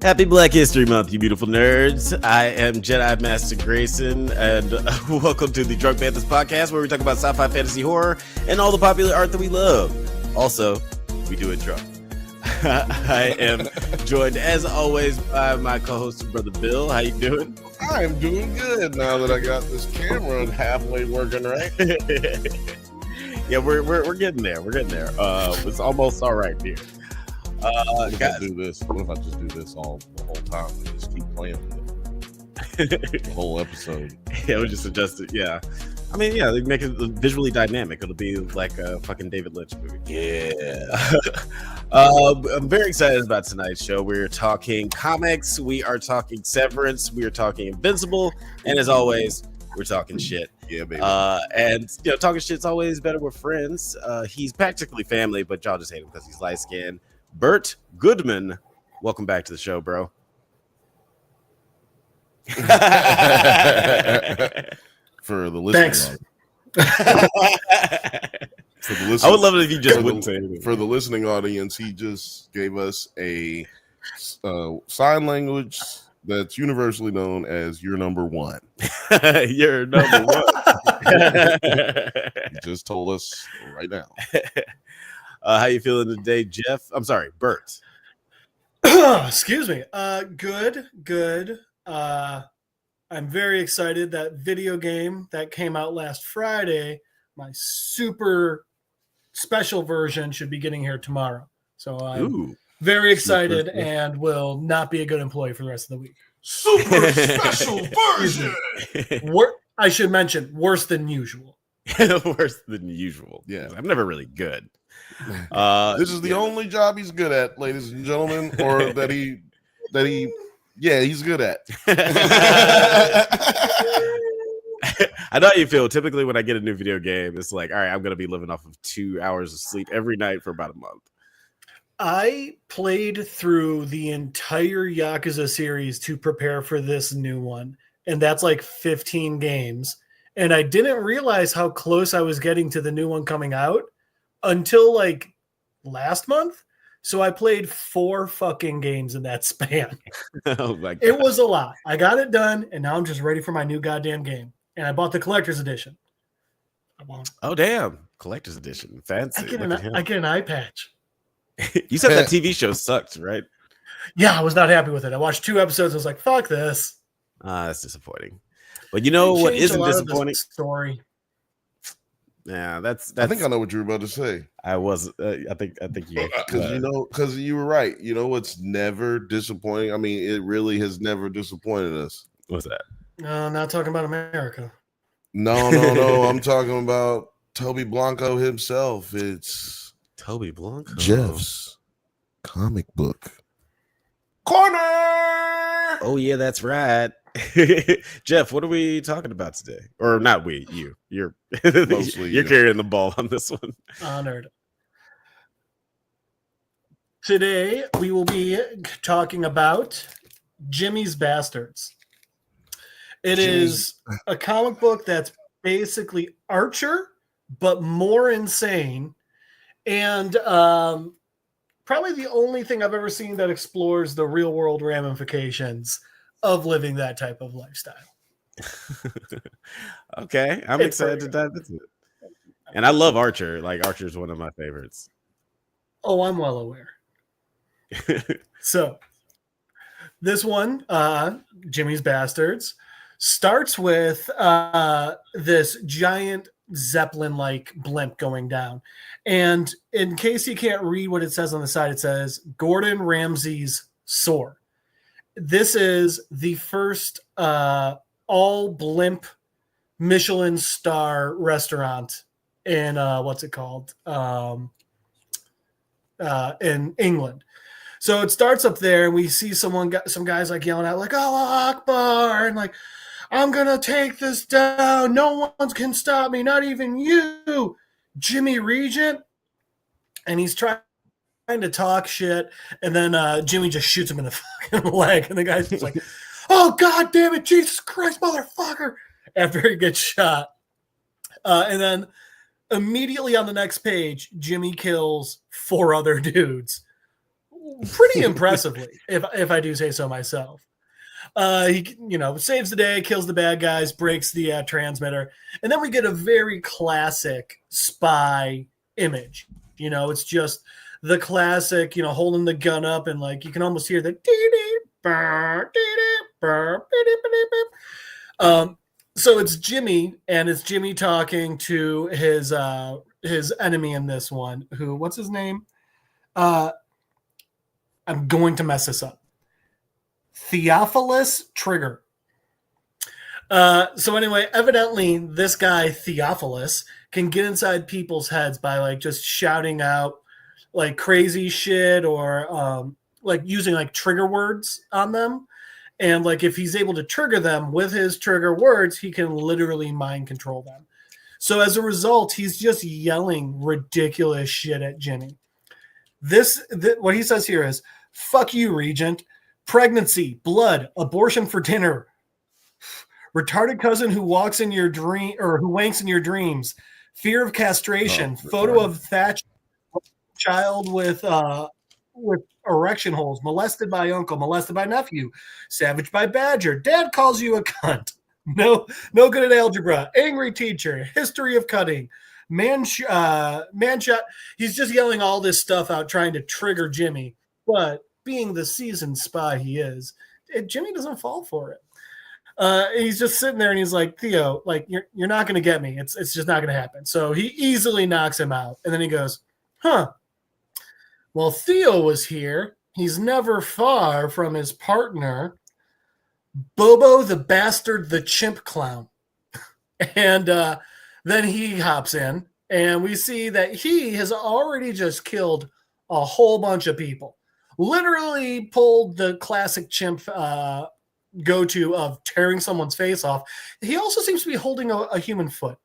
Happy Black History Month, you beautiful nerds. I am Jedi Master Grayson, and welcome to the Drunk Banthas podcast, where we talk about sci-fi, fantasy, horror, and all the popular art that we love. Also, we do it drunk. I am joined, as always, by my co-host, Brother Bill. How you doing? I'm doing good now that I got this camera halfway working right. Yeah, we're getting there. We're getting there. It's almost all right here. What if I do this? What if I just do this the whole time and just keep playing the whole episode? Yeah, we just adjust it. Yeah, I mean, yeah, they make it visually dynamic. It'll be like a fucking David Lynch movie. Yeah. I'm very excited about tonight's show. We're talking comics. We are talking Severance. We are talking Invincible, and as always, we're talking shit. Yeah, baby. And you know, talking shit's always better with friends. He's practically family, but y'all just hate him because he's light skinned. Bert Goodman, welcome back to the show, bro. For the listening I would love it if you just wouldn't say anything. For the listening audience, he just gave us a sign language that's universally known as "You're number one." You're number one. He just told us right now. How you feeling today, Jeff? I'm sorry, Bert. Excuse me. Good. I'm very excited. That video game that came out last Friday, my super special version, should be getting here tomorrow. So I'm very excited and will not be a good employee for the rest of the week. Super special version. I should mention, worse than usual. Worse than usual. Yeah, I'm never really good. This is the only job he's good at, ladies and gentlemen, or that he he's good at. I know how you feel. Typically, when I get a new video game, it's like, all right, I'm going to be living off of 2 hours of sleep every night for about a month. I played through the entire Yakuza series to prepare for this new one, and that's like 15 games. And I didn't realize how close I was getting to the new one coming out until like last month. So I played 4 fucking games in that span. Oh my God. It was a lot. I got it done, and now I'm just ready for my new goddamn game. And I bought the collector's edition. Oh damn, collector's edition, fancy. I get an eye patch. You said that TV show sucked, right? Yeah, I was not happy with it. I watched 2 episodes. I was like, fuck this. That's disappointing. But you know what isn't disappointing? Story. Yeah, that's. I think I know what you were about to say. I was. I think you. Because you were right. You know what's never disappointing? I mean, it really has never disappointed us. What's that? No, not talking about America. No. I'm talking about Toby Blanco himself. It's Toby Blanco, Jeff's comic book corner. Oh yeah, that's right. Jeff, what are we talking about today? Or not we, you. You're carrying the ball on this one. Honored. Today we will be talking about Jimmy's Bastards. It is a comic book that's basically Archer, but more insane. And probably the only thing I've ever seen that explores the real world ramifications of living that type of lifestyle. Okay, I'm excited to dive into it. And I love Archer. Like, Archer is one of my favorites. Oh, I'm well aware. So, this one, Jimmy's Bastards, starts with this giant Zeppelin-like blimp going down. And in case you can't read what it says on the side, it says Gordon Ramsay's Soar. This is the first all blimp Michelin star restaurant in what's it called? In England. So it starts up there, and we see some guys like yelling out like "Allah Akbar" and like, "I'm gonna take this down. No one can stop me, not even you, Jimmy Regent." And he's trying to talk shit, and then Jimmy just shoots him in the fucking leg, and the guy's just like, "Oh God damn it, Jesus Christ, motherfucker!" After he gets shot, and then immediately on the next page, Jimmy kills 4 other dudes. pretty impressively, if I do say so myself. He, saves the day, kills the bad guys, breaks the transmitter, and then we get a very classic spy image. It's just the classic, holding the gun up, and like you can almost hear the so it's Jimmy, and it's Jimmy talking to his enemy in this one. What's his name? I'm going to mess this up. Theophilus Trigger. So anyway, evidently this guy Theophilus can get inside people's heads by like just shouting out like crazy shit or like using like trigger words on them. And like if he's able to trigger them with his trigger words, he can literally mind control them. So as a result, he's just yelling ridiculous shit at Jimmy. What he says here is, "Fuck you, Regent. Pregnancy, blood, abortion for dinner. Retarded cousin who walks in your dream or who wanks in your dreams. Fear of castration. Photo of Thatch, child with erection holes. Molested by uncle. Molested by nephew. Savaged by badger. Dad calls you a cunt. No good at algebra. Angry teacher. History of cutting. Man shot." He's just yelling all this stuff out, trying to trigger Jimmy. But being the seasoned spy he is, Jimmy doesn't fall for it. He's just sitting there and he's like, "Theo, like you're not going to get me. It's just not going to happen." So he easily knocks him out. And then he goes, "Huh. Well, Theo was here. He's never far from his partner, Bobo the bastard, the chimp clown." And then he hops in, and we see that he has already just killed a whole bunch of people. Literally pulled the classic chimp go-to of tearing someone's face off. He also seems to be holding a human foot.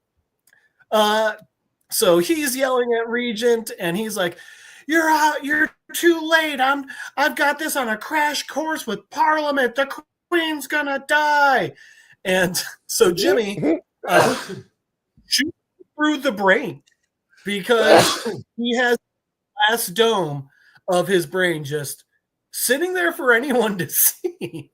So he's yelling at Regent, and he's like, "You're out. You're too late. I've got this on a crash course with Parliament. The Queen's gonna die." And so Jimmy shoots through the brain because he has the last dome of his brain just sitting there for anyone to see.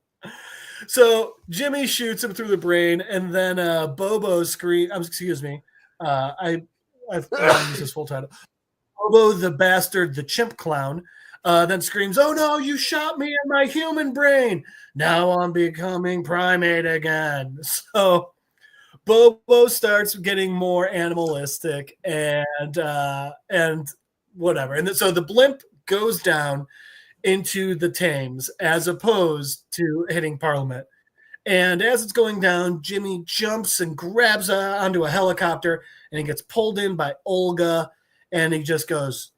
So Jimmy shoots him through the brain, and then Bobo screams. Excuse me, I've used his full title. Bobo the bastard, the chimp clown, then screams, "Oh no, you shot me in my human brain. Now I'm becoming primate again." So Bobo starts getting more animalistic and whatever. And so the blimp goes down into the Thames as opposed to hitting Parliament. And as it's going down, Jimmy jumps and grabs onto a helicopter, and he gets pulled in by Olga, and he just goes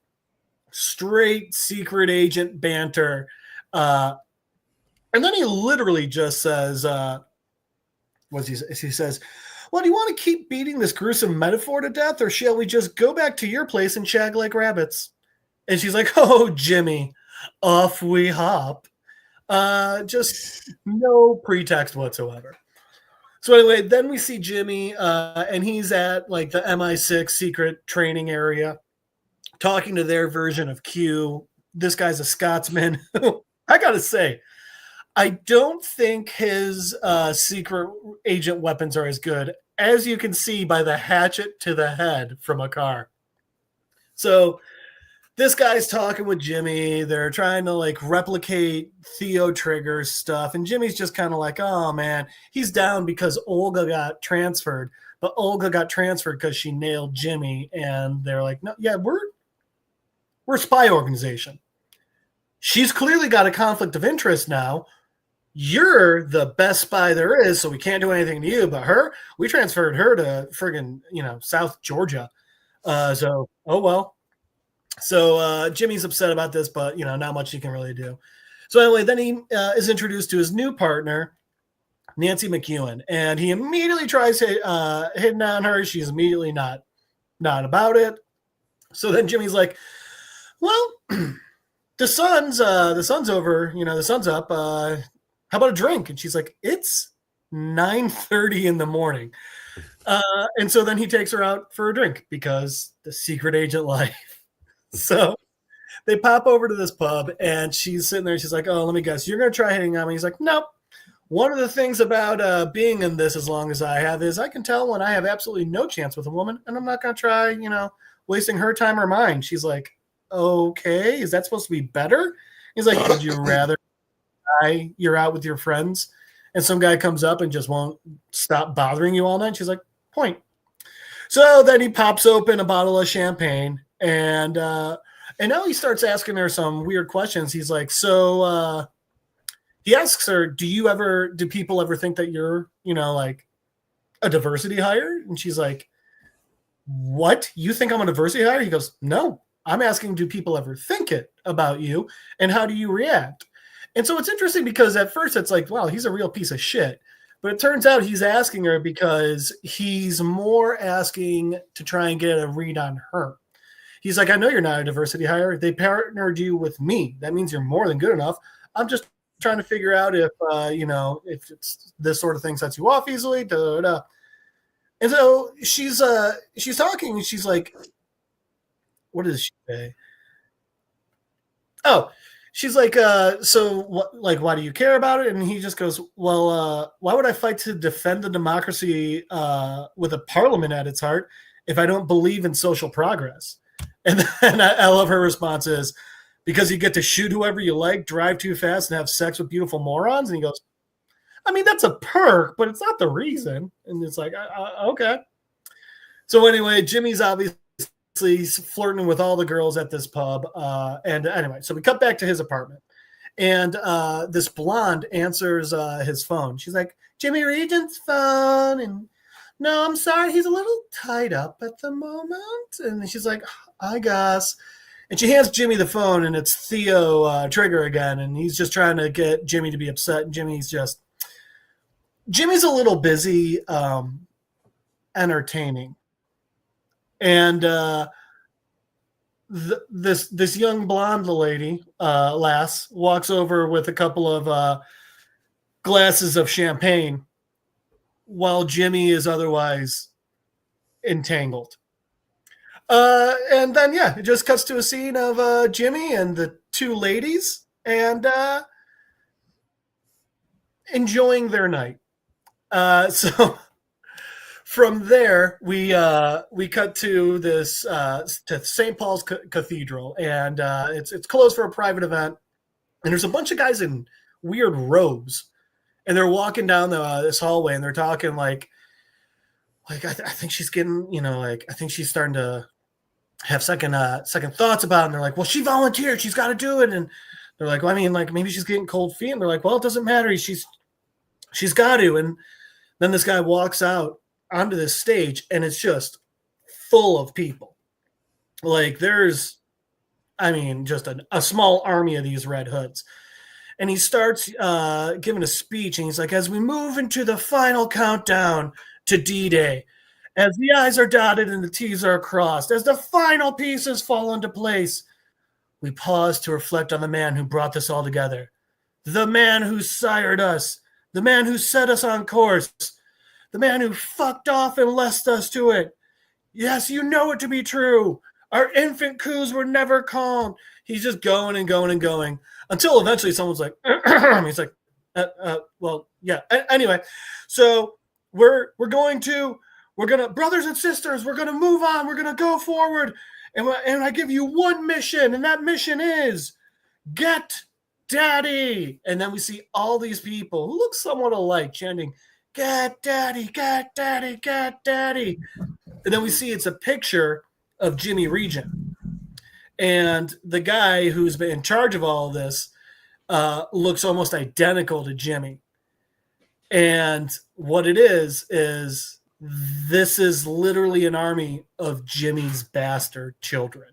straight secret agent banter. And then he literally just says, he says, "Well, do you want to keep beating this gruesome metaphor to death, or shall we just go back to your place and shag like rabbits?" And she's like, "Oh, Jimmy, off we hop." Just no pretext whatsoever. So anyway, then we see Jimmy, and he's at like the MI6 secret training area, talking to their version of Q. This guy's a Scotsman. I gotta say, I don't think his secret agent weapons are as good, as you can see by the hatchet to the head from a car. So this guy's talking with Jimmy. They're trying to like replicate Theo Trigger's stuff. And Jimmy's just kind of like, "Oh man, he's down because Olga got transferred. But Olga got transferred because she nailed Jimmy." And they're like, "No, yeah, we're a spy organization. She's clearly got a conflict of interest now. You're the best spy there is, so we can't do anything to you. But her, we transferred her to friggin', South Georgia. So, oh well." So Jimmy's upset about this, but not much he can really do. So anyway, then he is introduced to his new partner, Nancy McEwen, and he immediately tries hitting on her. She's immediately not about it. So then Jimmy's like, "Well, the sun's over. The sun's up. How about a drink?" And she's like, "It's 9:30 in the morning." And so then he takes her out for a drink because the secret agent life. So they pop over to this pub, and she's sitting there. She's like, "Oh, let me guess, you're gonna try hitting on me?" He's like, "Nope. One of the things about being in this as long as I have is I can tell when I have absolutely no chance with a woman, and I'm not gonna try, wasting her time or mine." She's like, "Okay, is that supposed to be better?" He's like, "Would you rather you're out with your friends and some guy comes up and just won't stop bothering you all night?" She's like, "Point." So then he pops open a bottle of champagne, and now he starts asking her some weird questions. He's like, so he asks her, do people ever think that you're, like a diversity hire? And she's like, "What? You think I'm a diversity hire?" He goes, "No, I'm asking, do people ever think it about you? And how do you react?" And so it's interesting because at first it's like, wow, he's a real piece of shit. But it turns out he's asking her because he's more asking to try and get a read on her. He's like, "I know you're not a diversity hire. They partnered you with me. That means you're more than good enough. I'm just trying to figure out if, if it's this sort of thing sets you off easily." Da, da, da. And so she's talking, and she's like, what does she say? Oh, she's like, so what, like, why do you care about it? And he just goes, well, why would I fight to defend the democracy with a parliament at its heart if I don't believe in social progress? And then I love her response is, because you get to shoot whoever you like, drive too fast, and have sex with beautiful morons. And he goes, I mean, that's a perk, but it's not the reason. And it's like, okay. So anyway, Jimmy's obviously flirting with all the girls at this pub. And anyway, so we cut back to his apartment. And this blonde answers his phone. She's like, "Jimmy Regent's phone." And, "No, I'm sorry, he's a little tied up at the moment." And she's like, "I guess." And she hands Jimmy the phone, and it's Theo Trigger again. And he's just trying to get Jimmy to be upset. And Jimmy's a little busy entertaining. And this young blonde lady, lass, walks over with a couple of glasses of champagne while Jimmy is otherwise entangled. And then, yeah, it just cuts to a scene of Jimmy and the two ladies and enjoying their night. So from there, we cut to this to St. Paul's Cathedral, and it's closed for a private event. And there's a bunch of guys in weird robes, and they're walking down this hallway, and they're talking like I think she's getting, I think she's starting to have second thoughts about it. And they're like, "Well, she volunteered, she's got to do it." And they're like, "Well, I mean, like maybe she's getting cold feet." And they're like, "Well, it doesn't matter. She's got to." And then this guy walks out onto this stage, and it's just full of people. Like there's, just a small army of these Red Hoods. And he starts giving a speech, and he's like, "As we move into the final countdown to D-Day, as the I's are dotted and the T's are crossed, as the final pieces fall into place, we pause to reflect on the man who brought this all together, the man who sired us, the man who set us on course, the man who fucked off and left us to it. Yes, you know it to be true. Our infant coups were never calm." He's just going and going and going until eventually someone's like, he's like, well, yeah. Anyway, so we're going to brothers and sisters, we're going to move on. We're going to go forward. And I give you one mission, and that mission is get daddy. And then we see all these people who look somewhat alike chanting, "Get daddy, get daddy, get daddy." And then we see it's a picture of Jimmy Regent. And the guy who's been in charge of all of this looks almost identical to Jimmy. And what it is this is literally an army of Jimmy's bastard children.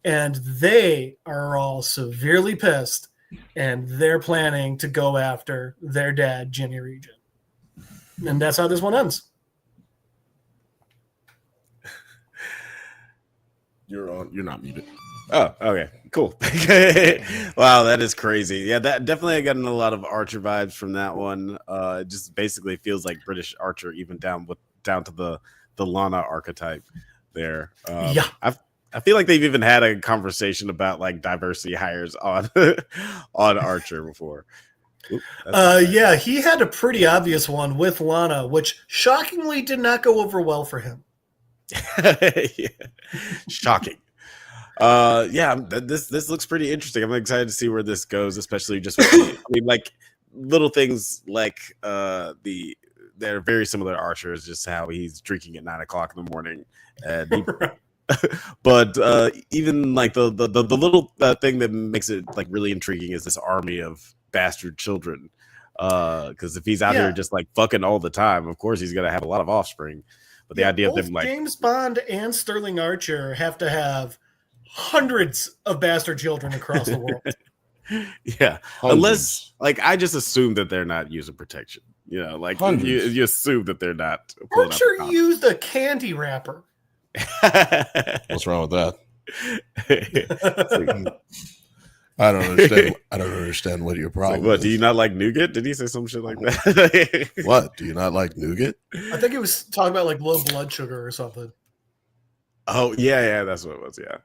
And they are all severely pissed, and they're planning to go after their dad, Jimmy Regent. And that's how this one ends. You're not muted. Oh, okay, cool. Wow, that is crazy. Yeah, that definitely I got a lot of Archer vibes from that one. It just basically feels like British Archer, even down to the Lana archetype there. Yeah, I feel like they've even had a conversation about like diversity hires on on Archer before. Oop, Yeah, he had a pretty obvious one with Lana, which shockingly did not go over well for him. yeah. Shocking. This looks pretty interesting. I'm excited to see where this goes, especially just with I mean, like little things like they're very similar to Archer, is just how he's drinking at 9 o'clock in the morning, and he, but even like the little thing that makes it like really intriguing is this army of bastard children. Because if he's out here just like fucking all the time, of course he's gonna have a lot of offspring. But the idea of them like James Bond and Sterling Archer have to have hundreds of bastard children across the world. Yeah, unless like I just assume that they're not using protection. You know, like you assume that they're not. Archer used a candy wrapper. What's wrong with that? I don't understand. I don't understand what your problem like, what, is. do you not like nougat? Did he say some shit like that? What? Do you not like nougat? I think he was talking about like low blood sugar or something. Oh yeah, that's what it was. Yeah,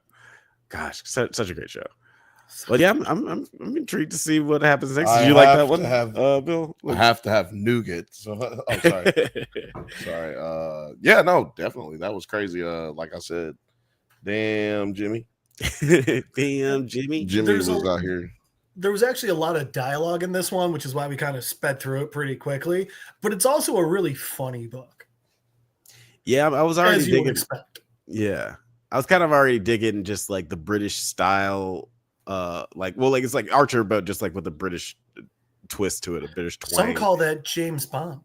gosh, such a great show. Well, yeah, I'm intrigued to see what happens next. Did you like that one, Bill? I have to have nougat. So, sorry. Yeah, no, definitely. That was crazy. Like I said, damn Jimmy. Jimmy was out here. There was actually a lot of dialogue in this one, which is why we kind of sped through it pretty quickly. But it's also a really funny book. Yeah, I was already as you digging. would expect. Yeah, I was kind of already digging just like the British style. It's like Archer, but just like with a British twist to it, a British twang. Some call that James Bond.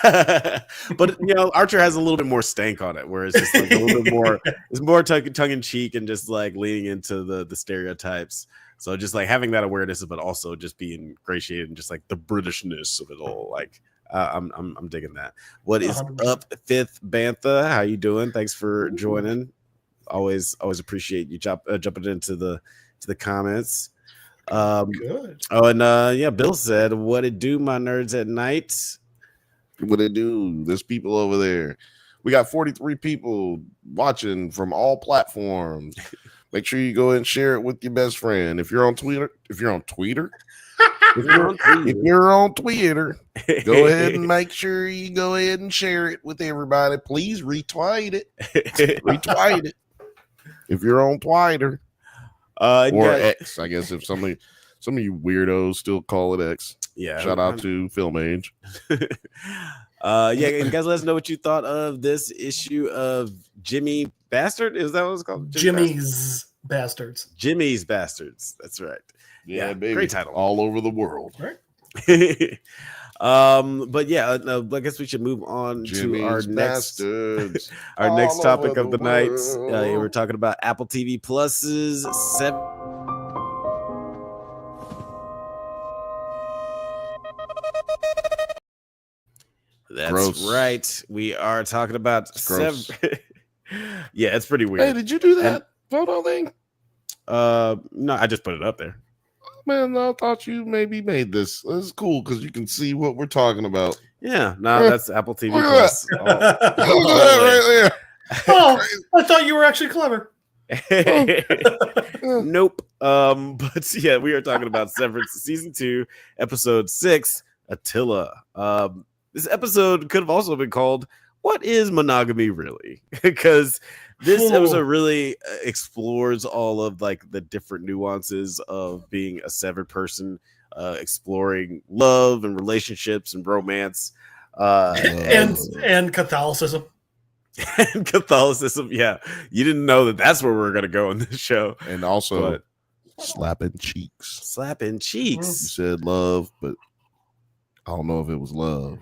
But you know, Archer has a little bit more stank on it, where it's just like a little bit more, it's more tongue in cheek and just like leaning into the stereotypes. So just like having that awareness, but also just being ingratiated and just like the Britishness of it all. Like I'm digging that. What is 100%. up, Fifth Bantha? How you doing? Thanks for joining. Always appreciate you jumping into the comments. Good. Oh, and Bill said, "What it do, my nerds at night?" What it do? There's people over there. We got 43 people watching from all platforms. Make sure you go and share it with your best friend. If you're on Twitter, go ahead and make sure you go ahead and share it with everybody. Please retweet it. Retweet it. If you're on Twitter or X, I guess if some of you weirdos still call it X. Yeah. Shout out to Film Age. And guys, let us know what you thought of this issue of Jimmy Bastard. Is that what it's called? Jimmy's Bastards. Jimmy's Bastards. That's right. Yeah, baby. Great title. All over the world. Right. But yeah, I guess we should move on Jimmy's to our next our next topic of the night. world. We're talking about Apple TV Plus's That's Gross. right. We are talking about Yeah, it's pretty weird. Hey, did you do that photo thing? No, I just put it up there. Man, I thought you maybe made this. This is cool because you can see what we're talking about. Yeah, no, that's Apple TV Look at Plus. Look at that right there. Oh, I thought you were actually clever. Nope. But yeah, we are talking about Severance Season 2, Episode 6, Attila. This episode could have also been called "What is Monogamy Really?" Because this episode really explores all of like the different nuances of being a severed person, exploring love and relationships and romance, and Catholicism. And Catholicism. Yeah, you didn't know that that's where we're gonna go in this show. And also But- slapping cheeks. slapping You cheeks. said love, but I don't know if it was love.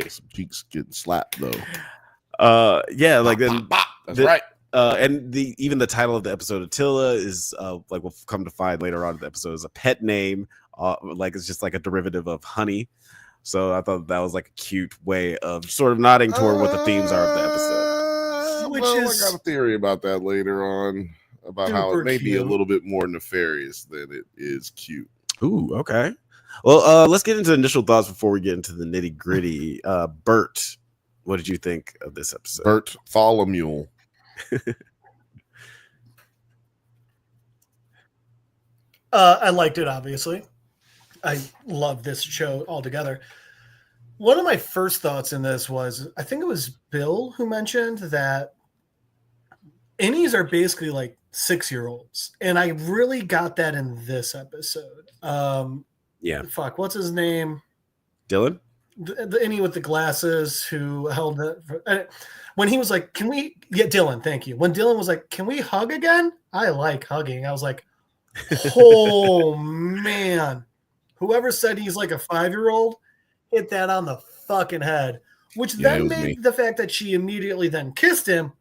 Some cheeks getting slapped though. Yeah, like then. Bop, bop. That's the- right. And even the title of the episode, Attila, is like we'll come to find later on in the episode, is a pet name. Like it's just like a derivative of honey. So I thought that was like a cute way of sort of nodding toward what the themes are of the episode. Which Well, is I got a theory about that later on, about how it may be a cute. little bit more nefarious than it is cute. Ooh, okay. Well, let's get into initial thoughts before we get into the nitty gritty. Bert, what did you think of this episode? Bert Tholomew. I liked it, obviously. I love this show altogether. One of my first thoughts in this was, I think it was Bill who mentioned that innies are basically like 6-year-olds. And I really got that in this episode. Yeah. Fuck, what's his name? Dylan? The innie with the glasses who held it. When he was like, can we get Dylan? Thank you. When Dylan was like, can we hug again? I like hugging. I was like, oh, man. Whoever said he's like a 5-year-old hit that on the fucking head, which then made the fact that she immediately then kissed him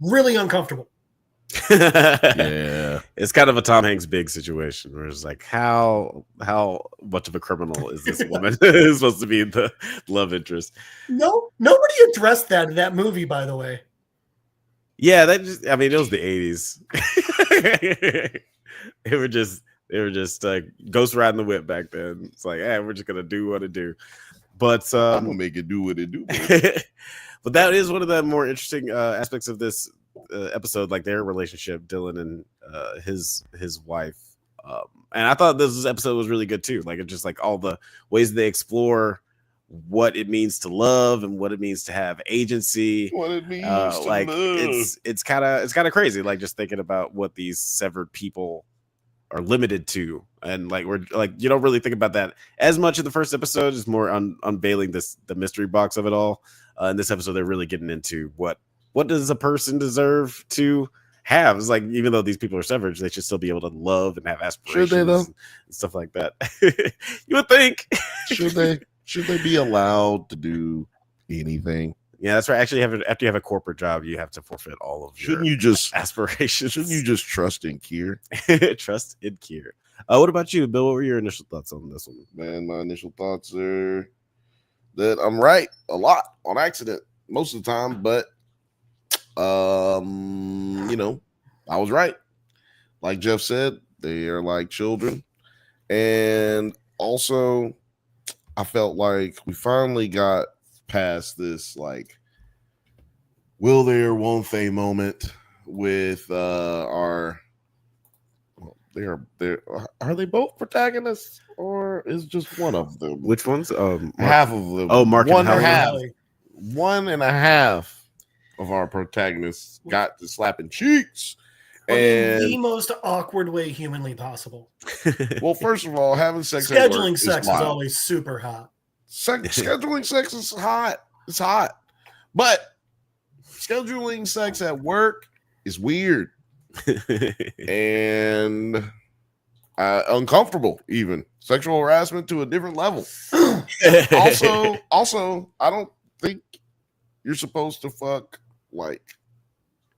really uncomfortable. Yeah, it's kind of a Tom Hanks big situation where it's like, how much of a criminal is this woman? Is supposed to be the love interest. No, nobody addressed that in that movie, by the way. Yeah, it was the 80s. They were just like ghost riding the whip back then. It's like, we're just gonna do what it do. But I'm gonna make it do what it do. But that is one of the more interesting aspects of this episode, like their relationship, Dylan and his wife. And I thought this episode was really good too. Like it's just like all the ways they explore what it means to love and what it means to have agency. What it means to like love. It's kind of crazy. Like just thinking about what these severed people are limited to, and like we're like you don't really think about that as much in the first episode. It's more unveiling the mystery box of it all. In this episode, they're really getting into what does a person deserve to have. It's like even though these people are severed, they should still be able to love and have aspirations. Should they though? And stuff like that. You would think. Should they be allowed to do anything? Yeah, that's right. Actually, after you have a corporate job, you have to forfeit all of your aspirations. Shouldn't you just trust in Kier? Trust in Kier. What about you, Bill? What were your initial thoughts on this one? Man, my initial thoughts are that I'm right a lot on accident most of the time, but I was right. Like Jeff said, they are like children, and also I felt like we finally got past this like will there won't they moment with are they both protagonists or is just one of them? Which ones? Half of them. Mark one and half. 1.5 of our protagonists got to slapping cheeks. And in the most awkward way humanly possible. Well, first of all, having sex scheduling sex is always super hot. Scheduling sex is hot. It's hot. But scheduling sex at work is weird. And uncomfortable, even. Sexual harassment to a different level. Also, I don't think you're supposed to fuck like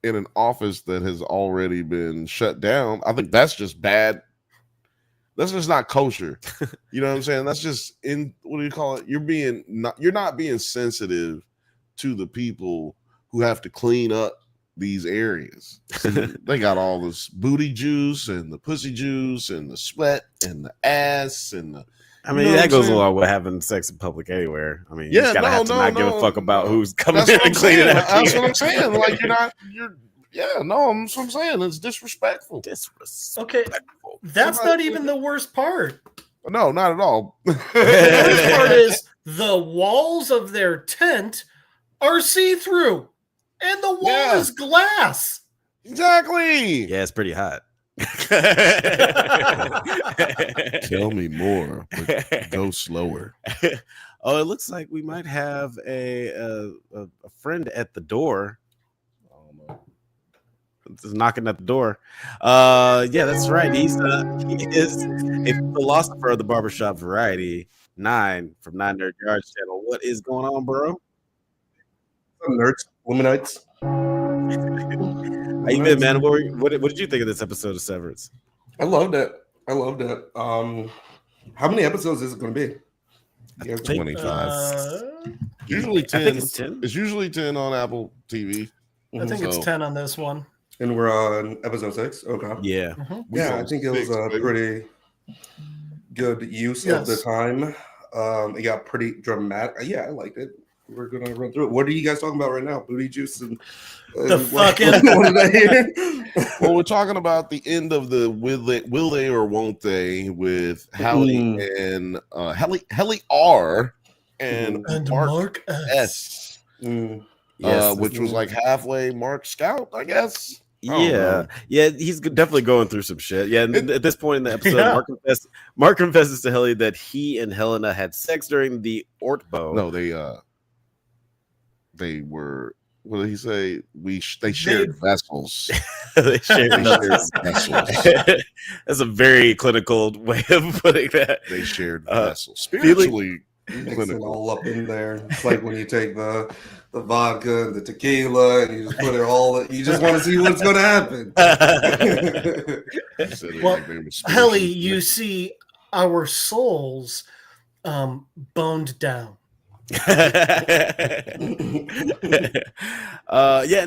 in an office that has already been shut down. I think that's just bad. That's just not kosher. You know what I'm saying? That's just what do you call it? You're not being sensitive to the people who have to clean up these areas. They got all this booty juice and the pussy juice and the sweat and the ass and the that goes along with having sex in public anywhere. I mean, you just gotta have to not give a fuck about who's coming in and cleaning up. That's what I'm saying. Like that's what I'm saying. It's disrespectful. Okay, that's not even the worst part. No, not at all. The worst part is the walls of their tent are see-through, and the wall is glass. Exactly. Yeah, it's pretty hot. Tell me more. Go slower. Oh, it looks like we might have a friend at the door. Just knocking at the door. Yeah, that's right. He is a philosopher of the barbershop variety. 9 from 9 Nerd Yards channel. What is going on, bro? Nerds, Luminites. How you been, man? What did you think of this episode of Severance? I loved it. How many episodes is it going to be? 25. Usually 10. It's 10. It's usually 10 on Apple TV. I think it's 10 on this one. And we're on episode 6. Okay. Yeah. Yeah, I think it was a pretty good use of the time. It got pretty dramatic. Yeah, I liked it. we're gonna run through it. What are you guys talking about right now? Booty juice and The fucking. what did I hear? Well, we're talking about the end of the will they or won't they with Hallie and Hallie R and Mark S. Yes, which was like halfway Mark Scout, I guess. Yeah, he's definitely going through some shit. Yeah, and at this point in the episode, Mark confesses to Hallie that he and Helena had sex during the Ortbo. No, they were. What did he say? They shared vessels. They shared vessels. That's a very clinical way of putting that. They shared vessels. Spiritually mix it all up in there. It's like when you take the vodka and the tequila and you just put it all. You just want to see what's going to happen. Well, Hallie, you see our souls boned down. And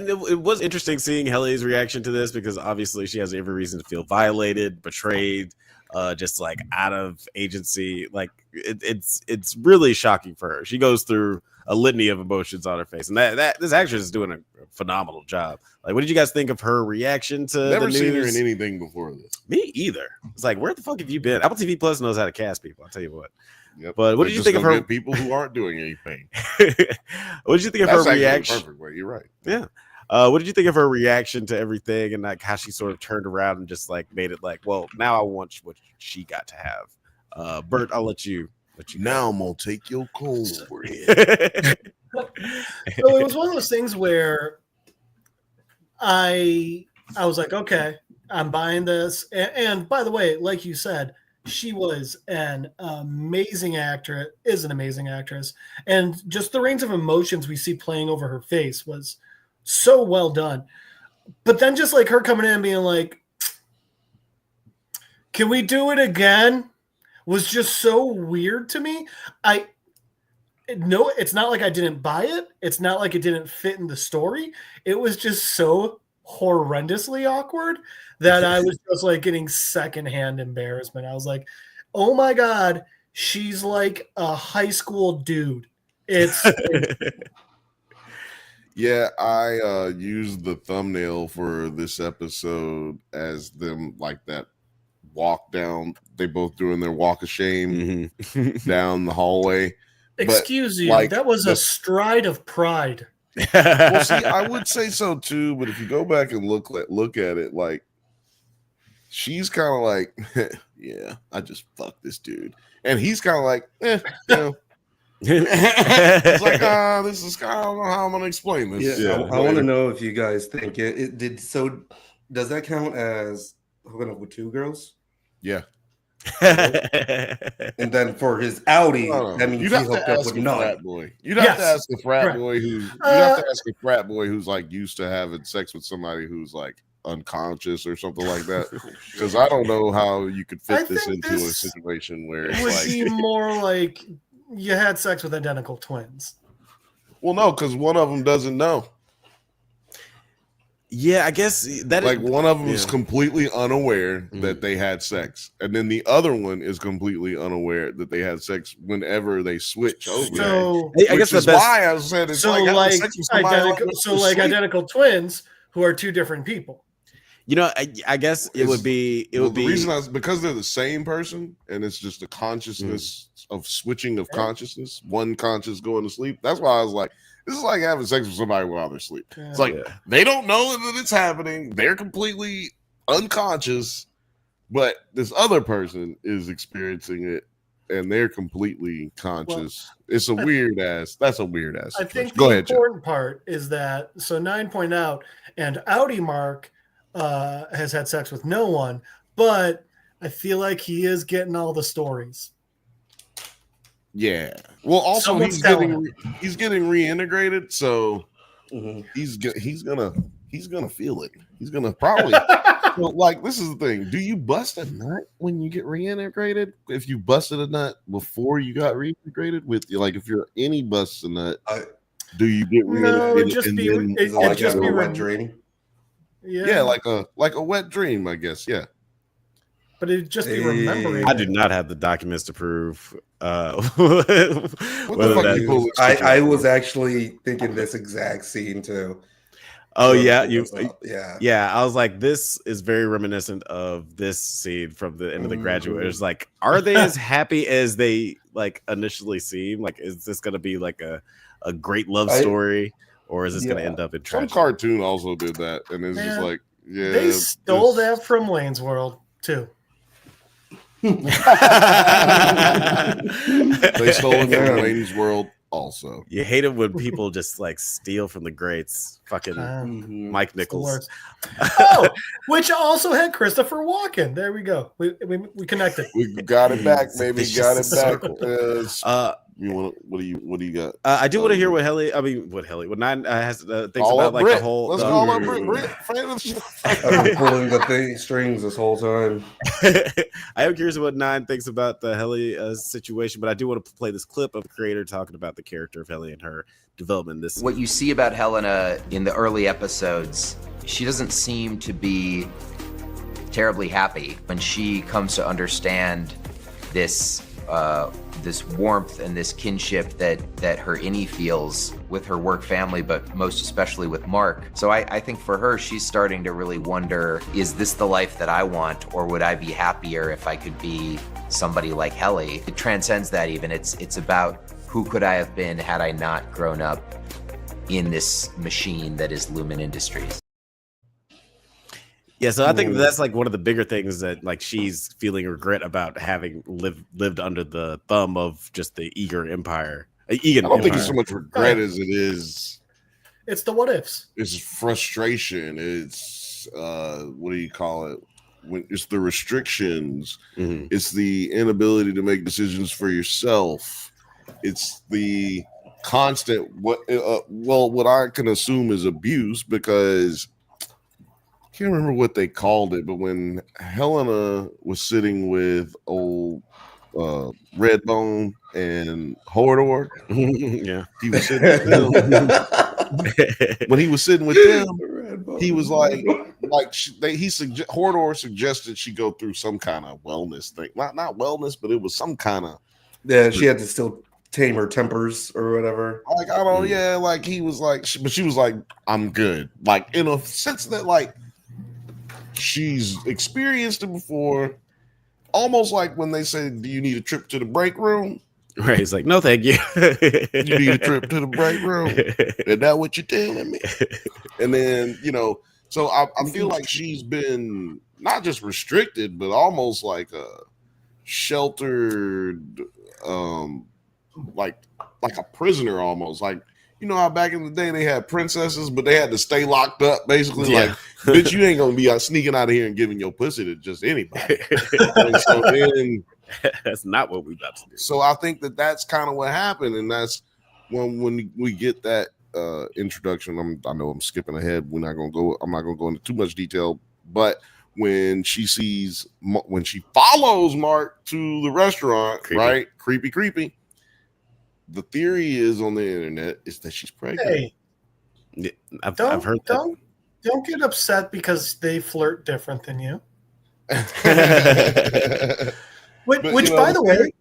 it was interesting seeing Hallie's reaction to this, because obviously she has every reason to feel violated, betrayed, just like out of agency. Like it's really shocking for her. She goes through a litany of emotions on her face, and that this actress is doing a phenomenal job. Like, what did you guys think of her reaction to Never the news? seen her in anything before this. Me either. It's like, where the fuck have you been? Apple TV Plus knows how to cast people, I'll tell you what. Yep. But what did you think of her? People who aren't doing anything. What did you think of her reaction? Perfect way. You're right. Yeah. What did you think of her reaction to everything, and like how she sort of turned around and just like made it like, well, now I want what she got to have. Bert, I'll let you. Now I'm gonna take your cold bread. So it was one of those things where I was like, okay, I'm buying this. And by the way, like you said, she was an amazing actress, is an amazing actress. And just the range of emotions we see playing over her face was so well done. But then just like her coming in and being like, can we do it again? Was just so weird to me. No, it's not like I didn't buy it. It's not like it didn't fit in the story. It was just so horrendously awkward that I was just like getting secondhand embarrassment. I was like, oh my God, she's like a high school dude. Yeah, I used the thumbnail for this episode as them like that walk down. They both doing their walk of shame down the hallway. Excuse you, like, that was a stride of pride. Well, see, I would say so too, but if you go back and look at it, like she's kind of like, yeah, I just fucked this dude, and he's kind of like, you know. It's like, this is kind of, I don't know how I'm gonna explain this. Yeah, I want to know if you guys think it did. So, does that count as hooking up with two girls? Yeah. And then for his outie, that means you'd he have hooked to up ask with a none. frat boy. You'd have to ask a frat boy who. You'd have to ask a frat boy who's like used to having sex with somebody who's like unconscious or something like that. Because I don't know how you could fit this into a situation where it's would like be more like you had sex with identical twins. Well, no, because one of them doesn't know. Yeah, I guess that like one of them is completely unaware that they had sex, and then the other one is completely unaware that they had sex whenever they switch over. So I guess that's why I said it's so like sex with identical twins who are two different people. You know, I guess it would be. The reason because they're the same person, and it's just a consciousness of switching of consciousness. One conscious going to sleep. That's why I was like, this is like having sex with somebody while they're asleep. It's like they don't know that it's happening. They're completely unconscious, but this other person is experiencing it, and they're completely conscious. Well, it's a weird ass. That's a weird ass. I think the important part is that 9 point out and Outie Mark has had sex with no one, but I feel like he is getting all the stories. Yeah. Well, also he's getting reintegrated, so he's gonna feel it. He's gonna probably like this is the thing. Do you bust a nut when you get reintegrated? If you busted a nut before you got reintegrated with like if you're any bust a nut, do you get reintegrated? No, it just be a wet dream. Yeah, like a wet dream, I guess. Yeah. but it'd just be remembering. I do not have the documents to prove. What the fuck you pull this shit I up? was actually thinking this exact scene too. Oh So yeah, yeah. I was like, this is very reminiscent of this scene from the end of The Graduate. It's like, are they as happy as they like initially seem? Like, is this gonna be like a great love story, or is this gonna end up in some tragedy? cartoon also did that, and it's just like, yeah, they stole that from Wayne's World too. They stole it from Wayne's World also. You hate it when people just like steal from the greats. Fucking Mike Nichols. Which also had Christopher Walken. There we go. We connected. We got it back, baby. Got it back. What do you got? I do want to hear what Nine has thinks about like Brit. the whole. Let's call up Brit. I've been pulling the strings this whole time. I am curious what Nine thinks about the Helly situation, but I do want to play this clip of the creator talking about the character of Helly and her development. What you see about Helena in the early episodes, she doesn't seem to be terribly happy when she comes to understand this this warmth and this kinship that her Innie feels with her work family, but most especially with Mark. So I think for her, she's starting to really wonder, is this the life that I want, or would I be happier if I could be somebody like Helly? It transcends that even. It's about who could I have been had I not grown up in this machine that is Lumen Industries. Yeah, so I think that's like one of the bigger things that like she's feeling regret about having lived under the thumb of just the Egan Empire. I don't think it's so much regret as it is. It's the what ifs. It's frustration. It's what do you call it? When it's the restrictions. It's the inability to make decisions for yourself. It's the constant what I can assume is abuse, because I can't remember what they called it, but when Helena was sitting with old Redbone and Hodor, he was sitting with them. When he was sitting with them, he was like Hodor suggested she go through some kind of wellness thing, not wellness, but it was some kind of she had to still tame her tempers or whatever. Like, I don't like he was like, but she was like, I'm good, like in a sense that like she's experienced it before, almost like when they say, do you need a trip to the break room? Right, he's like, no thank you. You need a trip to the break room? Is that what you're telling me? And then, so I feel like she's been not just restricted, but almost like a sheltered, like a prisoner almost. Like, how back in the day they had princesses, but they had to stay locked up, basically. Like, bitch, you ain't gonna be sneaking out of here and giving your pussy to just anybody. And so then, that's not what we about to do. So I think that's kind of what happened, and that's when we get that introduction. I know I'm skipping ahead. I'm not gonna go into too much detail, but when she follows Mark to the restaurant, right? Creepy. The theory is on the internet is that she's pregnant. Hey, I've heard that. Don't get upset because they flirt different than you. Which by the way,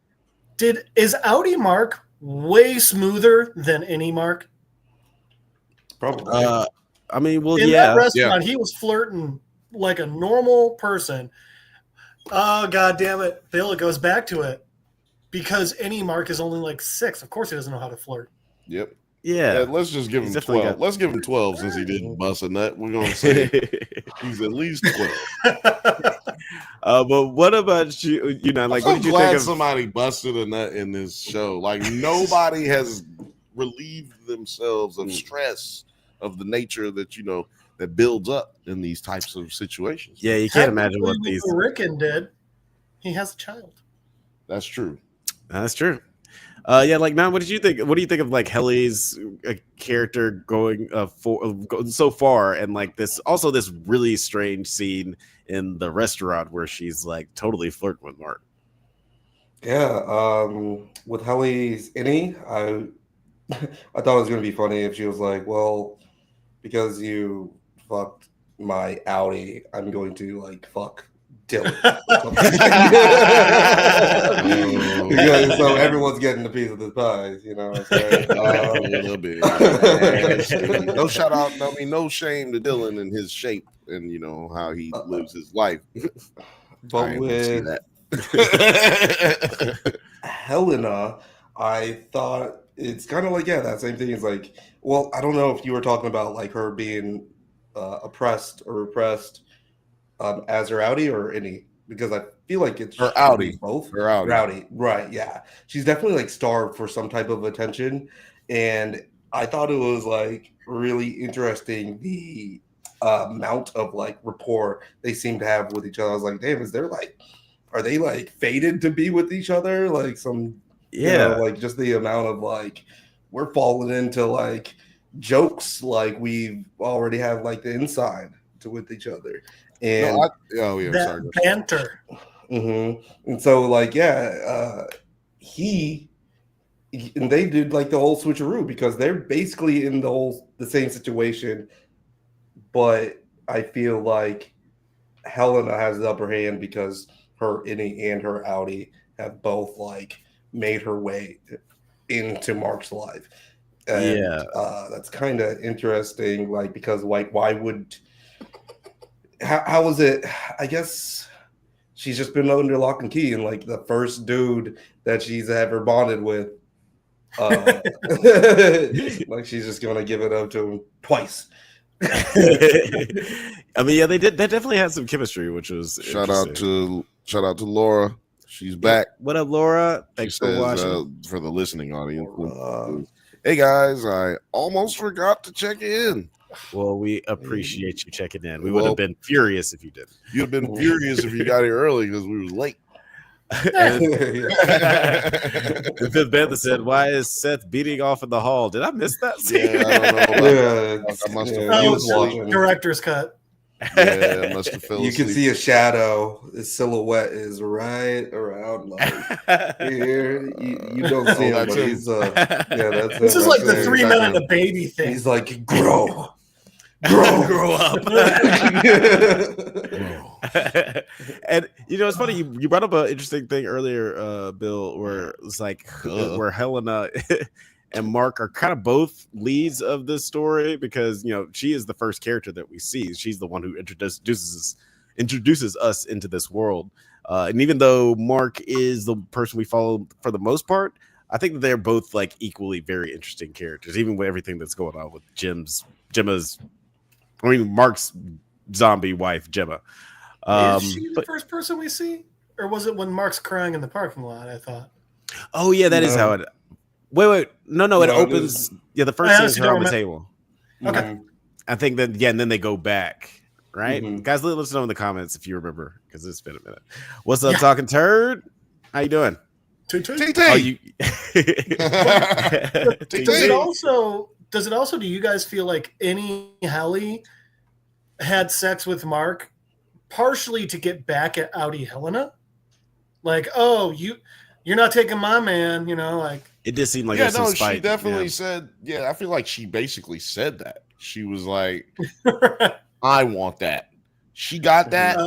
is Audi Mark way smoother than any Mark? Probably. I mean, well, in that restaurant, he was flirting like a normal person. Oh, God damn it, Bill! It goes back to it. Because any Mark is only like 6. Of course he doesn't know how to flirt. Yep. Yeah. Let's just give him 12. Let's give him 12 since he didn't bust a nut. We're going to say he's at least 12. But what about you? Like, what did you think of somebody busted a nut in this show? Like, nobody has relieved themselves of stress of the nature that, that builds up in these types of situations. Yeah, you can't imagine what these. Rickon did. He has a child. That's true. That's true. Like, man, what did you think? What do you think of like Helly's character going so far, and like this really strange scene in the restaurant where she's like totally flirting with Mark? Yeah, with Helly's Innie, I thought it was gonna be funny if she was like, well, because you fucked my Audi, I'm going to like fuck Dylan. So everyone's getting a piece of the pie, you know what I'm saying? A little bit. No shout out, no shame to Dylan and his shape and how he lives his life. But with Helena, I thought it's kind of like, that same thing is like, well, I don't know if you were talking about like her being oppressed or repressed as her outie or any, because I feel like it's her outie, both. Her outie, right? Yeah, she's definitely like starved for some type of attention, and I thought it was like really interesting the amount of like rapport they seem to have with each other. I was like, damn, are they like fated to be with each other? Like like just the amount of like we're falling into like jokes like we already have like the inside to with each other. And that banter. Mm-hmm. And so like and they did like the whole switcheroo because they're basically in the same situation, but I feel like Helena has the upper hand because her innie and her outie have both like made her way into Mark's life. And that's kind of interesting, like because like why would how was it? I guess she's just been under lock and key, and like the first dude that she's ever bonded with, like she's just gonna give it up to him twice. I mean, they definitely had some chemistry, which was shout out to Laura. She's back. What up, Laura? Thanks for watching. For the listening audience. Hey guys, I almost forgot to check in. Well, we appreciate you checking in. We would have been furious if you didn't. You'd have been furious if you got here early because we was late. And Bantha said, "Why is Seth beating off in the hall?" Did I miss that scene? Yeah, I don't know. I must have. He was watching. Director's cut. Yeah, I must have fell You asleep. can see a shadow. His silhouette is right around like here. You don't see him, but he's that's this is like the 3 men and a baby thing. He's like grow up. And it's funny you brought up an interesting thing earlier, Bill, where it's like where Helena and Mark are kind of both leads of this story because she is the first character that we see. She's the one who introduces us into this world, and even though Mark is the person we follow for the most part, I think that they're both like equally very interesting characters, even with everything that's going on with Mark's zombie wife, Gemma. Is she the first person we see? Or was it when Mark's crying in the parking lot, I thought? Oh, yeah, that is how it... Wait. No, it opens... the first scene is her on the table. Okay. I think that, and then they go back, right? Mm-hmm. Guys, let us know in the comments if you remember, because it's been a minute. What's up, Talking Turd? How you doing? TT. Oh, you... Does it also, do you guys feel like any Helly had sex with Mark partially to get back at outie Helena? Like, oh, you're not taking my man, like it did seem like some spite. She definitely said, I feel like she basically said that. She was like, I want that. She got that.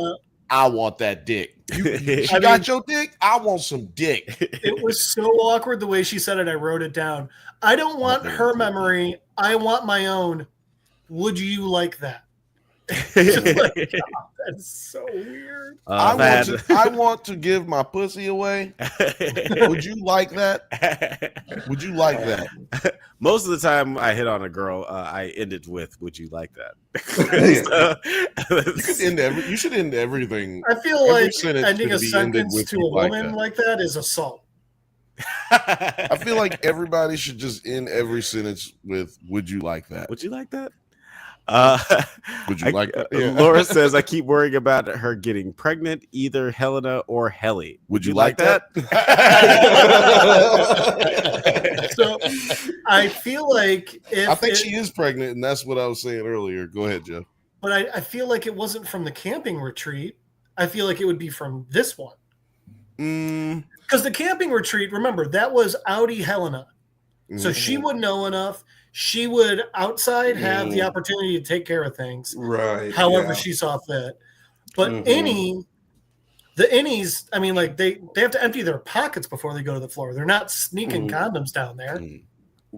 I want that dick. She got your dick. I want some dick. It was so awkward the way she said it. I wrote it down. I don't want her memory. I want my own. Would you like that? That's so weird. I want to give my pussy away. Would you like that? Would you like that? Most of the time I hit on a girl, I end it with, would you like that? You should end everything. I feel like ending a sentence to a woman like that is assault. I feel like everybody should just end every sentence with, would you like that? Would you like that? Would you like that? Yeah. Laura says, I keep worrying about her getting pregnant, either Helena or Helly. Would you like that? So I feel like I think she is pregnant, and that's what I was saying earlier. Go ahead, Jeff. But I feel like it wasn't from the camping retreat. I feel like it would be from this one. Because the camping retreat, remember, that was outie Helena. So she would know enough. She would outside have the opportunity to take care of things, right? However she saw fit. But any The innies, I mean, like they have to empty their pockets before they go to the floor. They're not sneaking condoms down there.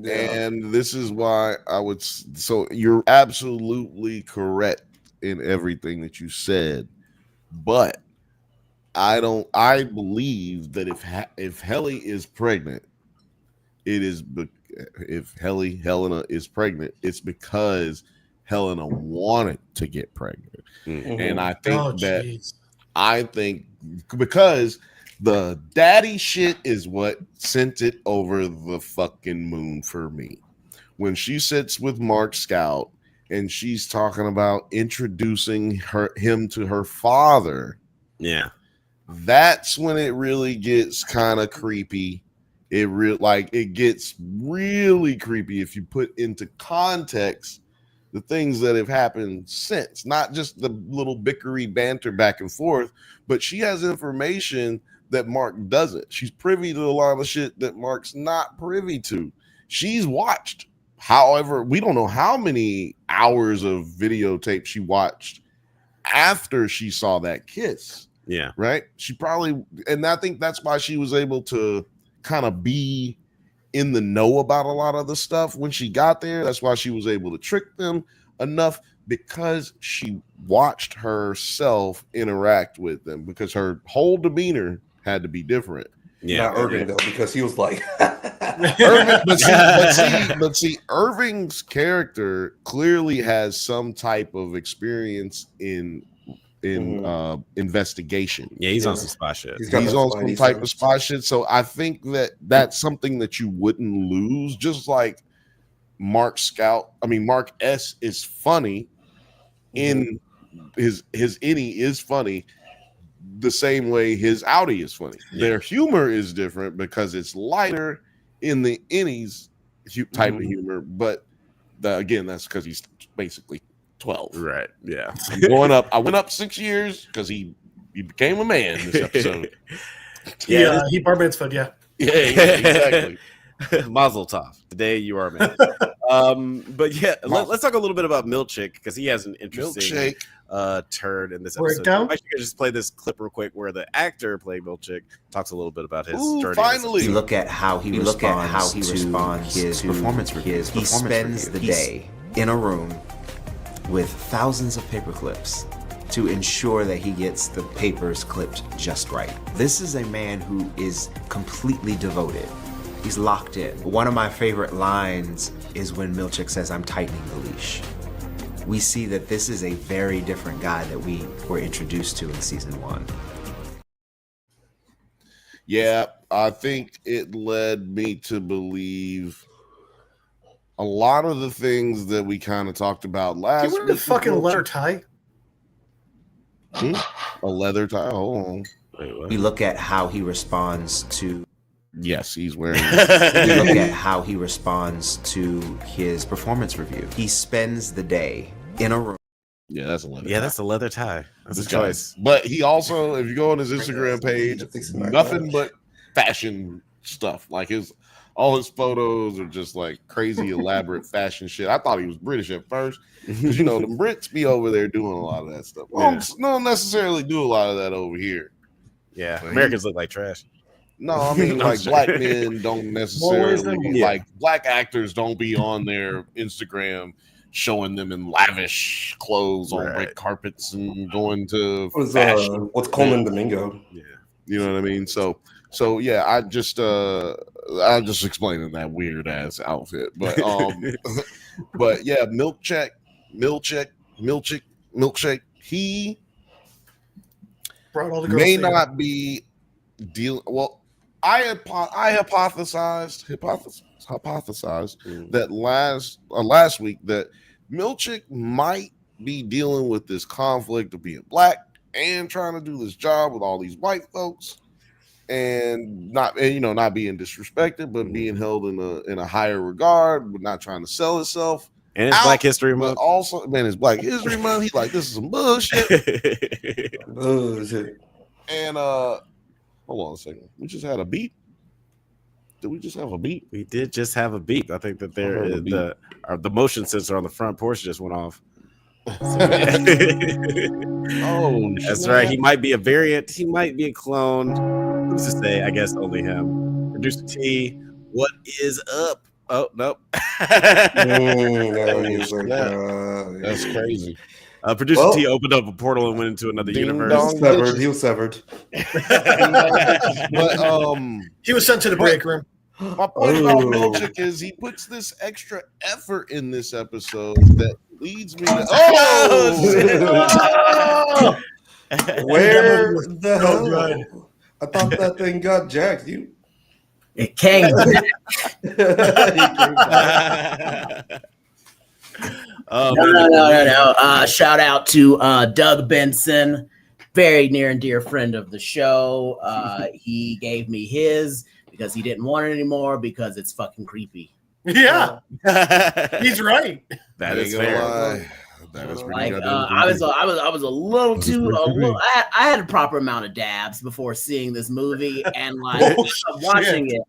And this is why I would. So you're absolutely correct in everything that you said, but I believe that if Helly is pregnant, it is if Helena is pregnant, it's because Helena wanted to get pregnant, and I think because the daddy shit is what sent it over the fucking moon for me. When she sits with Mark Scout and she's talking about introducing him to her father, that's when it really gets kind of creepy. It gets really creepy if you put into context the things that have happened since, not just the little bickery banter back and forth, but she has information that Mark doesn't. She's privy to a lot of shit that Mark's not privy to. She's watched, however, we don't know how many hours of videotape she watched after she saw that kiss. Yeah. Right. She probably, and I think that's why she was able to kind of be in the know about a lot of the stuff when she got there. That's why she was able to trick them enough, because she watched herself interact with them, because her whole demeanor had to be different. Yeah, not Irving though, because he was like Irving, but see, Irving's character clearly has some type of experience in investigation. Yeah, he's on some spy shit. He's on some type of spy shit. So I think that's something that you wouldn't lose. Just like Mark S is funny in his innie is funny the same way his outie is funny. Their humor is different because it's lighter in the innies type of humor, but again, that's because he's basically 12. Right. Yeah. I went up 6 years because he became a man this episode. He bar mitzvahed, yeah, exactly. Mazel tov. Today you are a man. But yeah, let's talk a little bit about Milkshake, because he has an interesting turn in this episode. I'm actually gonna just play this clip real quick where the actor playing Milkshake talks a little bit about his journey. Finally, we look at how he responds to his performance review. He spends the day in a room with thousands of paper clips to ensure that he gets the papers clipped just right. This is a man who is completely devoted. He's locked in. One of my favorite lines is when Milkshake says, "I'm tightening the leash." We see that this is a very different guy that we were introduced to in season 1. Yeah, I think it led me to believe a lot of the things that we kind of talked about last week. You wear a fucking leather tie? A leather tie? Hold on. Wait, we look at how he responds to... Yes, he's wearing... we look at how he responds to his performance review. He spends the day in a room. Yeah, that's a leather tie. Yeah, that's a leather tie. That's a choice. But he also, if you go on his Instagram page, nothing but fashion stuff. Like all his photos are just like crazy, elaborate fashion shit. I thought he was British at first, because the Brits be over there doing a lot of that stuff. Well, don't necessarily do a lot of that over here. Yeah, but Americans look like trash. No, I mean, like black men don't necessarily like black actors don't be on their Instagram showing them in lavish clothes on red carpets and going to what's Coleman Domingo. Yeah, you know what I mean. So yeah, I just explaining that weird ass outfit, but but yeah, Milkshake. He brought all the girls may together. not be dealing. Well, I hypothesized that last week that Milkshake might be dealing with this conflict of being black and trying to do this job with all these white folks, and not being disrespected, but being held in a higher regard, but not trying to sell itself. And it's Black History Month. But also, man, it's Black History Month. He's like, this is some bullshit. And hold on a second. We just had a beep. Did we just have a beep? We did just have a beep. I think that the motion sensor on the front porch just went off. So, Oh, That's right. He might be a variant. He might be a clone. Who's to say? I guess only him. Producer T, what is up? Oh, nope. No, he's like, That's crazy. Producer T opened up a portal and went into another universe. He was severed. But he was sent to the break room. my point about Milchick is he puts this extra effort in this episode that leads me to where the hell? I thought that thing got jacked. It came. No. Shout out to Doug Benson, very near and dear friend of the show. He gave me his because he didn't want it anymore because it's fucking creepy. Yeah, he's right. That is fair. That is like, I was a little too. I had a proper amount of dabs before seeing this movie, and like watching it.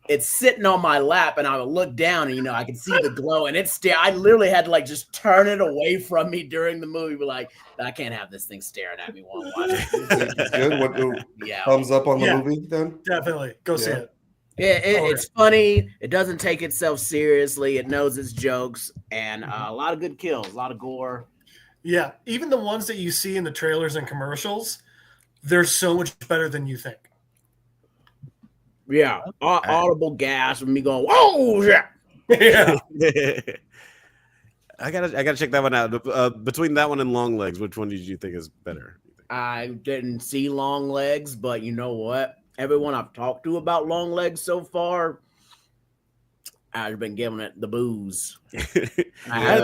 It's sitting on my lap, and I would look down, and I could see the glow, and I literally had to like just turn it away from me during the movie. But like, I can't have this thing staring at me while I'm watching it. Good. What? Thumbs up on the movie then? Definitely go see it. It's funny. It doesn't take itself seriously. It knows its jokes, and a lot of good kills, a lot of gore. Yeah, even the ones that you see in the trailers and commercials, they're so much better than you think. Yeah, audible gas with me going, whoa, yeah. I gotta check that one out. Between that one and Long Legs, which one did you think is better? I didn't see Long Legs, but you know what? Everyone I've talked to about Long Legs so far, I've been giving it the booze. I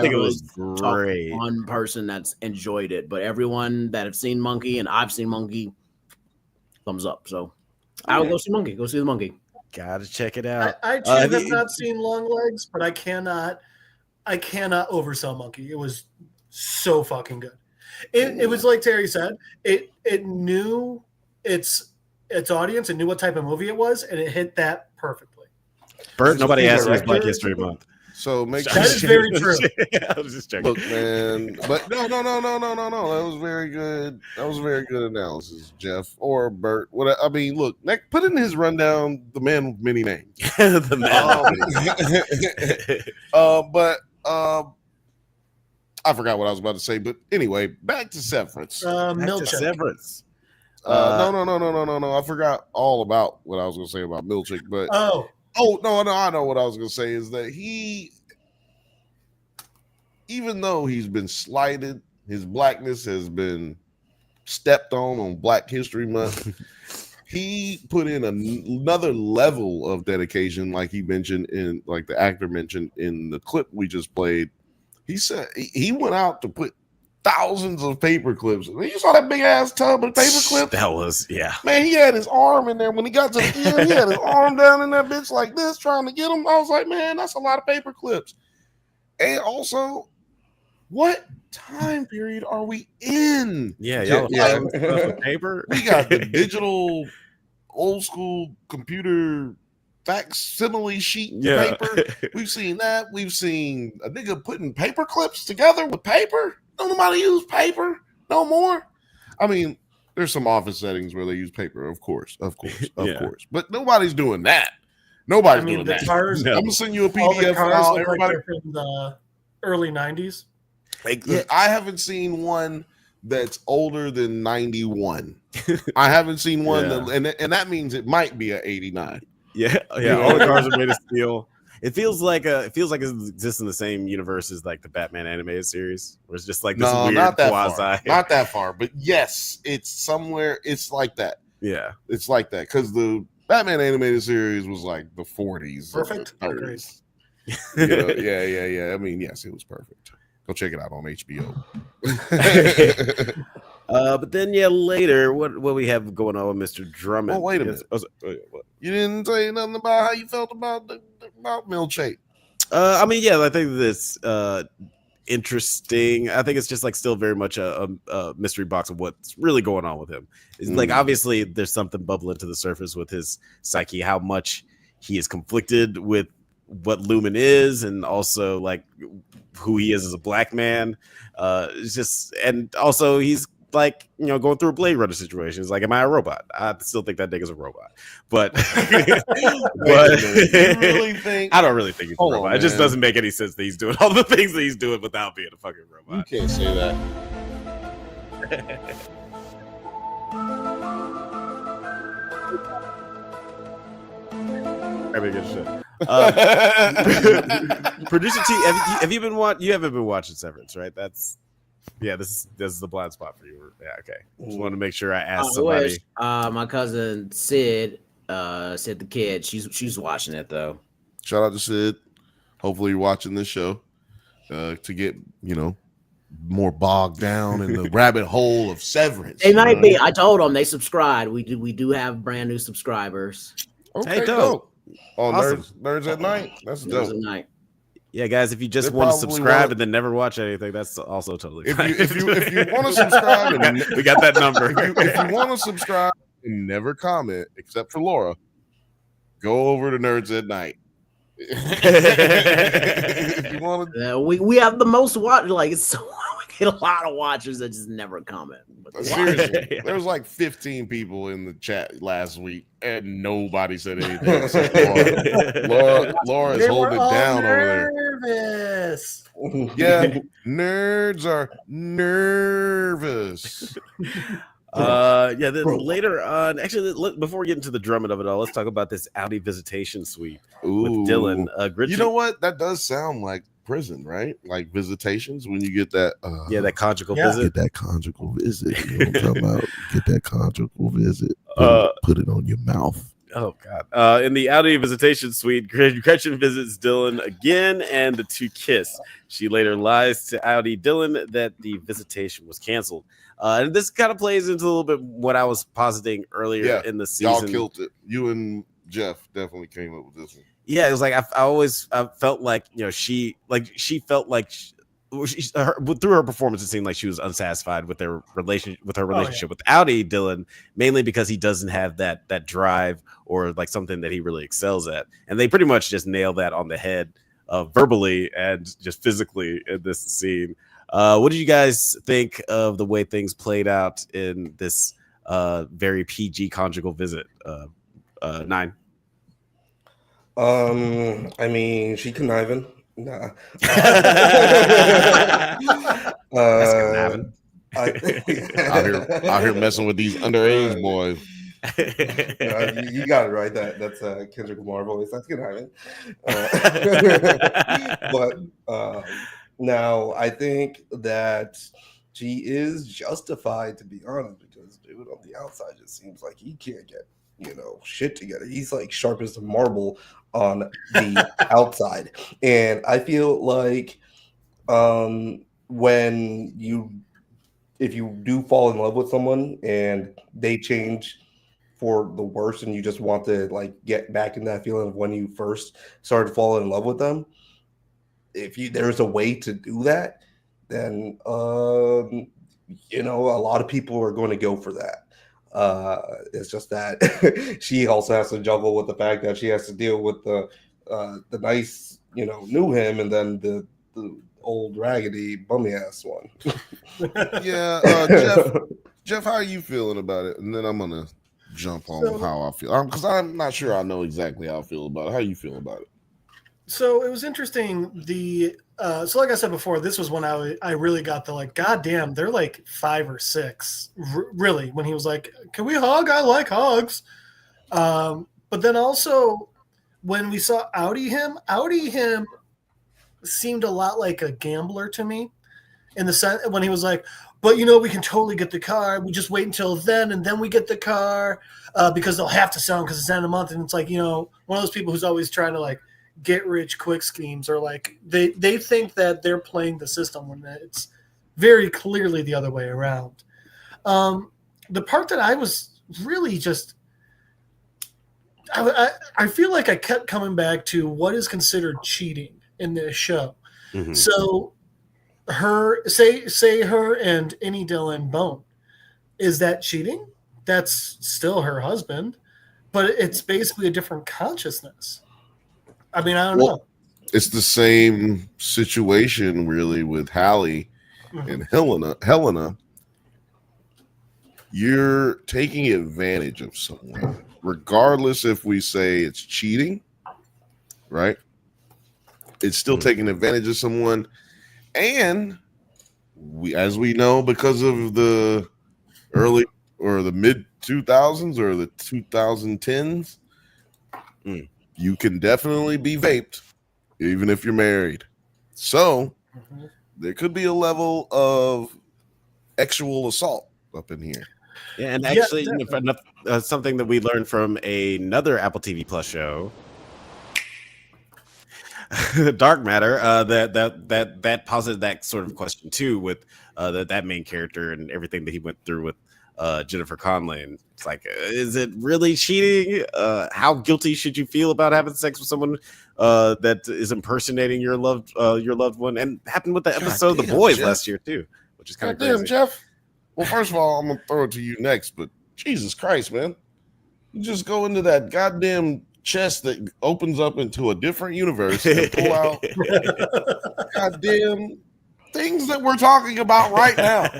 think it was great. One person that's enjoyed it, but everyone that have seen Monkey and I've seen Monkey, thumbs up. So I will go see Monkey. Go see the Monkey. Gotta check it out. I too have not seen Long Legs, but I cannot oversell Monkey. It was so fucking good. It was like Terry said. It knew its audience and knew what type of movie it was, and it hit that perfectly. Bert, nobody asked me Black History Month. So make that is very true. I was just checking. Look, man, but no. That was very good. That was a very good analysis, Jeff or Bert. I mean, look, put in his rundown. The man with many names. The man. But I forgot what I was about to say. But anyway, back to Severance. Severance. No. I forgot all about what I was going to say about Milchick. But no, I know what I was going to say is that even though he's been slighted, his blackness has been stepped on Black History Month. He put in another level of dedication, like he mentioned like the actor mentioned in the clip we just played. He said he went out to put thousands of paper clips. You saw that big ass tub of paper clips? That was, yeah. Man, he had his arm in there. When he got to the end, he had his arm down in that bitch like this, trying to get him. I was like, man, that's a lot of paper clips. And also, what time period are we in? Yeah. Paper. We got the digital, old school computer facsimile sheet paper. We've seen that. We've seen a nigga putting paper clips together with paper. Don't nobody use paper no more. I mean, there's some office settings where they use paper, of course. But nobody's doing that. Nobody's doing that. Cars, I'm gonna send you a PDF file. Everybody from the early 90s. I haven't seen one that's older than 91. I haven't seen one and that means it might be an 89. Yeah. All the cars are made of steel. It feels like it exists in the same universe as like the Batman animated series, where it's just like this weird not that quasi. Far. Not that far, but yes, it's somewhere. It's like that. Yeah, it's like that because the Batman animated series was like the 40s, perfect. 30s. Yeah. I mean, yes, it was perfect. Go check it out on HBO. But then later, what we have going on with Mr. Drummond? Oh, wait a minute. You didn't say nothing about how you felt about Milchick. I mean, I think that's interesting. I think it's just like still very much a mystery box of what's really going on with him. It's like obviously there's something bubbling to the surface with his psyche, how much he is conflicted with what Lumen is, and also like who he is as a black man. It's just, and also he's like, you know, going through a Blade Runner situation. It's like, am I a robot? I still think that nigga's a robot, but you really think? I don't really think he's a robot. On, it just doesn't make any sense that he's doing all the things that he's doing without being a fucking robot. You can't say that. Very good shit. Producer T, have you been watching? You haven't been watching Severance, right? This is the blind spot for you. Yeah, okay. Just wanted to make sure I asked somebody. My cousin Sid, the kid, she's watching it though. Shout out to Sid. Hopefully you're watching this show to get, you know, more bogged down in the rabbit hole of Severance. They might be. I told them they subscribed. We do have brand new subscribers. Okay, hey, dope. Oh, awesome. NerdsatNite. That's dope. NerdsatNite. Yeah, guys, if you just want to subscribe and then never watch anything, that's also totally fine. If you want to subscribe, we got that number. If you want to subscribe and never comment, except for Laura, go over to NerdsatNite. If you want to, we have the most watch. Like it's so we get a lot of watchers that just never comment. Seriously, there was like 15 people in the chat last week, and nobody said anything. Except Laura is holding it down nervous. over there. Yeah, nerds are nervous. Later on, actually, before we get into the drumming of it all, let's talk about this Audi visitation suite with Dylan. You know what? That does sound like prison, right? Like visitations when you get that. That conjugal visit. Get that conjugal visit. You know what I'm talking about? Get that conjugal visit. Put it on your mouth. Oh God! In the Audi visitation suite, Gretchen visits Dylan again, and the two kiss. She later lies to Audi Dylan that the visitation was canceled. And this kind of plays into a little bit what I was positing earlier in the season. Y'all killed it. You and Jeff definitely came up with this one. Yeah, it was like I felt like, you know, she felt like through her performance, it seemed like she was unsatisfied with her relationship with Audi Dylan, mainly because he doesn't have that drive or like something that he really excels at, and they pretty much just nail that on the head, verbally and just physically in this scene. What did you guys think of the way things played out in this very PG conjugal visit? 9. I mean, she conniving. Nah. That's conniving. out here messing with these underage boys. You got it right. That's Kendrick Lamar voice. That's conniving. But now I think that she is justified, to be honest, because dude on the outside just seems like he can't get, you know, shit together. He's like sharp as a marble on the outside. And I feel like if you do fall in love with someone and they change for the worse and you just want to like get back in that feeling of when you first started falling in love with them, there's a way to do that, then you know, a lot of people are going to go for that. It's just that she also has to juggle with the fact that she has to deal with the nice, you know, new him, and then the old raggedy bummy ass one. Yeah, Jeff, how are you feeling about it? And then I'm gonna jump on how I feel, because I'm not sure I know exactly how I feel about it. How you feel about it? So it was interesting. So like I said before, this was when I really got the like, God damn, they're like 5 or 6. Really, when he was like, "Can we hug? I like hugs." But then also when we saw Audi him seemed a lot like a gambler to me, in the sense when he was like, "But you know, we can totally get the car. We just wait until then, and then we get the car because they'll have to sell them because it's the end of the month." And it's like, you know, one of those people who's always trying to like get rich quick schemes, or like they think that they're playing the system when it's very clearly the other way around. The part that I was really just I feel like I kept coming back to what is considered cheating in this show. Mm-hmm. So say her and any Dylan bone, is that cheating? That's still her husband, but it's basically a different consciousness. I mean, I don't know. It's the same situation really with Hallie and Helena. you're taking advantage of someone, regardless if we say it's cheating, right? It's still taking advantage of someone. And as we know, because of the early or the mid 2000s or the 2010s, you can definitely be vaped, even if you're married. So there could be a level of sexual assault up in here. Yeah, and actually, something that we learned from another Apple TV Plus show, Dark Matter, that posited that sort of question too, with that main character and everything that he went through with Jennifer Connelly. And it's like, is it really cheating? How guilty should you feel about having sex with someone that is impersonating your loved one? And happened with the episode of The Boys Jeff. Last year too, which is kind of Damn, crazy. Jeff. Well, first of all, I'm gonna throw it to you next, but Jesus Christ, man, you just go into that goddamn chest that opens up into a different universe and pull out goddamn things that we're talking about right now.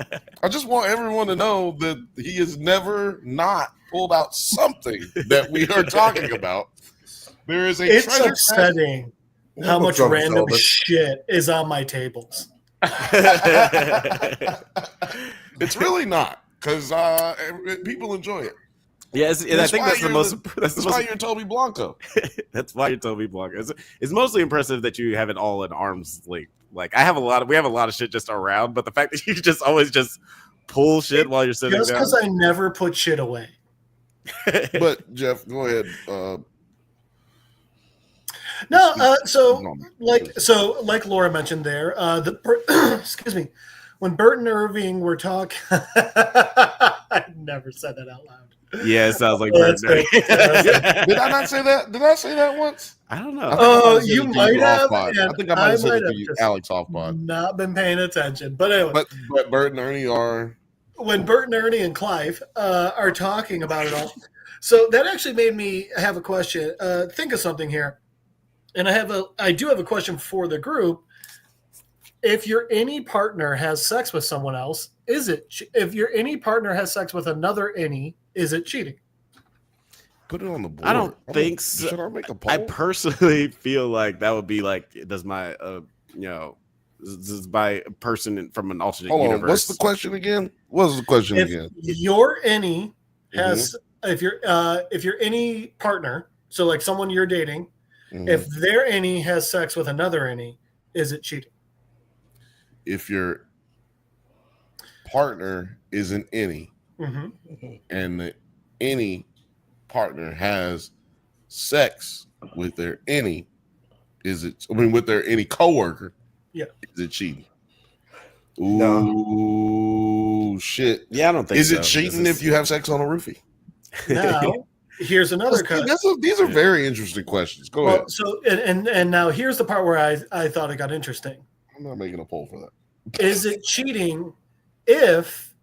I just want everyone to know that he has never not pulled out something that we are talking about. There is a It's treasure upsetting how much Drunk random Zelda. shit is on my tables. It's really not, because people enjoy it. Yes, and I think that's the most. That's why you're Toby Blanco. That's why you're Toby Blanco. It's mostly impressive that you have it all in arm's length. Like we have a lot of shit just around, but the fact that you just always just pull shit while you're sitting Just down. because I never put shit away. But Jeff, go ahead. No, like Laura mentioned there, excuse me, when Bert and Irving were talking, I never said that out loud. Yeah, it sounds like That's Bert. good. Did I not say that? Did I say that once? I don't know. Oh, you might have. I think I might have said it to you, just Alex off pod. not been paying attention. But anyway, But Bert and Ernie are. when Bert and Ernie and Clive are talking about it all, so that actually made me have a question. Think of something here, and I do have a question for the group. If your any partner has sex with someone else, if your any partner has sex with another any, is it cheating? Put it on the board. I don't think so. Should I make a poll? I personally feel like that would be like, does my this is by a person from an alternate Hold on. universe. What's the question again? What's the question If again? your any has, if your any partner, so like someone you're dating, if their any has sex with another any, is it cheating? If your partner is an any, and the any partner has sex with their any, with their any coworker, is it cheating? Ooh, shit. Yeah, I don't think Is so. it cheating if you have sex on a roofie? Now, here's another question. These are very interesting questions. Go ahead. So, and now here's the part where I thought it got interesting. I'm not making a poll for that. Is it cheating if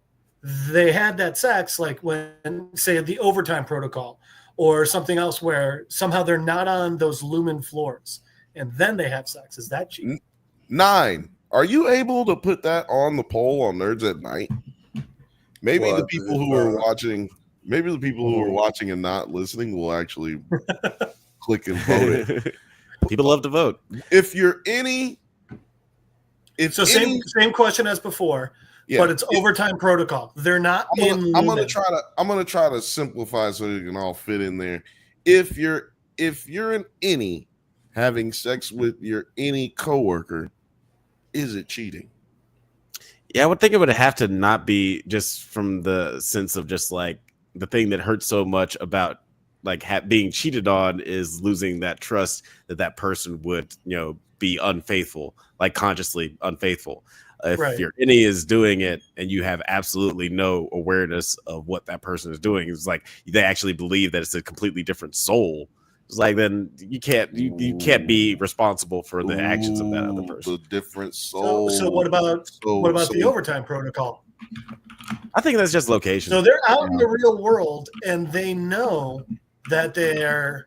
they had that sex, like when, say, the overtime protocol or something else where somehow they're not on those lumen floors and then they have sex? Is that cheating? 9. Are you able to put that on the poll on Nerds at Night? Maybe the people who are watching, and not listening will actually click and vote it. People love to vote. If you're any, same question as before, but it's overtime protocol. They're not I'm gonna try to simplify so you can all fit in there. If you're an any having sex with your any coworker, is it cheating? Yeah, I would think it would have to not be just from the sense of just like the thing that hurts so much about like being cheated on is losing that trust that person would, be unfaithful, like consciously unfaithful. If your any is doing it and you have absolutely no awareness of what that person is doing, it's like they actually believe that it's a completely different soul. It's like then you can't be responsible for the actions of that other person. The different soul. So what about the overtime protocol? I think that's just location. So they're out in the real world and they know that they're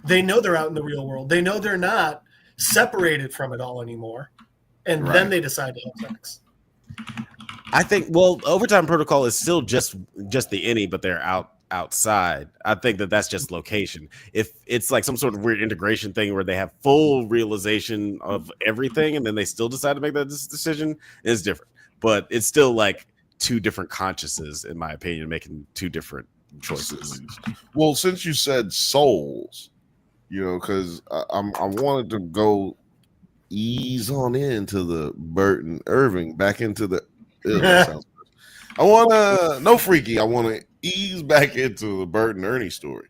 out in the real world. They know they're not separated from it all anymore. And then they decide to have sex. I think overtime protocol is still just the innie, but they're outside. I think that's just location. If it's like some sort of weird integration thing where they have full realization of everything and then they still decide to make that decision, it's different. But it's still like two different consciences, in my opinion, making two different choices. Well, since you said souls, because I wanted to go ease on into the Bert and Irving back into the. I want to no freaky. I want to ease back into the Bert and Ernie story.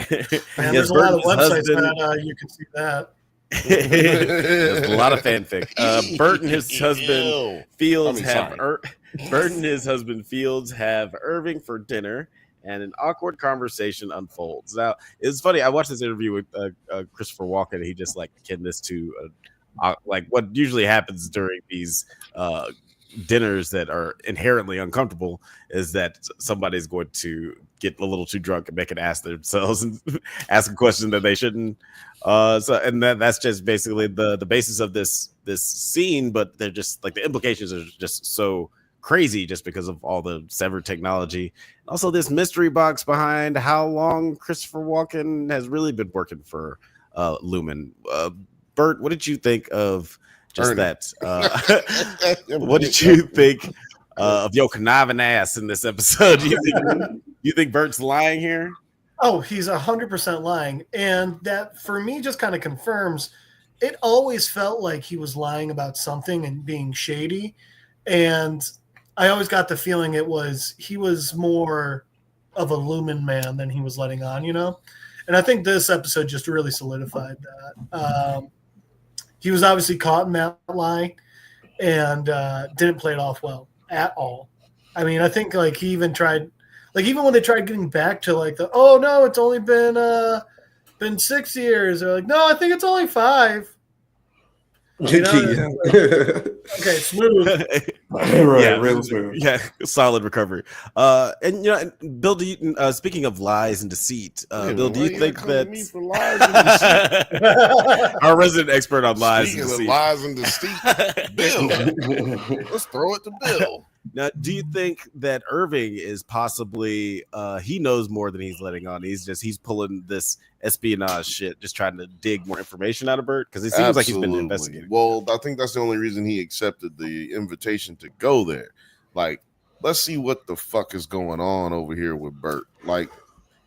Man, there's a lot of websites that you can see that. There's a lot of fanfic. Bert and his husband Fields have Irving for dinner, and an awkward conversation unfolds. Now, it's funny. I watched this interview with Christopher Walken, and he just like akin this to like what usually happens during these dinners that are inherently uncomfortable is that somebody's going to get a little too drunk and make an ass themselves and ask a question that they shouldn't. That's just basically the basis of this scene, but they're just like the implications are just so crazy just because of all the severed technology. Also, this mystery box behind how long Christopher Walken has really been working for Lumen. Bert, what did you think of just Ernie. That? What did you think of your conniving ass in this episode? You think Bert's lying here? Oh, he's 100% lying. And that, for me, just kind of confirms it always felt like he was lying about something and being shady. And I always got the feeling he was more of a Lumen man than he was letting on, And I think this episode just really solidified that. He was obviously caught in that lie and didn't play it off well at all. I mean, I think like he even tried, like even when they tried getting back to like oh no, it's only been 6 years. They're like, no, I think it's only 5. Okay, smooth. Right, real smooth. Yeah, solid recovery. And Bill, do you, speaking of lies and deceit, Bill, do you think that our resident expert on lies and deceit? Lies and deceit, Bill. Let's throw it to Bill. Now, do you think that Irving is possibly he knows more than he's letting on? He's pulling this espionage shit, just trying to dig more information out of Bert because it seems like he's been investigating. Well, I think that's the only reason he accepted the invitation to go there. Like, let's see what the fuck is going on over here with Bert. Like,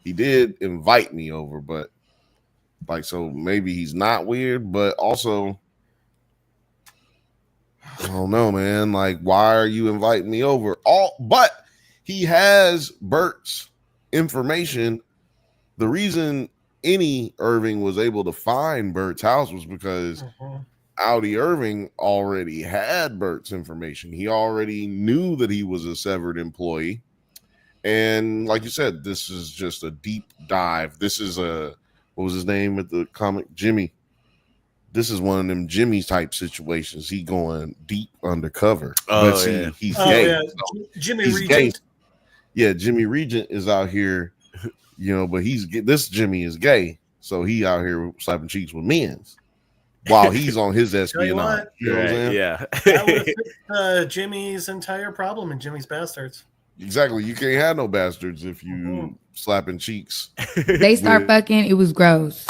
he did invite me over, but like, so maybe he's not weird, but also, I don't know, man. Like, why are you inviting me over? But he has Bert's information. The reason Irving was able to find Bert's house was because Audi Irving already had Bert's information. He already knew that he was a severed employee. And like you said, this is just a deep dive. This is what was his name at the comic? Jimmy. This is one of them Jimmy type situations. He going deep undercover. Oh, but yeah. He's gay. Yeah. So Jimmy he's Regent. gay. Yeah, Jimmy Regent is out here, but this Jimmy is gay. So he out here slapping cheeks with men's while he's on his espionage. You know what I'm saying? Yeah. That would fix Jimmy's entire problem in Jimmy's Bastards. Exactly. You can't have no bastards if you slapping cheeks. They start fucking. It was gross.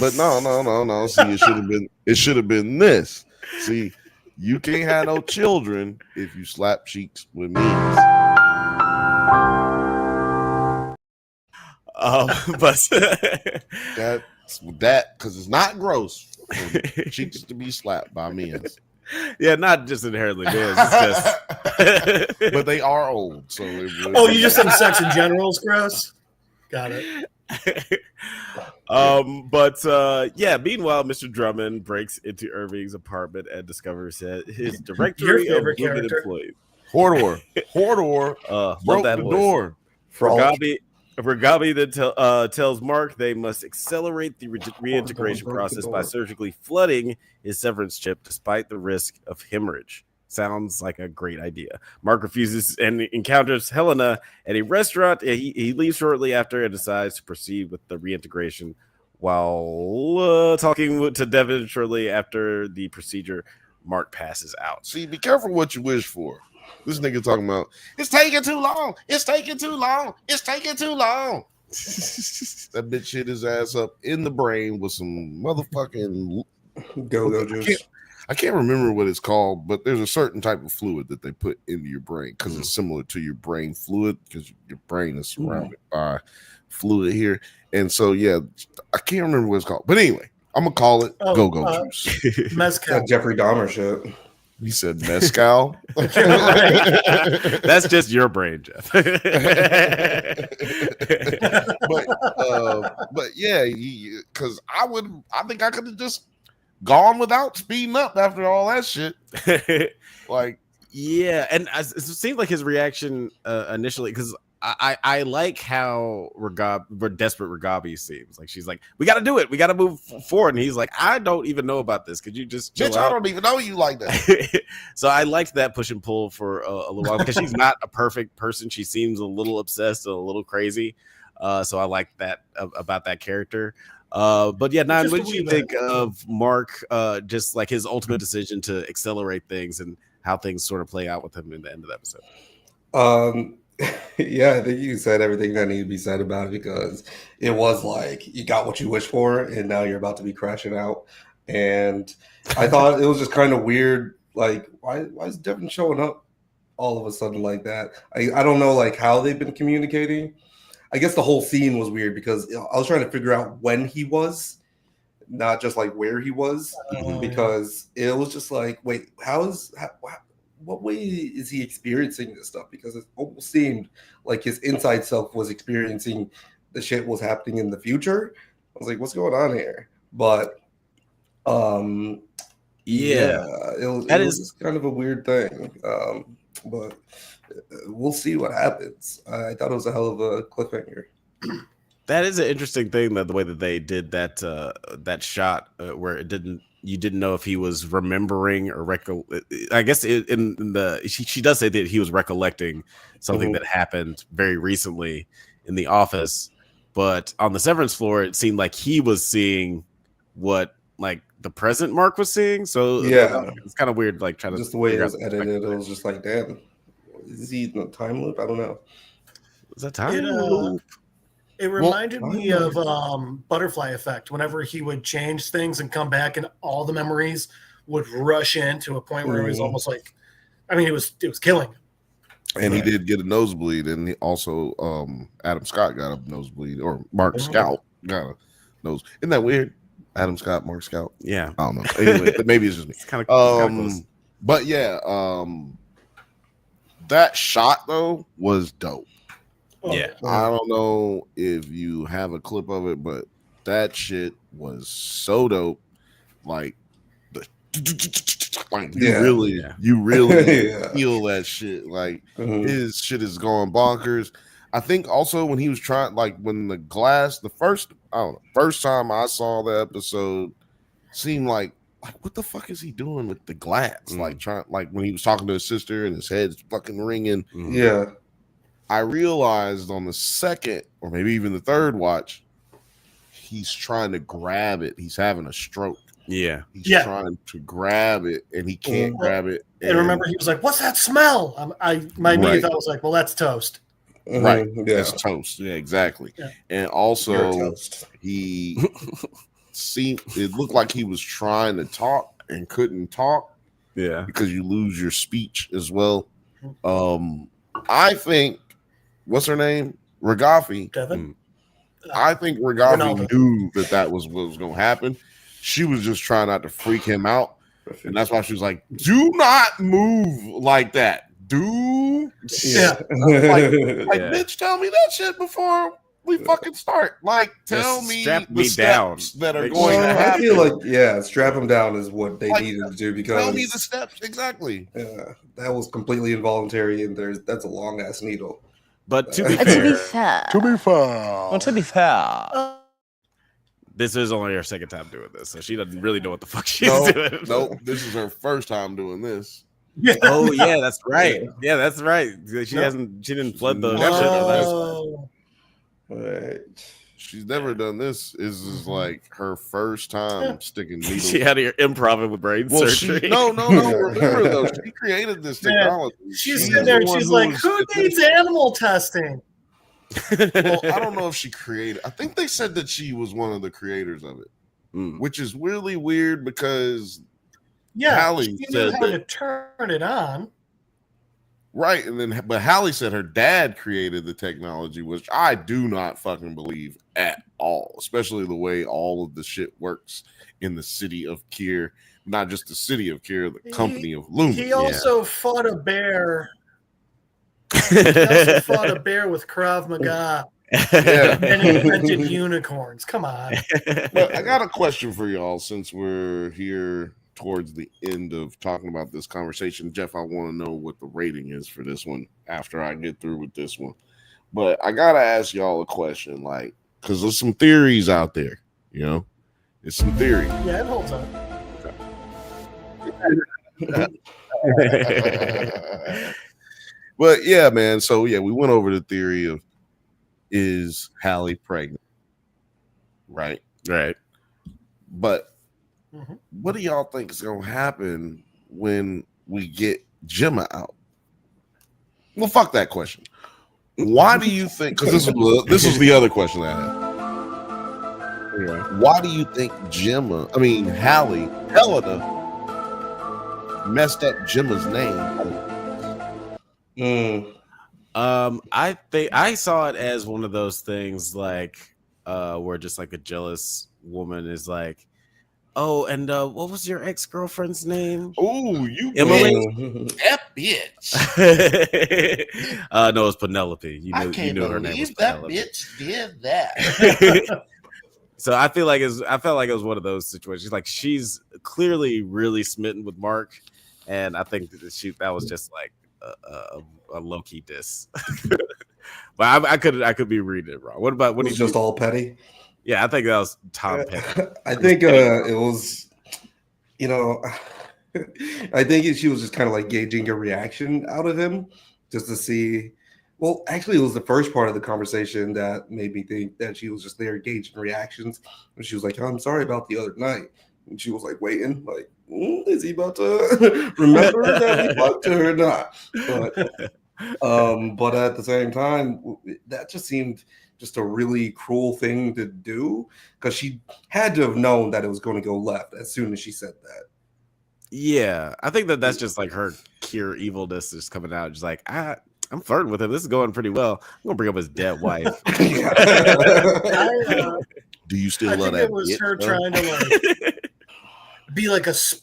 But no. See, it should have been this. See, you can't have no children if you slap cheeks with men. But that's that because it's not gross for cheeks to be slapped by men. Yeah, not just inherently men. It's just But they are old, so you just think sex in general is gross? Got it. Meanwhile, Mr. Drummond breaks into Irving's apartment and discovers his directory of human employees. Hodor broke that the voice. door. Ragabi then tells Mark they must accelerate the reintegration process by surgically flooding his severance chip despite the risk of hemorrhage. Sounds like a great idea. Mark refuses and encounters Helena at a restaurant. He leaves shortly after and decides to proceed with the reintegration while talking to Devin shortly after the procedure. Mark passes out. See, be careful what you wish for. This nigga talking about it's taking too long. It's taking too long. It's taking too long. That bitch hit his ass up in the brain with some motherfucking go juice. I can't remember what it's called, but there's a certain type of fluid that they put into your brain because it's similar to your brain fluid because your brain is surrounded by fluid here. And so, yeah, I can't remember what it's called. But anyway, I'm going to call it go juice. Mezcal. That Jeffrey Dahmer shit. You said mezcal? That's just your brain, Jeff. but yeah, because I think I could have just gone without speeding up after all that shit. Like, yeah, and it seemed like his reaction initially, because I like how desperate Ragabi seems. Like, she's like, we got to do it. We got to move forward. And he's like, I don't even know about this. Could you just chill bitch, out? I don't even know you like that. So I liked that push and pull for a little while because she's not a perfect person. She seems a little obsessed and a little crazy. So I like that about that character. But yeah, Nine, what did you think of Mark, just like his ultimate decision to accelerate things and how things sort of play out with him in the end of the episode? Yeah, I think you said everything that needed to be said about it because it was like you got what you wished for and now you're about to be crashing out. And I thought it was just kind of weird. Like, why is Devin showing up all of a sudden like that? I don't know like how they've been communicating. I guess the whole scene was weird because I was trying to figure out when he was, not just like where he was, because it was just like, wait, what way is he experiencing this stuff? Because it almost seemed like his inside self was experiencing the shit was happening in the future. I was like, what's going on here? But it was kind of a weird thing. But we'll see what happens. I thought it was a hell of a cliffhanger. That is an interesting thing, that the way that they did that shot where you didn't know if he was remembering or I guess she does say that he was recollecting something that happened very recently in the office, but on the Severance floor, it seemed like he was seeing what like the present Mark was seeing. So yeah, it's kind of weird, like trying to just the way it was edited. It was just like, damn, is he in a time loop? I don't know. Is that time loop? It reminded me of Butterfly Effect. Whenever he would change things and come back, and all the memories would rush in to a point where it was almost like, I mean, it was killing him. And he did get a nosebleed, and he also Adam Scott got a nosebleed, or Mark Scout got a nose. Isn't that weird? Adam Scott, Mark Scout. Yeah, I don't know. Anyway, maybe it's just me. It's kind of close. But yeah, that shot though was dope. Yeah, I don't know if you have a clip of it, but that shit was so dope. Like, you really feel that shit. Like, his shit is going bonkers. I think also when he was trying, like, when the glass, first time I saw the episode, seemed like what the fuck is he doing with the glass? Like when he was talking to his sister and his head's fucking ringing. Yeah. I realized on the second or maybe even the third watch, he's trying to grab it. He's having a stroke. Yeah. He's trying to grab it and he can't grab it. And remember, he was like, what's that smell? My immediate thought was like, well, that's toast. Right. That's toast. Yeah, exactly. Yeah. And also it looked like he was trying to talk and couldn't talk. Yeah. Because you lose your speech as well. I think, what's her name? Ragafi. Devin? I think Ragafi knew that was what was going to happen. She was just trying not to freak him out. And that's why she was like, do not move like that. Bitch, tell me that shit before we fucking start. Like, tell me the steps that are going to happen. I feel like, strap him down is what they needed to do, because tell me the steps exactly. Yeah, that was completely involuntary, and that's a long ass needle. But to be fair, this is only her second time doing this, so she doesn't really know what the fuck she's doing. Nope, this is her first time doing this. Yeah. Oh yeah, that's right. Yeah, that's right. She didn't flood the shit. Right. She's never done this. This is like her first time sticking needles. She had her improv with brain surgery. No. Remember though, she created this technology. She's sitting there and she's like, "Who needs animal testing?" Well, I don't know if she created. I think they said that she was one of the creators of it, which is really weird because Hallie she said knew how to turn it on. Right, but Hallie said her dad created the technology, which I do not fucking believe at all, especially the way all of the shit works in the city of Kier, not just the city of Kier, the company of Luma. He also fought a bear. He also fought a bear with Krav Maga. Yeah. And invented unicorns. Come on. But I got a question for y'all since we're here towards the end of talking about this conversation. Jeff, I want to know what the rating is for this one after I get through with this one. But I got to ask y'all a question, like, because there's some theories out there, you know? It's some theory. Yeah, it holds up. But yeah, man. So yeah, we went over the theory of, is Hallie pregnant? Right. But what do y'all think is gonna happen when we get Gemma out? Well, fuck that question. Why do you think? Because this was the other question I had. Why do you think Helena messed up Gemma's name? I think I saw it as one of those things like where just like a jealous woman is like, oh, and what was your ex-girlfriend's name? Oh, you Emily? That bitch. No, it's Penelope. You knew her name was Penelope. That bitch did that. So I felt like it was one of those situations. Like she's clearly really smitten with Mark, and I think that was just like a low key diss. But I could be reading it wrong. What do you just all petty? Yeah, I think that was Tom Petty. I think it was, I think she was just kind of like gauging a reaction out of him just to see. Well, actually, it was the first part of the conversation that made me think that she was just there gauging reactions. And she was like, I'm sorry about the other night. And she was like waiting, like, is he about to remember that we fucked her or not? But at the same time, that just seemed just a really cruel thing to do because she had to have known that it was going to go left as soon as she said that. Yeah, I think that's just like her pure evilness is coming out. Just like, I'm flirting with him. This is going pretty well. I'm gonna bring up his dead wife. Do you still love that? I think it was her trying to like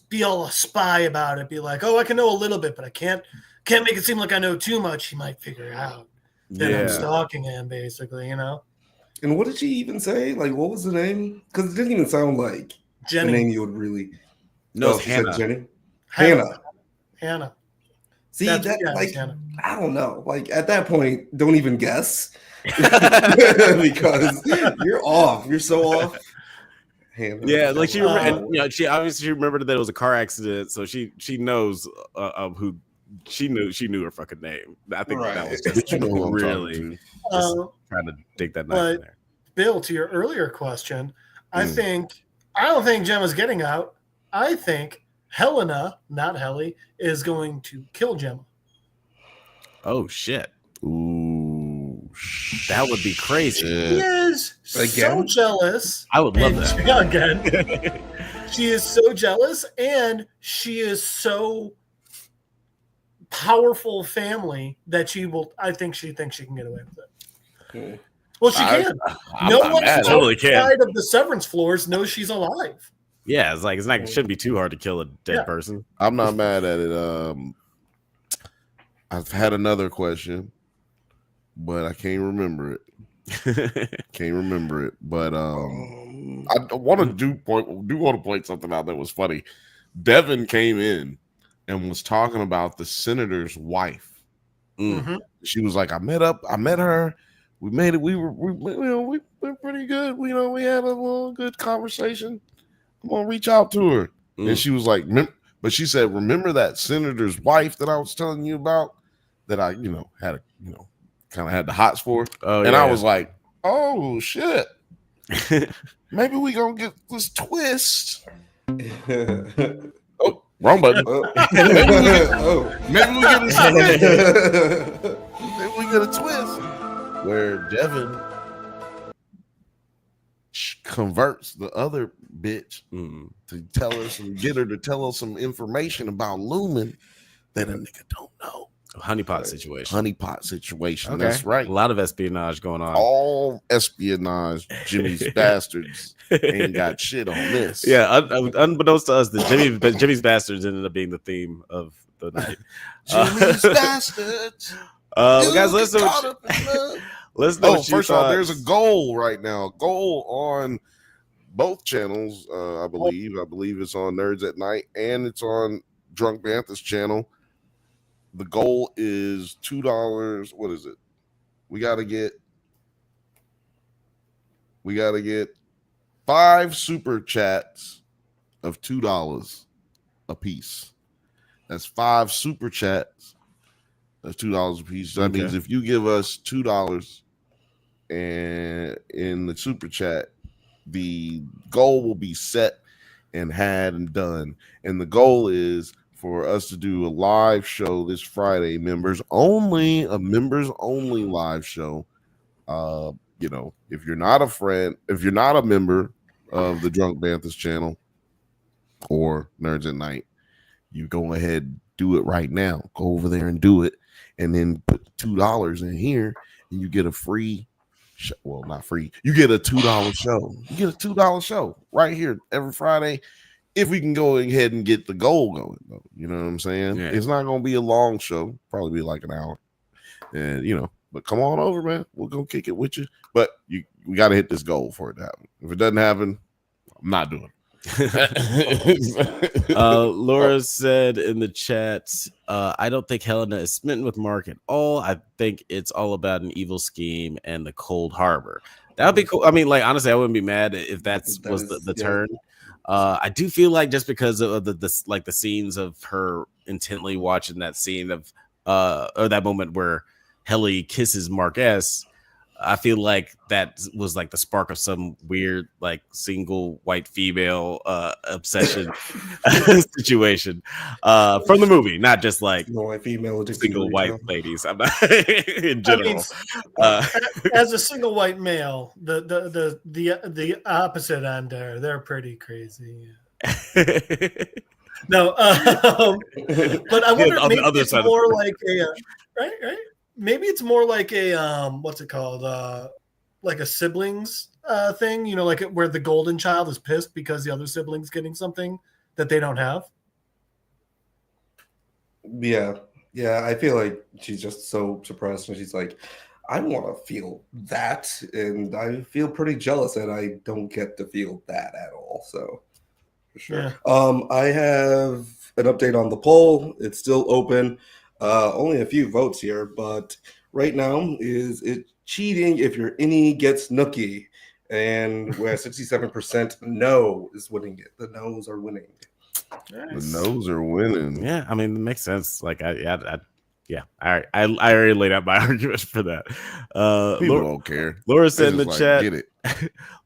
be all a spy about it. Be like, oh, I can know a little bit, but I can't make it seem like I know too much. He might figure it out that I'm stalking him, basically, And what did she even say? Like, what was the name? Because it didn't even sound like Jenny. The name you would really. No, it's Hannah. Jenny. Hannah. See, Hannah. I don't know. Like at that point, don't even guess because you're off. You're so off. Hannah. Yeah, like she obviously remembered that it was a car accident, so she knows of who she knew her fucking name. I think that was just really trying to dig that knife in there. Bill, to your earlier question, I don't think Gemma's getting out. I think Helena, not Helly, is going to kill Gemma. Oh shit! Ooh, that would be crazy. She is so jealous. I would love that again. She is so jealous, and she is so powerful family that I think she thinks she can get away with it. Well, she can. No one outside of the Severance floors knows she's alive. Yeah, it shouldn't be too hard to kill a dead person. I'm not mad at it. I've had another question, but I can't remember it. But I want to point something out that was funny. Devin came in and was talking about the senator's wife. She was like, I met her. We made it. We were pretty good. We had a little good conversation. I'm gonna reach out to her. And she was like, but she said, remember that senator's wife that I was telling you about that I, had kind of had the hots for? I was like, oh shit. Maybe we gonna get this twist. Oh, wrong button. Maybe we get a twist. Maybe we get a twist where Devin converts the other bitch to tell us and get her to tell us some information about Lumen that a nigga don't know. Honeypot situation. Honeypot situation. Okay. That's right. A lot of espionage going on. All espionage. Jimmy's bastards ain't got shit on this. Yeah, unbeknownst to us, Jimmy's bastards ended up being the theme of the night. Jimmy's bastards. Guys, listen. First of all, there's a goal right now. Goal on both channels. I believe it's on NerdsAtNite and it's on Drunk Bantha's channel. The goal is $2. What is it? We gotta get 5 super chats of $2 a piece. That's 5 super chats of $2 a piece. So that means if you give us $2 and in the super chat, the goal will be set and had and done. And the goal is for us to do a live show this Friday, members only live show. If you're not a friend, if you're not a member of the Drunk Banthas channel or NerdsAtNite, you go ahead, do it right now. Go over there and do it, and then put $2 in here, and you get a free. Well, not free. You get a $2 show. You get a $2 show right here every Friday. If we can go ahead and get the goal going, though, you know what I'm saying? Yeah. It's not going to be a long show. Probably be like an hour. And, but come on over, man. We'll go kick it with you. But we got to hit this goal for it to happen. If it doesn't happen, I'm not doing it. Laura said in the chat, I don't think Helena is smitten with Mark at all. I think it's all about an evil scheme and the cold harbor. That would be cool. I mean, like, honestly, I wouldn't be mad if that was the turn. I do feel like just because of the scenes of her intently watching that scene of or that moment where Helly kisses Mark S, I feel like that was like the spark of some weird like single white female obsession situation from the movie, not just like single white ladies. I'm not in general. As a single white male, the opposite end there, they're pretty crazy. No, but I wonder if maybe it's more like a right. Maybe it's more like a what's it called? Like a siblings thing, like where the golden child is pissed because the other sibling's getting something that they don't have. Yeah. I feel like she's just so suppressed, and she's like, I want to feel that, and I feel pretty jealous that I don't get to feel that at all. So, for sure. Yeah. I have an update on the poll. It's still open. Only a few votes here, but right now is it cheating if your innie gets nookie? And we're at 67% no is winning it. The no's are winning. Nice. The no's are winning. Yeah, I mean, it makes sense. Like, I already laid out my argument for that. People don't care. Laura said in the chat, get it.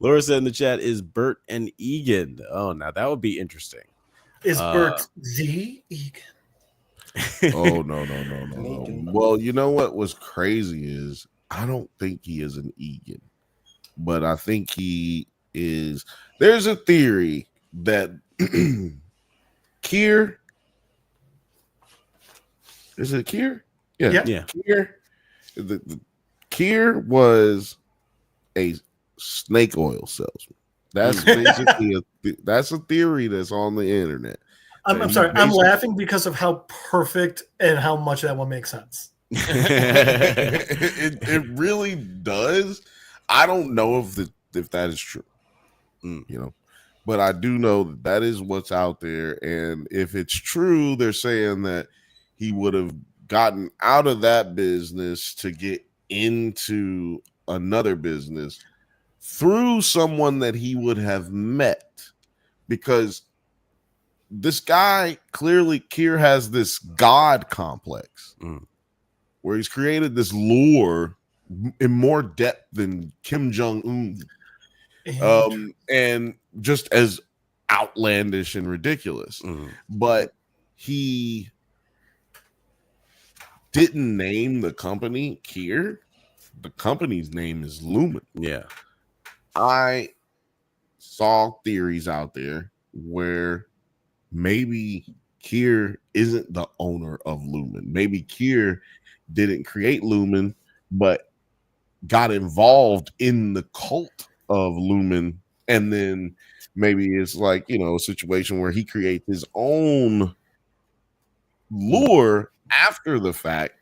Laura said in the chat, is Bert and Egan? Oh, now that would be interesting. Is Bert the Egan? Oh, no. Well, you know what was crazy is I don't think he is an Egan, but I think he is. There's a theory that Kier, is it Kier? Yeah. Kier. The Kier was a snake oil salesman. That's basically that's a theory that's on the internet. I'm sorry. I'm laughing because of how perfect and how much that one makes sense. It really does. I don't know if that is true, but I do know that is what's out there. And if it's true, they're saying that he would have gotten out of that business to get into another business through someone that he would have met, because this guy clearly, Kier, has this God complex where he's created this lore in more depth than Kim Jong-un. and just as outlandish and ridiculous. But he didn't name the company Kier. The company's name is Lumen. Yeah. I saw theories out there where maybe Kier isn't the owner of Lumen. Maybe Kier didn't create Lumen, but got involved in the cult of Lumen. And then maybe it's like, you know, a situation where he creates his own lure after the fact,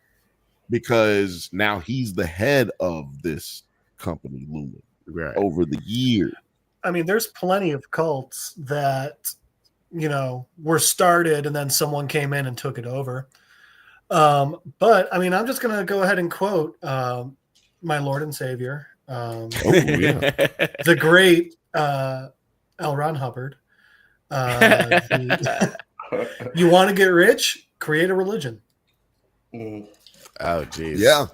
because now he's the head of this company, Lumen, over the years. I mean, there's plenty of cults that, you know, were started and then someone came in and took it over. But I mean, I'm just going to go ahead and quote my Lord and Savior, the great L. Ron Hubbard. You want to get rich? Create a religion. Oh, geez. Yeah.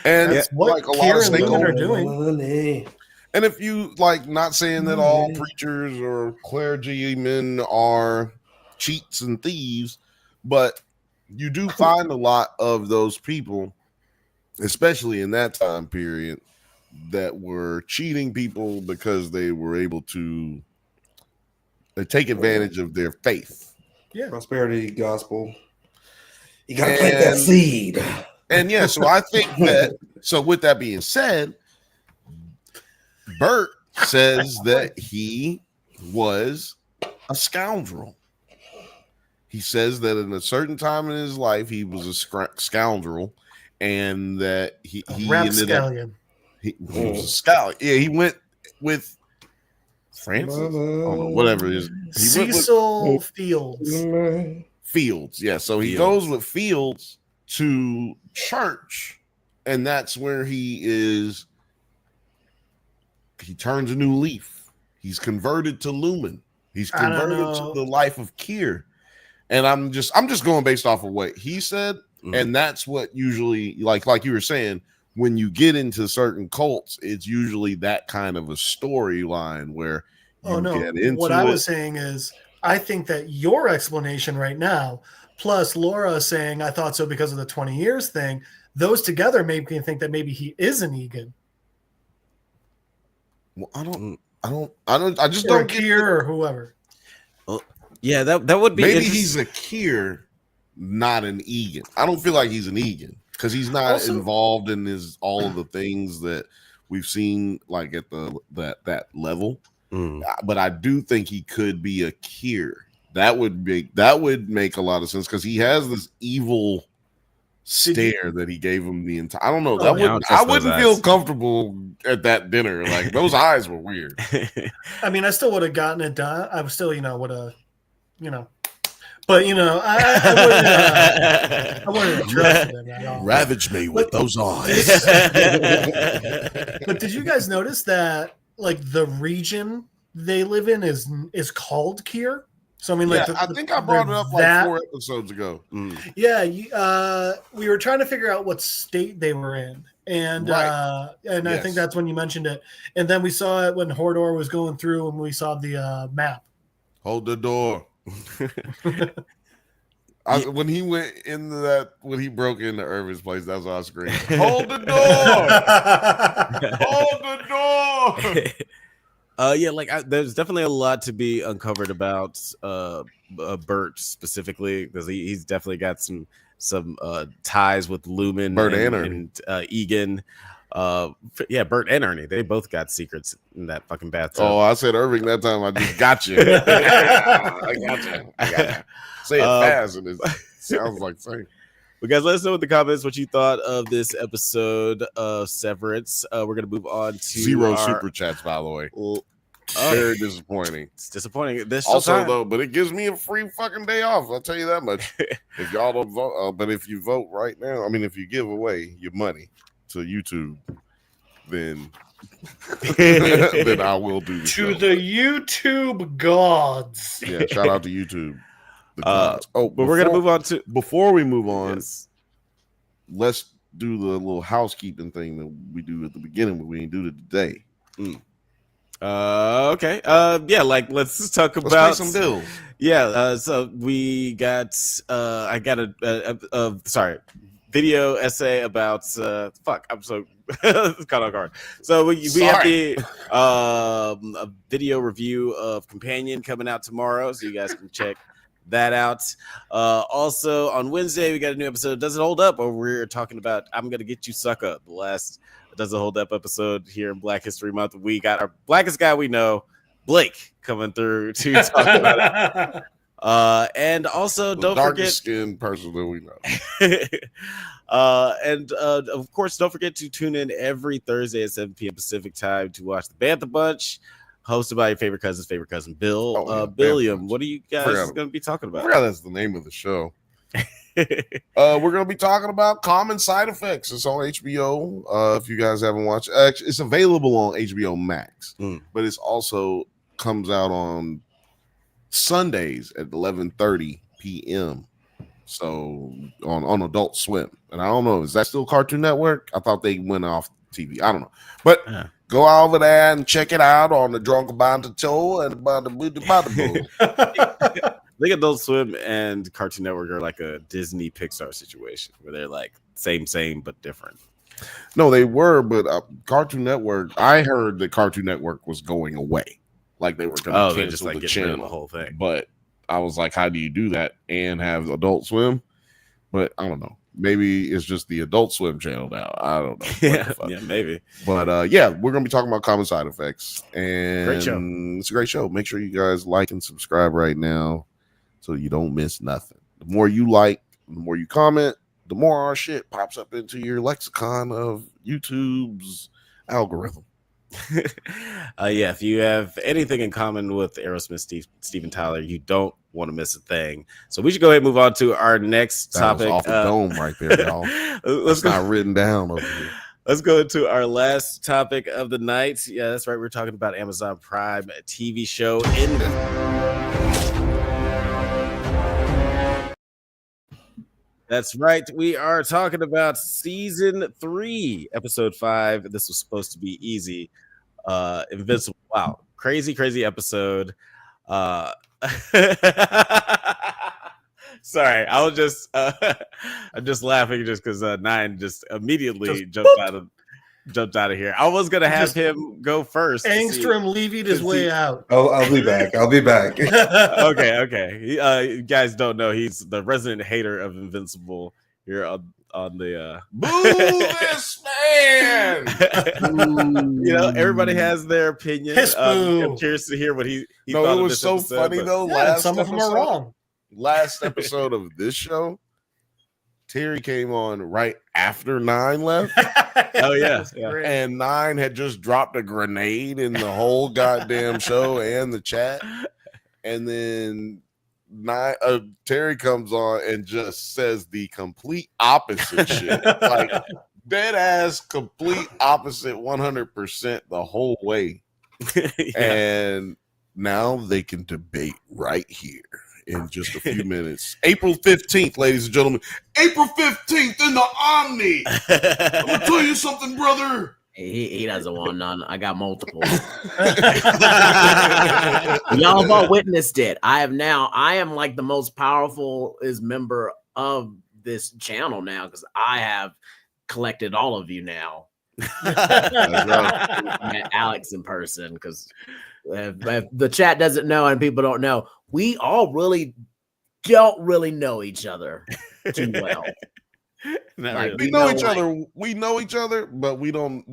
And that's what like a lot of Lumen are doing. And if you like, not saying that all preachers or clergymen are cheats and thieves, but you do find a lot of those people, especially in that time period, that were cheating people because they were able to take advantage of their faith. Yeah. Prosperity gospel. You gotta plant that seed. And yeah, so I think that, so with that being said, Bert says that he was a scoundrel. He says that in a certain time in his life, he was a scoundrel, and that he ended up, he was a scoundrel. Yeah, he went with Francis, whatever it is. Cecil Fields. Fields, yeah. So he goes with Fields to church, and that's where he turns a new leaf. He's converted to Lumen. He's converted to the life of Kier. And I'm just going based off of what he said. And that's what usually, like you were saying, when you get into certain cults, it's usually that kind of a storyline where you get into what I was saying is, I think that your explanation right now, plus Laura saying I thought so because of the 20 years thing, those together make me think that maybe he is an Egan. Well, I just don't get Kier or whoever. Well, yeah, that would be maybe he's a Kier, not an Egan. I don't feel like he's an Egan because he's not involved in all of the things that we've seen like at that level. But I do think he could be a Kier. That would make a lot of sense because he has this evil stare that he gave him the entire. I don't know. I wouldn't feel comfortable at that dinner. Like those eyes were weird. I mean, I still would have gotten it done. I was still, would have, but I wouldn't have trusted him at all. Ravage me with those eyes. But did you guys notice that like the region they live in is called Kier? So I mean, like, I think I brought it up like 4 episodes ago. Yeah, we were trying to figure out what state they were in, and I think that's when you mentioned it. And then we saw it when Hodor was going through, and we saw the map. Hold the door. When he went into that, when he broke into Irvin's place, that's what I screamed. Hold the door! Hold the door! There's definitely a lot to be uncovered about Bert specifically because he's definitely got some ties with Lumen, Bert and Ernie, and Egan. Bert and Ernie, they both got secrets in that fucking bathtub. Oh, I said Irving that time. I just got you. I got you. Say it fast, and it sounds like saying. But guys, let us know in the comments what you thought of this episode of Severance. We're gonna move on to 0 super chats, by the way. Very disappointing. It's disappointing. Though, but it gives me a free fucking day off. I'll tell you that much. If y'all don't vote, but if you vote right now, I mean, if you give away your money to YouTube, then then I will do this to the YouTube gods. Yeah, shout out to YouTube. But we're gonna move on to before we move on. Let's do the little housekeeping thing that we do at the beginning, but we didn't do it today. Okay. Yeah. Like, let's talk Let's about pay some bills. Yeah. So we got. I got a video essay about. Fuck. I'm so caught off guard. So we have the a video review of Companion coming out tomorrow, so you guys can check that out. Also on Wednesday we got a new episode. Does it hold up? Or we're talking about I'm gonna get you sucker. The last Does it hold up episode here in Black History Month. We got our blackest guy we know, Blake, coming through to talk about it. And also The don't darkest forget skinned person that we know. and of course don't forget to tune in every Thursday at 7 p.m. Pacific time to watch the Bantha Bunch, hosted by your favorite cousin Bill. Oh, yeah, Billiam, what are you guys going to be talking I about? forgot that's the name of the show. We're going to be talking about Common Side Effects. It's on HBO. If you guys haven't watched, it's available on HBO Max, but it's also comes out on Sundays at 11:30 p.m. So on Adult Swim, and I don't know, is that still Cartoon Network? I thought they went off TV. I don't know, but go over there and check it out on the Drunk Bantha Show and I think Adult Swim and Cartoon Network are like a Disney Pixar situation where they're like same but different. No, they were, but Cartoon Network. I heard that Cartoon Network was going away, like they were going to cancel just like the channel, the whole thing. But I was like, how do you do that and have Adult Swim? But I don't know. Maybe it's just the Adult Swim channel now. I don't know. Yeah, maybe. But yeah, we're gonna be talking about Common Side Effects, and great show. It's a great show. Make sure you guys like and subscribe right now, so you don't miss nothing. The more you like, the more you comment, the more our shit pops up into your lexicon of YouTube's algorithm. Yeah, if you have anything in common with Aerosmith, Steven Tyler, you don't want to miss a thing. So we should go ahead and move on to our next topic. That was off the dome right there, y'all. Let's not written down over here. Let's go into our last topic of the night. Yeah, that's right. We're talking about Amazon Prime TV show That's right. We are talking about season 3, episode 5. This was supposed to be easy. Invincible. Wow. Crazy episode. Sorry, I was just I'm just laughing just because Nine just immediately jumped out of here. I was gonna have him go first. Angstrom leaving his way out. I'll be back. Okay. You guys don't know he's the resident hater of Invincible here on the Boo this man. You know, everybody has their opinion. I'm curious to hear what he thought. It was so episode, funny though. Yeah, some of them are wrong. Last episode of this show, Terry came on right after 9 left. Oh yeah. And 9 had just dropped a grenade in the whole goddamn show and the chat. And then Terry comes on and just says the complete opposite shit. Like dead ass complete opposite 100% the whole way. And now they can debate right here in just a few minutes. April 15th, ladies and gentlemen. April 15th in the Omni. I'm gonna tell you something, brother. He doesn't want none. I got multiple. Y'all have all witnessed it. I am like the most powerful member of this channel now because I have collected all of you now. I met Alex in person because if the chat doesn't know and people don't know, we all really don't really know each other too well. Like, we know each other. We know each other, but we don't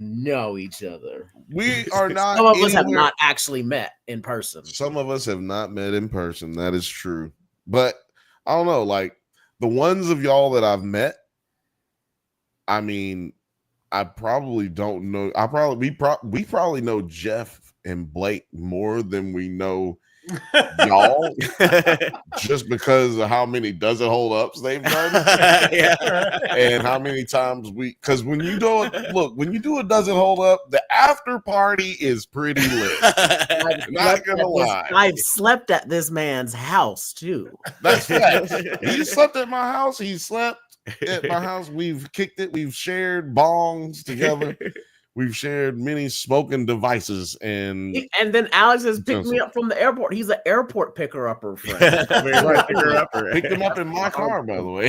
know each other. We are not. Some of us have not actually met in person. Some of us have not met in person. That is true. But I don't know. Like the ones of y'all that I've met, I mean, I probably don't know. We probably know Jeff and Blake more than we know y'all, just because of how many does it hold ups they've done, and how many times because when you do a doesn't hold up, the after party is pretty lit. Not gonna lie, I've slept at this man's house too. That's facts. He slept at my house. He slept at my house. We've kicked it. We've shared bongs together. We've shared many smoking devices, and then Alex has picked me up from the airport. He's an airport picker-upper friend. Picked him up in my car, by the way.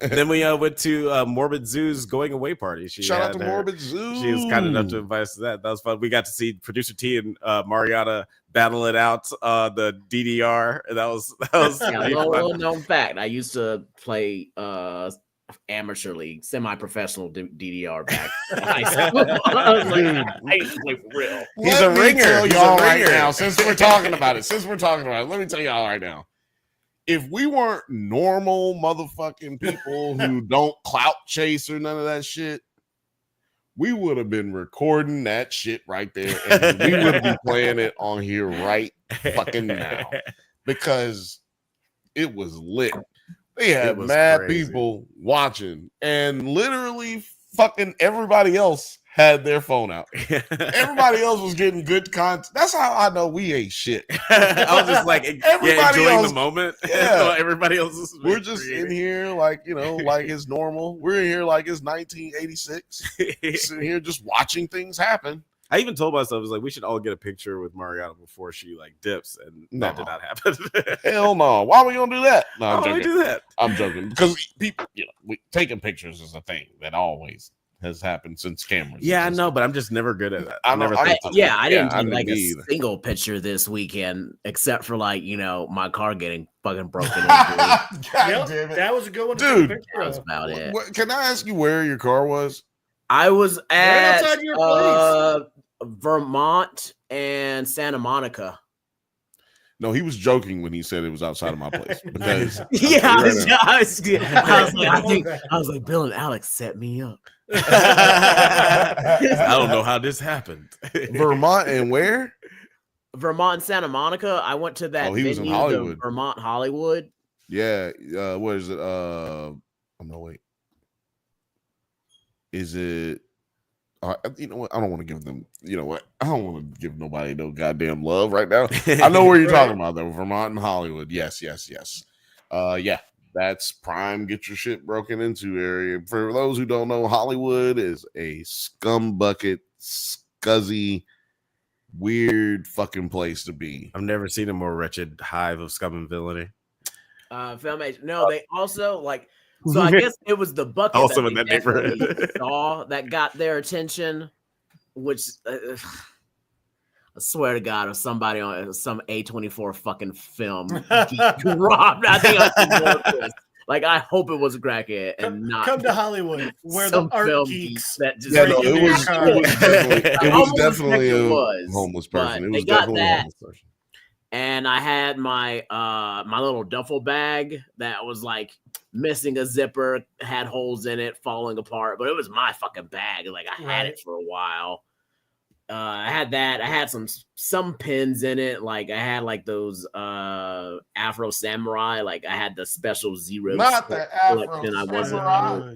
Then we went to Morbid Zoo's going away party. Shout out to Morbid Zoo. She was kind enough to invite us to that. That was fun. We got to see producer T and Mariana battle it out the DDR. That was little known fact. I used to play amateur league, semi-professional DDR back in high school. I used to play for real. He's a ringer. Tell y'all right now, since we're talking about it, let me tell y'all right now. If we weren't normal motherfucking people who don't clout chase or none of that shit, we would have been recording that shit right there, and we would be playing it on here right fucking now because it was lit. They had mad people watching, and literally fucking everybody else had their phone out. Everybody else was getting good content. That's how I know we ain't shit. I was just like, enjoying else, the moment. Yeah, everybody else is. We're just in here like like it's normal. We're in here like it's 1986. Sitting here just watching things happen. I even told myself, I was like, we should all get a picture with Mariana before she like dips, and that did not happen. Hell no! Why are we gonna do that? No, I'm joking. Why would we do that? I'm joking because people, taking pictures is a thing that always has happened since cameras. Yeah, I know, but I'm just never good at that. I didn't take like a single picture this weekend, except for my car getting fucking broken into. God damn it. That was a good one, dude. That was about it. Can I ask you where your car was? I was at outside your place. Vermont and Santa Monica. No, he was joking when he said it was outside of my place because I was like, Bill and Alex set me up. I don't know how this happened. Vermont and where? Vermont and Santa Monica. I went to that he was in Hollywood. Vermont Hollywood. Yeah. What is it? Oh no, wait. Is it? You know what? I don't want to give them. You know what? I don't want to give nobody no goddamn love right now. I know where you're talking about though. Vermont and Hollywood. Yes. Yeah, that's prime. Get your shit broken into area. For those who don't know, Hollywood is a scumbucket, scuzzy, weird fucking place to be. I've never seen a more wretched hive of scum and villainy. Filmation. No, they also like. So I guess it was the bucket also in that neighborhood saw that got their attention, which I swear to God, if somebody on some A24 fucking film dropped, I think I should know this. Like, I hope it was a crackhead and not come to Hollywood where the art geeks that just it was definitely a homeless person. It was definitely a homeless person. And I had my my little duffel bag that was like missing a zipper, had holes in it, falling apart, but it was my fucking bag. Like I had it for a while. I had that. I had some pins in it. Like I had like those Afro Samurai. Like I had the special zero. Not the Afro Samurai.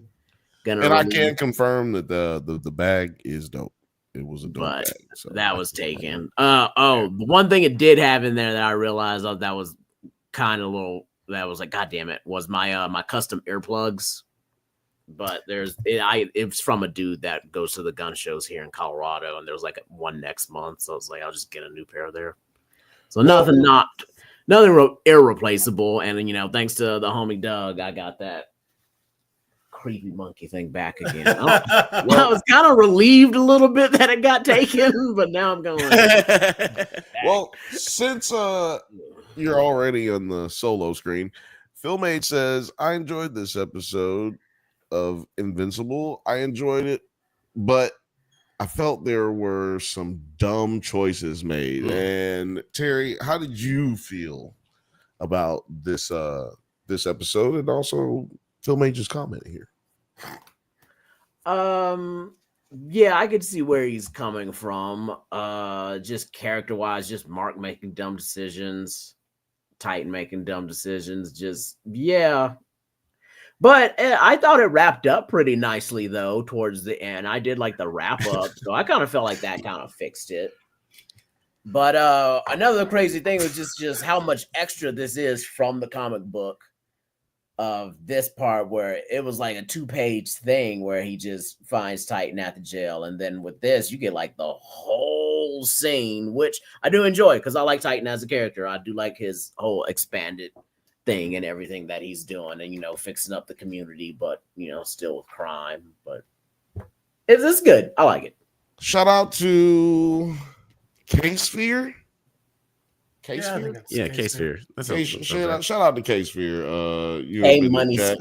I can confirm that the bag is dope. It was a dope bag. So that was taken. The one thing it did have in there that I realized that was kind of that was like, God damn it, was my my custom earplugs. But it's from a dude that goes to the gun shows here in Colorado, and there's like one next month. So I was like, I'll just get a new pair there. So nothing irreplaceable. And thanks to the homie Doug, I got that creepy monkey thing back again. I was kind of relieved a little bit that it got taken, but now I'm going. Well, since you're already on the solo screen, Philmate says, I enjoyed this episode of Invincible. I enjoyed it, but I felt there were some dumb choices made. And Terry, how did you feel about this episode, and also Philmate's comment here? Yeah, I could see where he's coming from. Just character wise, just Mark making dumb decisions, Titan making dumb decisions. Just but I thought it wrapped up pretty nicely though towards the end. I did like the wrap up, so I kind of felt like that kind of fixed it. But another crazy thing was just how much extra this is from the comic book. of this part where it was like a 2-page thing where he just finds Titan at the jail, and then with this you get like the whole scene, which I do enjoy because I like Titan as a character. I do like his whole expanded thing and everything that he's doing, and fixing up the community, but still with crime. But it's good. I like it. Shout out to K-Sphere. K-Sphere? Yeah, K-Sphere. Shout out to K-Sphere. K-Money Sphere.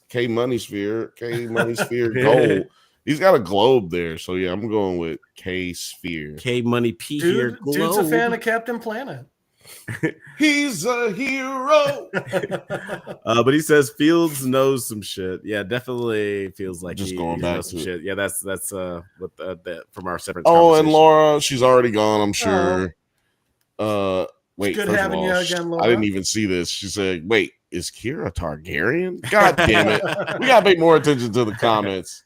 K-Money Sphere. K-Money Sphere Gold. He's got a globe there. So, yeah, I'm going with K-Sphere. K-Money P here. Dude's a fan of Captain Planet. He's a hero. But he says Fields knows some shit. Yeah, definitely feels like just he going back knows some to shit. Yeah, that's what that from our separate. Oh, and Laura, she's already gone, I'm sure. Wait, good having you again, Laura. I didn't even see this. She said, "Wait, is Kira Targaryen?" God damn it! We gotta pay more attention to the comments.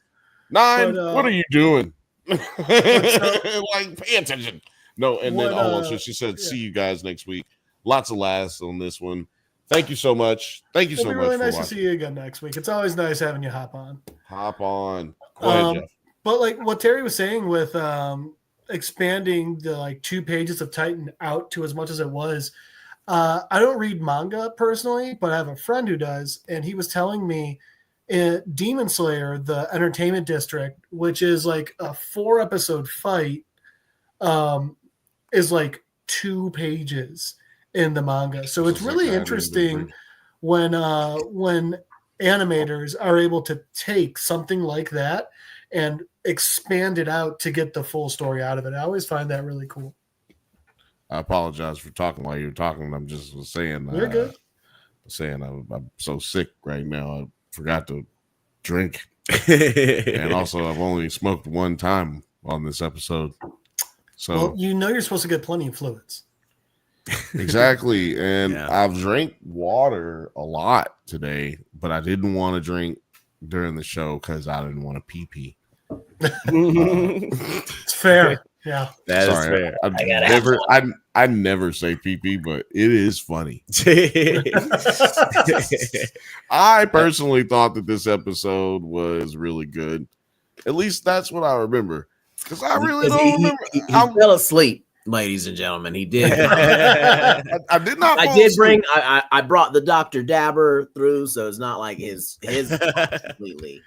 Nine, what are you doing? Like, pay attention. No, and then so she said, "See you guys next week." Lots of laughs on this one. Thank you so much. Thank you so much. Really nice to see you again next week. It's always nice having you hop on. Go ahead, Jeff. But like what Terry was saying with expanding the 2 pages of Titan out to as much as it was. I don't read manga personally, but I have a friend who does, and he was telling me in Demon Slayer, the Entertainment District, which is like a 4-episode fight, is like 2 pages in the manga. So it's really interesting when animators are able to take something like that and expand it out to get the full story out of it. I always find that really cool. I apologize for talking while you were talking. I'm just saying. You're good. Saying I'm so sick right now. I forgot to drink, and also I've only smoked 1 time on this episode. So you're supposed to get plenty of fluids. Exactly, and I've drank water a lot today, but I didn't want to drink during the show because I didn't want to pee. It's fair. Yeah, that is fair. I never say pee, but it is funny. I personally thought that this episode was really good. At least that's what I remember. Because I really don't remember. He fell asleep, ladies and gentlemen. He did. I did not. I brought the Dr. Dabber through, so it's not like his completely.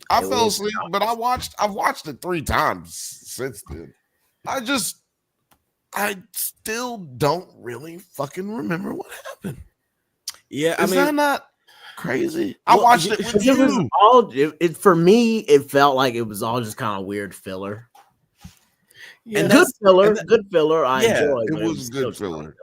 I fell asleep, but I've watched it 3 times since then. I still don't really fucking remember what happened. Yeah, is that not crazy? I watched it with you. For me, it felt like it was all just kind of weird filler. Yeah, and good filler. I enjoyed. It was good filler.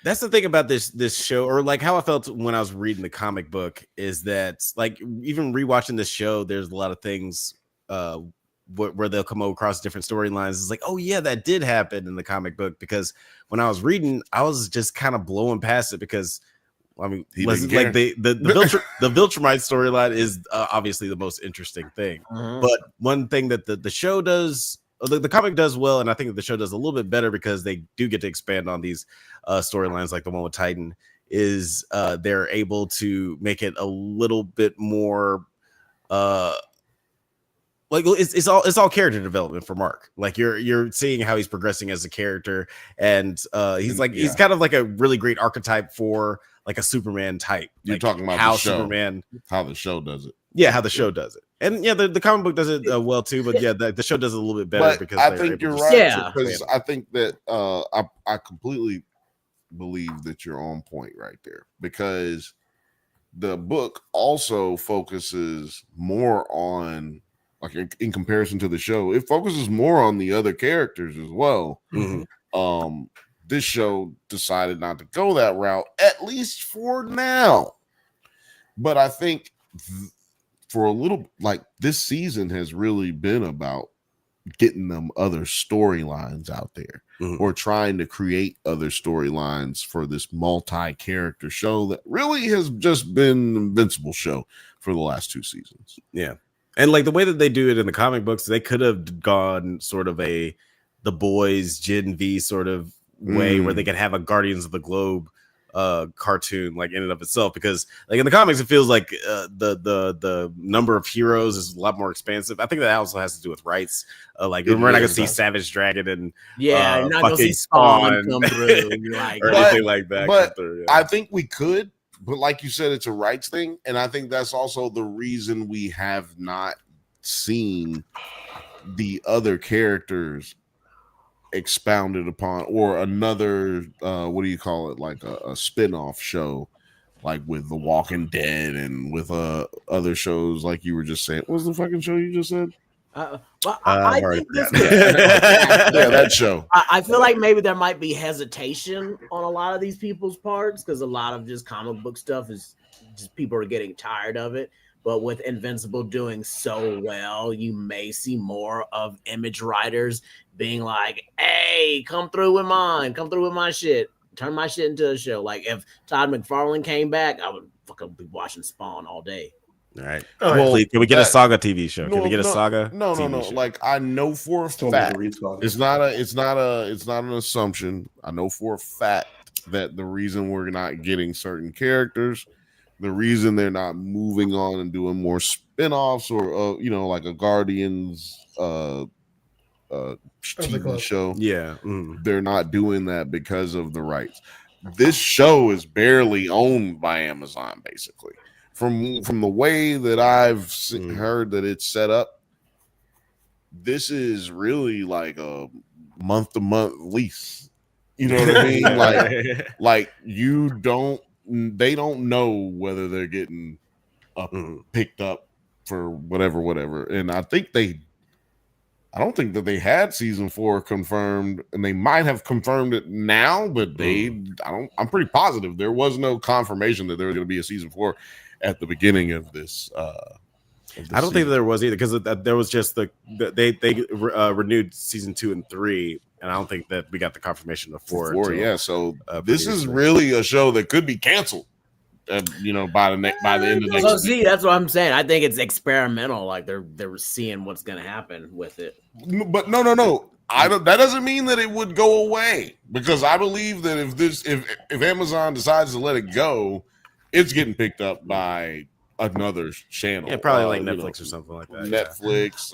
That's the thing about this show, or like how I felt when I was reading the comic book, is that like even rewatching this show, there's a lot of things where they'll come across different storylines. It's like, oh yeah, that did happen in the comic book, because when I was reading, I was just kind of blowing past it because I mean, like the Viltrumite storyline is obviously the most interesting thing. But one thing that the show does, the comic does well, and I think that the show does a little bit better because they do get to expand on these storylines, like the one with Titan, is they're able to make it a little bit more like it's all character development for Mark. Like you're seeing how he's progressing as a character, and he's kind of like a really great archetype for like a Superman type. You're like talking about how the show, Superman, how the show does it. Yeah, how the show does it. And yeah, the comic book does it well too, but yeah, the show does it a little bit better because I think you're right. Because I think that I completely believe that you're on point right there, because the book also focuses more on, like in comparison to the show, it focuses more on the other characters as well. This show decided not to go that route, at least for now. But I think for a little, like this season has really been about getting them other storylines out there, or trying to create other storylines for this multi-character show that really has just been the Invincible show for the last 2 seasons. Yeah. And like the way that they do it in the comic books, they could have gone sort of the Boys Gen V sort of way where they could have a Guardians of the Globe cartoon like in and of itself, because like in the comics it feels like the number of heroes is a lot more expansive. I think that also has to do with rights. Like we're not gonna see Savage Dragon and you're not gonna see Spawn come through like or anything like that. But through, I think we could, but like you said, it's a rights thing, and I think that's also the reason we have not seen the other characters expounded upon, or another what do you call it, like a spin-off show, like with The Walking Dead and with other shows, like you were just saying. What was the fucking show you just said? I think this that show. I feel like maybe there might be hesitation on a lot of these people's parts, because a lot of just comic book stuff is just people are getting tired of it. But with Invincible doing so well, you may see more of image writers being like, hey, come through with mine. Come through with my shit. Turn my shit into a show. Like if Todd McFarlane came back, I would fucking be watching Spawn all day. All right. Well, can we get a Saga TV show? Can we get a Saga? No. Show? Like I know for a fact, it's not an assumption. I know for a fact that the reason we're not getting certain characters, the reason they're not moving on and doing more spin-offs or like a Guardians TV show. Yeah. They're not doing that because of the rights. This show is barely owned by Amazon, basically. From the way that I've heard that it's set up, this is really like a month-to-month lease. You know what I mean? Like they don't know whether they're getting picked up for whatever. And I don't think that they had season 4 confirmed, and they might have confirmed it now, but I'm pretty positive there was no confirmation that there was going to be a season 4 at the beginning of this. I don't think there was either, because there was just they renewed season 2 and 3, and I don't think that we got the confirmation of 4. So this is really a show that could be canceled. By the end of next week. See, that's what I'm saying. I think it's experimental. Like they're seeing what's going to happen with it. But no. That doesn't mean that it would go away, because I believe that if Amazon decides to let it go, it's getting picked up by another channel. Yeah, probably like Netflix or something like that. Netflix.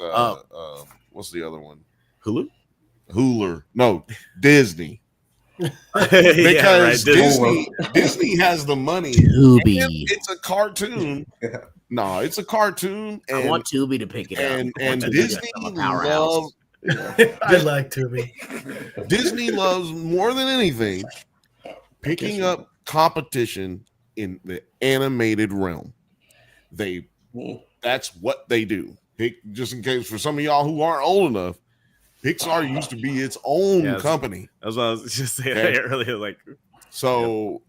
What's the other one? Hulu? No, Disney. Because Disney has the money. Tubi. It's a cartoon. No, it's a cartoon. And, I want Tubi to pick it up. And Disney loves. I like Tubi. Disney loves more than anything picking up competition in the animated realm. That's what they do. Just in case for some of y'all who aren't old enough, Pixar used to be its own company. That's what I was just saying earlier. Like,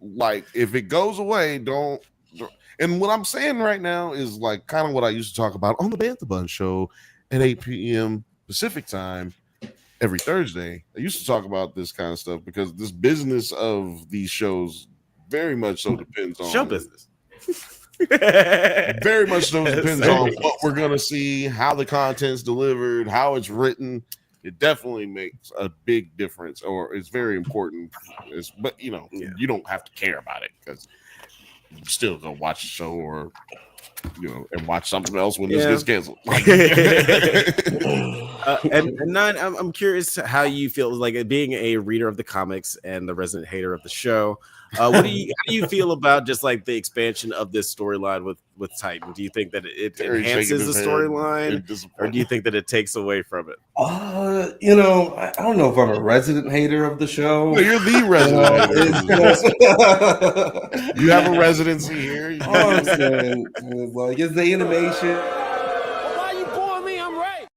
like if it goes away, don't. And what I'm saying right now is like kind of what I used to talk about on the Bantha Bun show at 8 p.m. Pacific time every Thursday. I used to talk about this kind of stuff because this business of these shows very much so depends on show business. Very much so depends on what we're gonna see, how the content's delivered, how it's written. It definitely makes a big difference, or it's very important. But you don't have to care about it, because you still go watch the show, or and watch something else when this gets canceled. And Nine, I'm curious how you feel, like being a reader of the comics and the resident hater of the show. How do you feel about just like the expansion of this storyline with Titan? Do you think that it enhances the storyline, or do you think that it takes away from it? I don't know if I'm a resident hater of the show. No, you're the resident. You have a residency here. All I'm saying is, like, is the animation? Why you booing me? I'm right.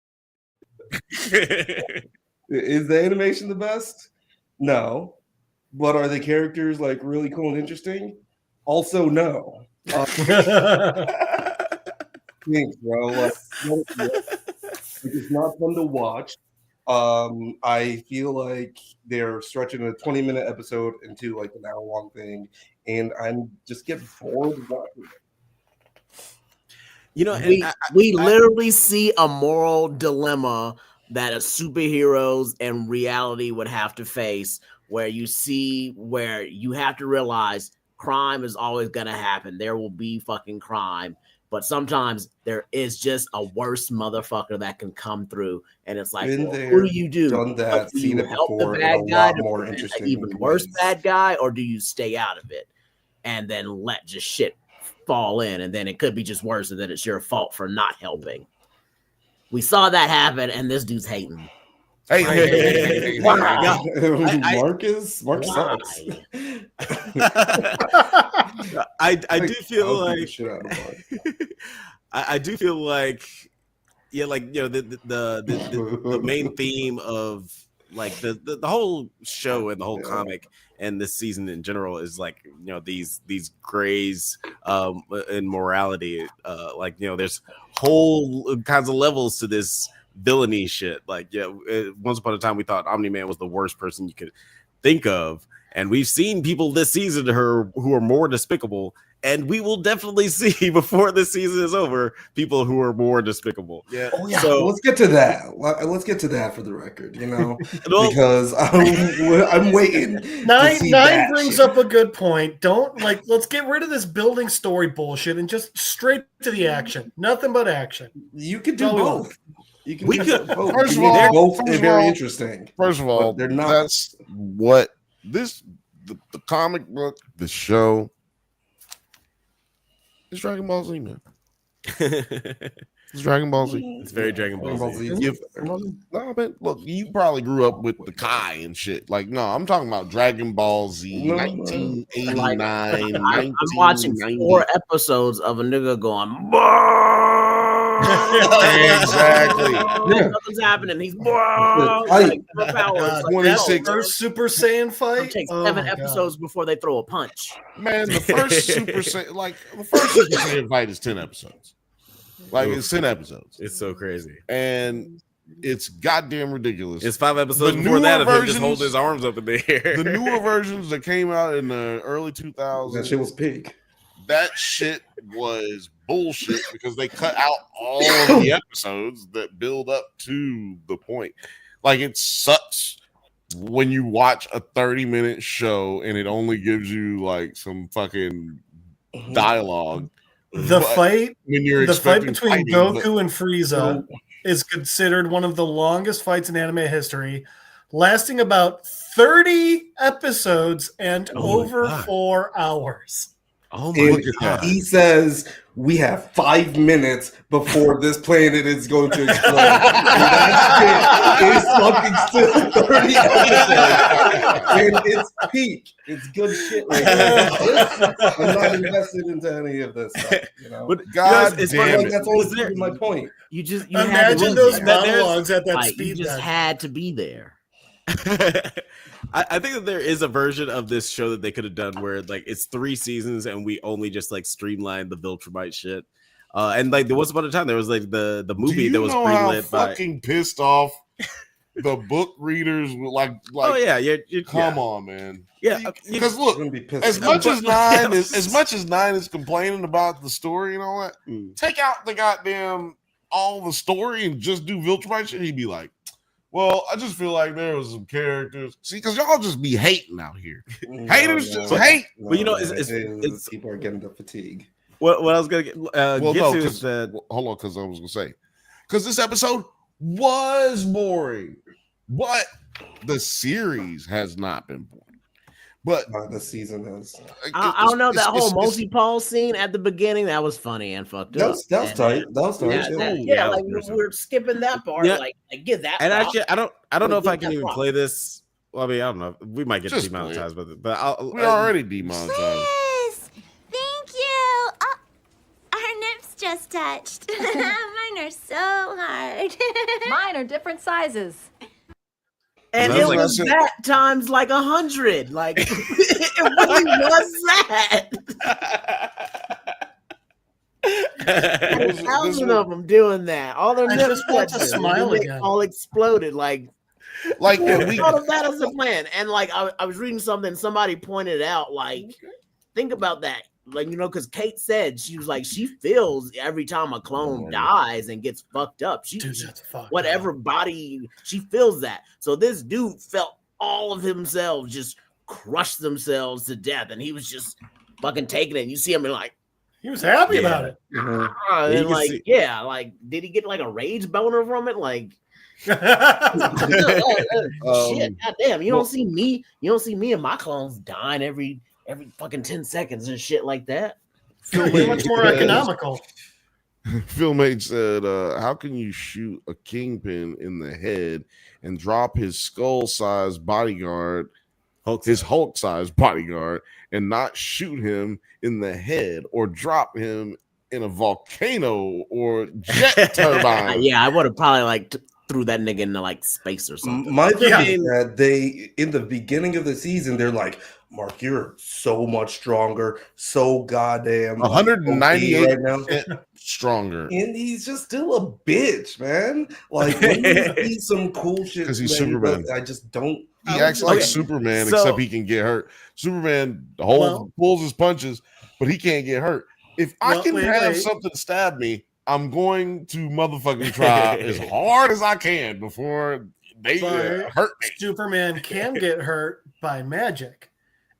Is the animation the best? No. But are the characters like really cool and interesting? Also, no. Thanks, bro. Like, it's not fun to watch. I feel like they're stretching a 20-minute episode into like an hour-long thing, and I'm just get bored watching it. We literally see a moral dilemma that a superheroes and reality would have to face where you see where you have to realize crime is always going to happen. There will be fucking crime. But sometimes there is just a worse motherfucker that can come through, and it's like, well, who do you do? Done that, do seen you it help before, the bad and a guy lot to more prevent interesting an even worse bad guy, or do you stay out of it and then let just shit fall in, and then it could be just worse, and then it's your fault for not helping? We saw that happen, and this dude's hating. Hey, Wow. Mark sucks. I do feel like I do feel like the main theme of like the whole show and the whole comic and this season in general is like these grays in morality, there's whole kinds of levels to this villainy shit. Like once upon a time we thought Omni-Man was the worst person you could think of, and we've seen people this season who are more despicable, and we will definitely see before this season is over people who are more despicable. So let's get to that. Let's get to that for the record, because I'm waiting. Nine brings up a good point. Let's get rid of this building story bullshit and just straight to the action. Nothing but action. You could do both. We could. First of all, both very interesting. First of all, they're not. That's what the comic book, the show. It's Dragon Ball Z, man. It's Dragon Ball Z. It's very Dragon Ball Z. No, man, look, you probably grew up with the Kai and shit. Like, no, I'm talking about Dragon Ball Z, 1989. I'm watching 4 episodes of a nigga going, exactly. Nothing's happening. He's like, 26 first Super Saiyan fight. It takes 7 episodes before they throw a punch. Man, the first Super Saiyan fight is 10 episodes. Like, it's 10 episodes. It's so crazy. And it's goddamn ridiculous. It's 5 episodes before that of him just holding his arms up in the air. The newer versions that came out in the early 2000s. That shit was peak. That shit was bullshit because they cut out all of the episodes that build up to the point. Like, it sucks when you watch a 30-minute show and it only gives you like some fucking dialogue. The fight between fighting, Goku and Frieza is considered one of the longest fights in anime history, lasting about 30 episodes and over 4 hours. Oh my God. He says we have 5 minutes before this planet is going to explode. And that shit is fucking still 30 episodes. And it's peak. It's good shit right now. I'm not invested into any of this stuff, But God it's damn That's always my point. You imagine those monologues at that fight. speed. You just had to be there. I think that there is a version of this show that they could have done where like it's 3 seasons and we only just like streamlined the Viltrumite shit. And like there was upon a time there was like the movie that was greenlit by fucking pissed off the book readers were like oh yeah, you're come on, man. Yeah, because look, as much as Nine is complaining about the story and all that, take out the goddamn all the story and just do Viltrumite shit. He'd be like, well, I just feel like there was some characters. See, because y'all just be hating out here. Haters just hate. But it's people are getting the fatigue. What I was gonna get to is that hold on, because I was gonna say because this episode was boring, but the series has not been boring. But the season has. I don't know, that whole multi-pole scene at the beginning, that was funny and fucked up. That was tight. That was tight. Yeah, like we're skipping that part. Yeah. Like get that. And part. actually, I don't know if I can even play this. Well, I mean, I don't know. We might get demonetized, but we're already demonetized. Please. Thank you. Our nips just touched. Mine are so hard. Mine are different sizes. And it was that times like 100. Like it really was that. A thousand of them doing that. All their nips want to smile again. All exploded. Like we thought of that as a plan. And like I was reading something, somebody pointed out, like, think about that. Like, because Kate said she was like, she feels every time a clone dies and gets fucked up. She whatever body, she feels that. So this dude felt all of themselves just crush themselves to death, and he was just fucking taking it. And you see him and like he was happy about it. And like, like, did he get like a rage boner from it? Like, shit, goddamn, you don't see me and my clones dying every fucking 10 seconds and shit like that. Much more economical. Philmate said, how can you shoot a kingpin in the head and drop his skull-sized bodyguard, his Hulk-sized bodyguard, and not shoot him in the head or drop him in a volcano or jet turbine? Yeah, I would have probably like threw that nigga into like space or something. My thing is that they, in the beginning of the season, they're like, Mark, you're so much stronger, so goddamn 198 right now. Stronger, and he's just still a bitch, man. Like, when you see some cool shit because he's Superman. I just don't. He acts like Superman, except he can get hurt. Superman pulls his punches, but he can't get hurt. If I can have something stab me, I'm going to motherfucking try as hard as I can before they hurt me. Superman can get hurt by magic.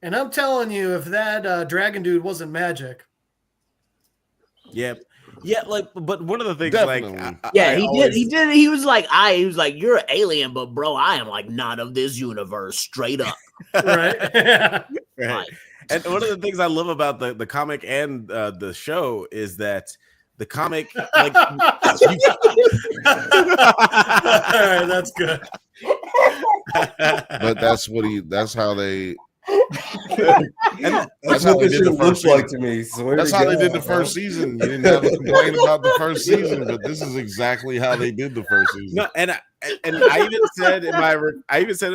And I'm telling you, if that dragon dude wasn't magic. Yep. Yeah, like, but one of the things, Definitely. He was like, you're an alien, but bro, I am like not of this universe, straight up. Right. Right. And one of the things I love about the comic and the show is that the comic, like, all right, that's good. But that's how they. That's how they did the first season. To me. That's how they did the first season. You didn't have to complain about the first season, but this is exactly how they did the first season. No, and I even said in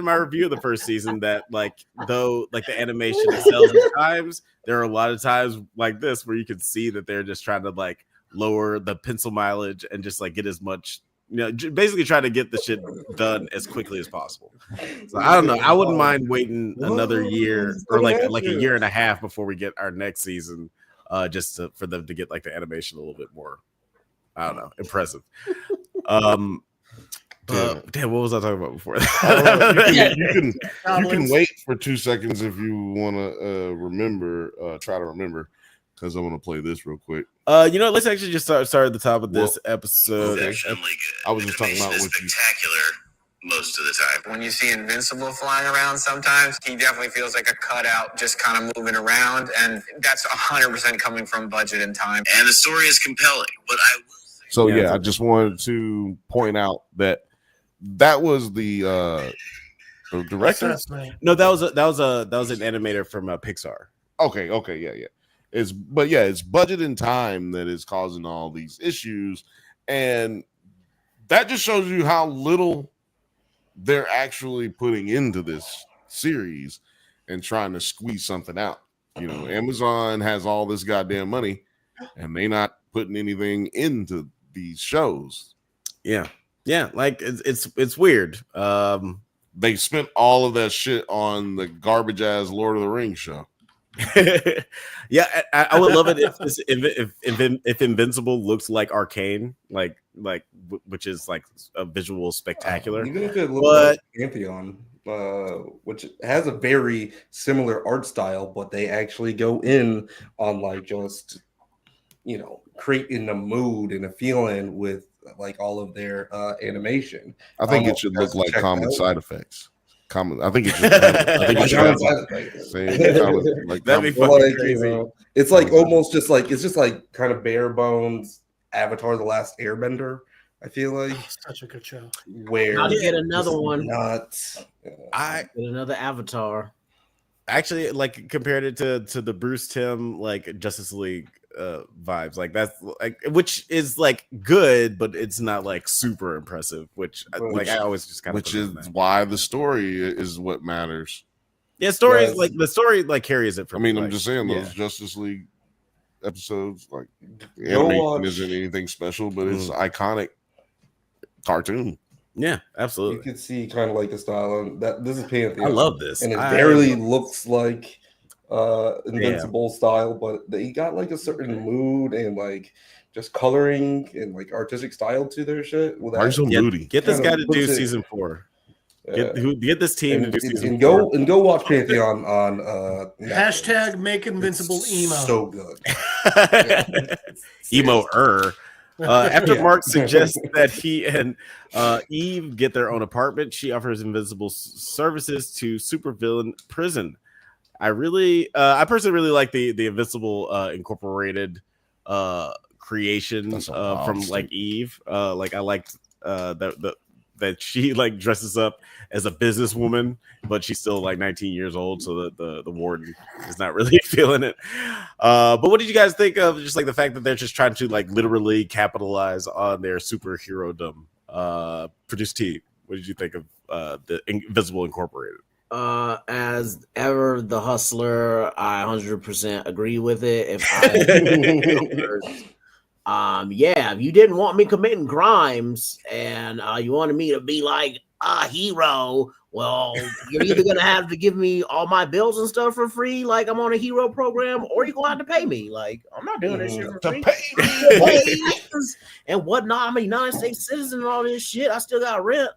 my review of the first season that, like, though like the animation excels at times, there are a lot of times like this where you can see that they're just trying to like lower the pencil mileage and just like get as much, basically try to get the shit done as quickly as possible. So I don't know. I wouldn't mind waiting another year or like a year and a half before we get our next season, just for them to get like the animation a little bit more, I don't know, impressive. Damn, what was I talking about before? You can wait for 2 seconds if you want to try to remember. Because I want to play this real quick. Let's actually just start at the top of this episode. I was just talking about what spectacular most of the time. When you see Invincible flying around, sometimes he definitely feels like a cutout, just kind of moving around, and that's 100% coming from budget and time. And the story is compelling, but I will say. So I just wanted to point out that was the director. No, that was an animator from Pixar. Okay, yeah. It's budget and time that is causing all these issues, and that just shows you how little they're actually putting into this series and trying to squeeze something out. Amazon has all this goddamn money, and they not putting anything into these shows. Yeah, like it's weird. They spent all of that shit on the garbage ass Lord of the Rings show. Yeah, I would love it if Invincible looks like Arcane, like which is like a visual spectacular. Even if it looks like Pantheon, which has a very similar art style, but they actually go in on like just creating a mood and a feeling with like all of their animation. I think it should look like Common Side Effects. I think it should that'd be fucking crazy. It's like almost just like kind of bare bones Avatar: The Last Airbender. I feel like such a good show. Where I'll get another one. I get another Avatar. Actually, like compared it to the Bruce Timm like Justice League vibes, like that's like, which is like good, but it's not like super impressive. I always just kind of, which is why the story is what matters. Yeah, story is like the story like carries it. I'm just saying those Justice League episodes, like animation isn't anything special, but it's iconic cartoon. Yeah, absolutely. You could see kind of like the style on that. This is Pantheon. I love this, and it barely looks like Invincible style, but they got like a certain mood and like just coloring and like artistic style to their shit. Why are you so moody? Get this guy to do season 4. Get this team to do season and 4. go watch Pantheon on Netflix. Hashtag make Invincible emo. So good. Emo-er. After Yeah. Mark suggests that he and Eve get their own apartment, she offers Invincible services to supervillain Prison. I personally really like the Invincible Incorporated creation from like Eve. Like I liked that she like dresses up as a businesswoman, but she's still like 19 years old, so the warden is not really feeling it. But what did you guys think of just like the fact that they're just trying to like literally capitalize on their superhero-dom? Produce T, what did you think of the Invisible Incorporated? As ever, the hustler, I 100% agree with it. If if you didn't want me committing crimes and you wanted me to be like a hero, well, you're either gonna have to give me all my bills and stuff for free, like I'm on a hero program, or you're gonna have to pay me. Like I'm not doing this shit for free. And whatnot. I'm a United States citizen and all this shit. I still got rent.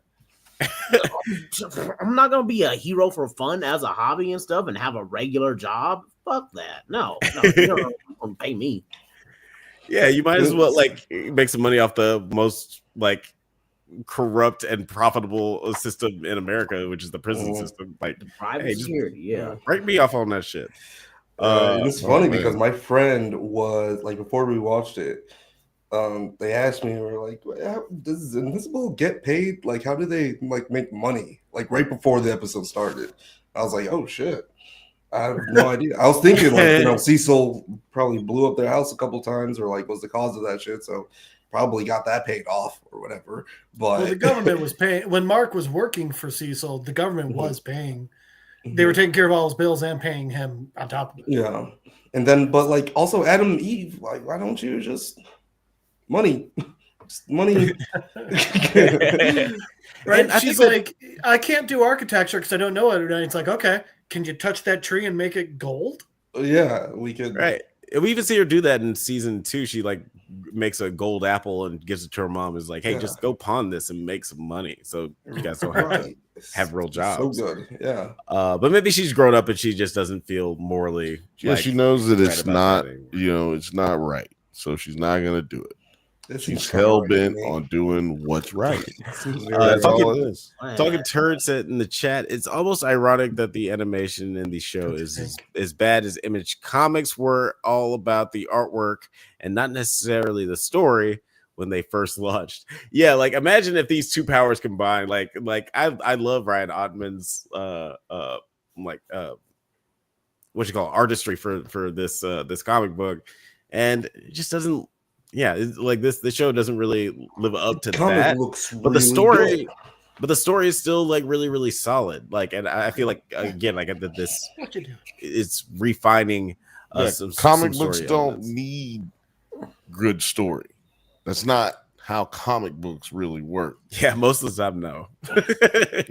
I'm not gonna be a hero for fun as a hobby and stuff and have a regular job. Fuck that. No, you don't gonna pay me. Yeah, you might as well like make some money off the most like corrupt and profitable system in America, which is the prison system. Like the private security, yeah. Break me off on that shit. It's funny because my friend was like, before we watched it, they asked me, we were like, does Invincible get paid? Like, how do they like make money? Like right before the episode started, I was like, oh shit, I have no idea. I was thinking like, Cecil probably blew up their house a couple times, or like was the cause of that shit, so probably got that paid off or whatever. But the government was paying when Mark was working for Cecil. The government was paying. They were taking care of all his bills and paying him on top of it. Yeah, and then but like also Adam and Eve, like why don't you just money? Money. Right? She's like, I can't do architecture because I don't know it. And it's like, okay, can you touch that tree and make it gold? Yeah, we could. Right. We even see her do that in season 2. She like makes a gold apple and gives it to her mom. Is like, hey, just go pawn this and make some money. So you guys don't have to have real jobs. So good. Yeah. But maybe she's grown up and she just doesn't feel morally. Yeah, like, she knows that it's not, it's not right. So she's not gonna do it. She's hell bent on doing what's right. That's all it is. Talking turds in the chat. It's almost ironic that the animation in the show is as bad as Image Comics were all about the artwork and not necessarily the story when they first launched. Yeah, like imagine if these two powers combined. Like I love Ryan Ottman's what you call artistry for this this comic book, and it just doesn't. Yeah, it's like the show doesn't really live up to that. But the story, is still like really, really solid. Like, and I feel like again, like this, it's refining. Some comic books don't need good story. That's not how comic books really work. Yeah, most of the time, no.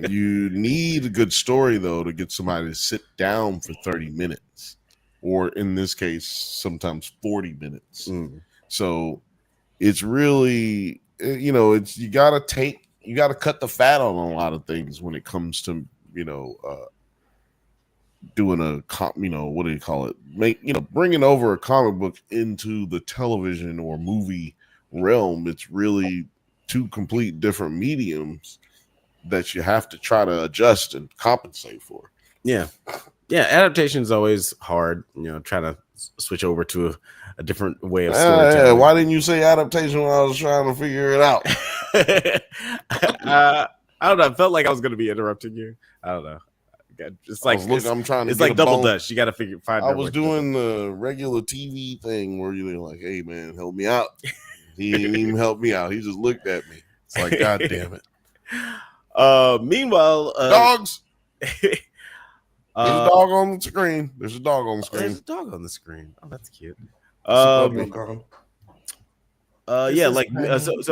You need a good story though to get somebody to sit down for 30 minutes, or in this case, sometimes 40 minutes. So it's really, it's you got to cut the fat on a lot of things when it comes to, doing a, what do you call it? Bringing over a comic book into the television or movie realm. It's really two complete different mediums that you have to try to adjust and compensate for. Yeah. Adaptation is always hard, trying to switch over to a different way of storytelling. Why didn't you say adaptation when I was trying to figure it out? I don't know. I felt like I was going to be interrupting you. I don't know. It's like I'm trying to. It's like double dutch. You got to find. I was doing the regular TV thing where you're like, "Hey man, help me out." He didn't even help me out. He just looked at me. It's like, God damn it. Meanwhile, dogs. There's a dog on the screen. There's a dog on the screen. There's a dog on the screen. Oh, that's cute. So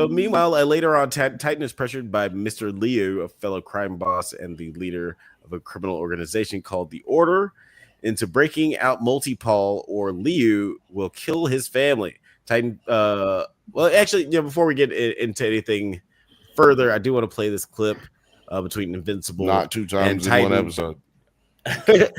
meanwhile, later on, Titan is pressured by Mr. Liu, a fellow crime boss and the leader of a criminal organization called the Order, into breaking out Multipol, or Liu will kill his family. Titan. Before we get into anything further, I do want to play this clip between Invincible. Not 2 times in one episode. I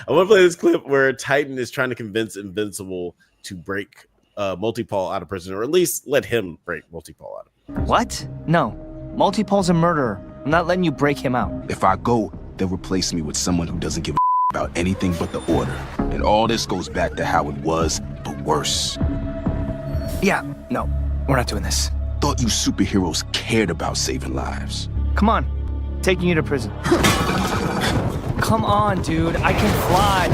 want to play this clip where Titan is trying to convince Invincible to break Multipole out of prison, or at least let him break Multipole out. What? No. Multipole's a murderer. I'm not letting you break him out. If I go, they'll replace me with someone who doesn't give a about anything but the order. And all this goes back to how it was, but worse. Yeah, no, we're not doing this. Thought you superheroes cared about saving lives. Come on, taking you to prison. Come on, dude, I can fly.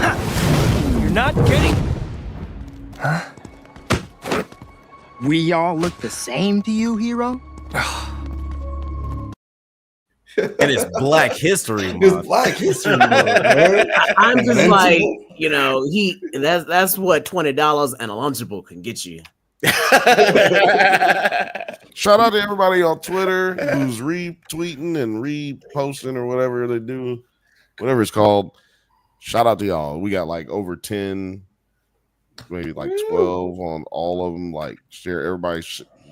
You're not kidding. Huh? We all look the same to you, hero? And it's Black History Month. It's Black History Month, man. I'm just like, you know, that's what $20 and a Lunchable can get you. Shout out to everybody on Twitter who's retweeting and reposting or whatever they do, whatever it's called. Shout out to y'all. We got like over 10, maybe like 12 on all of them. Like, share, everybody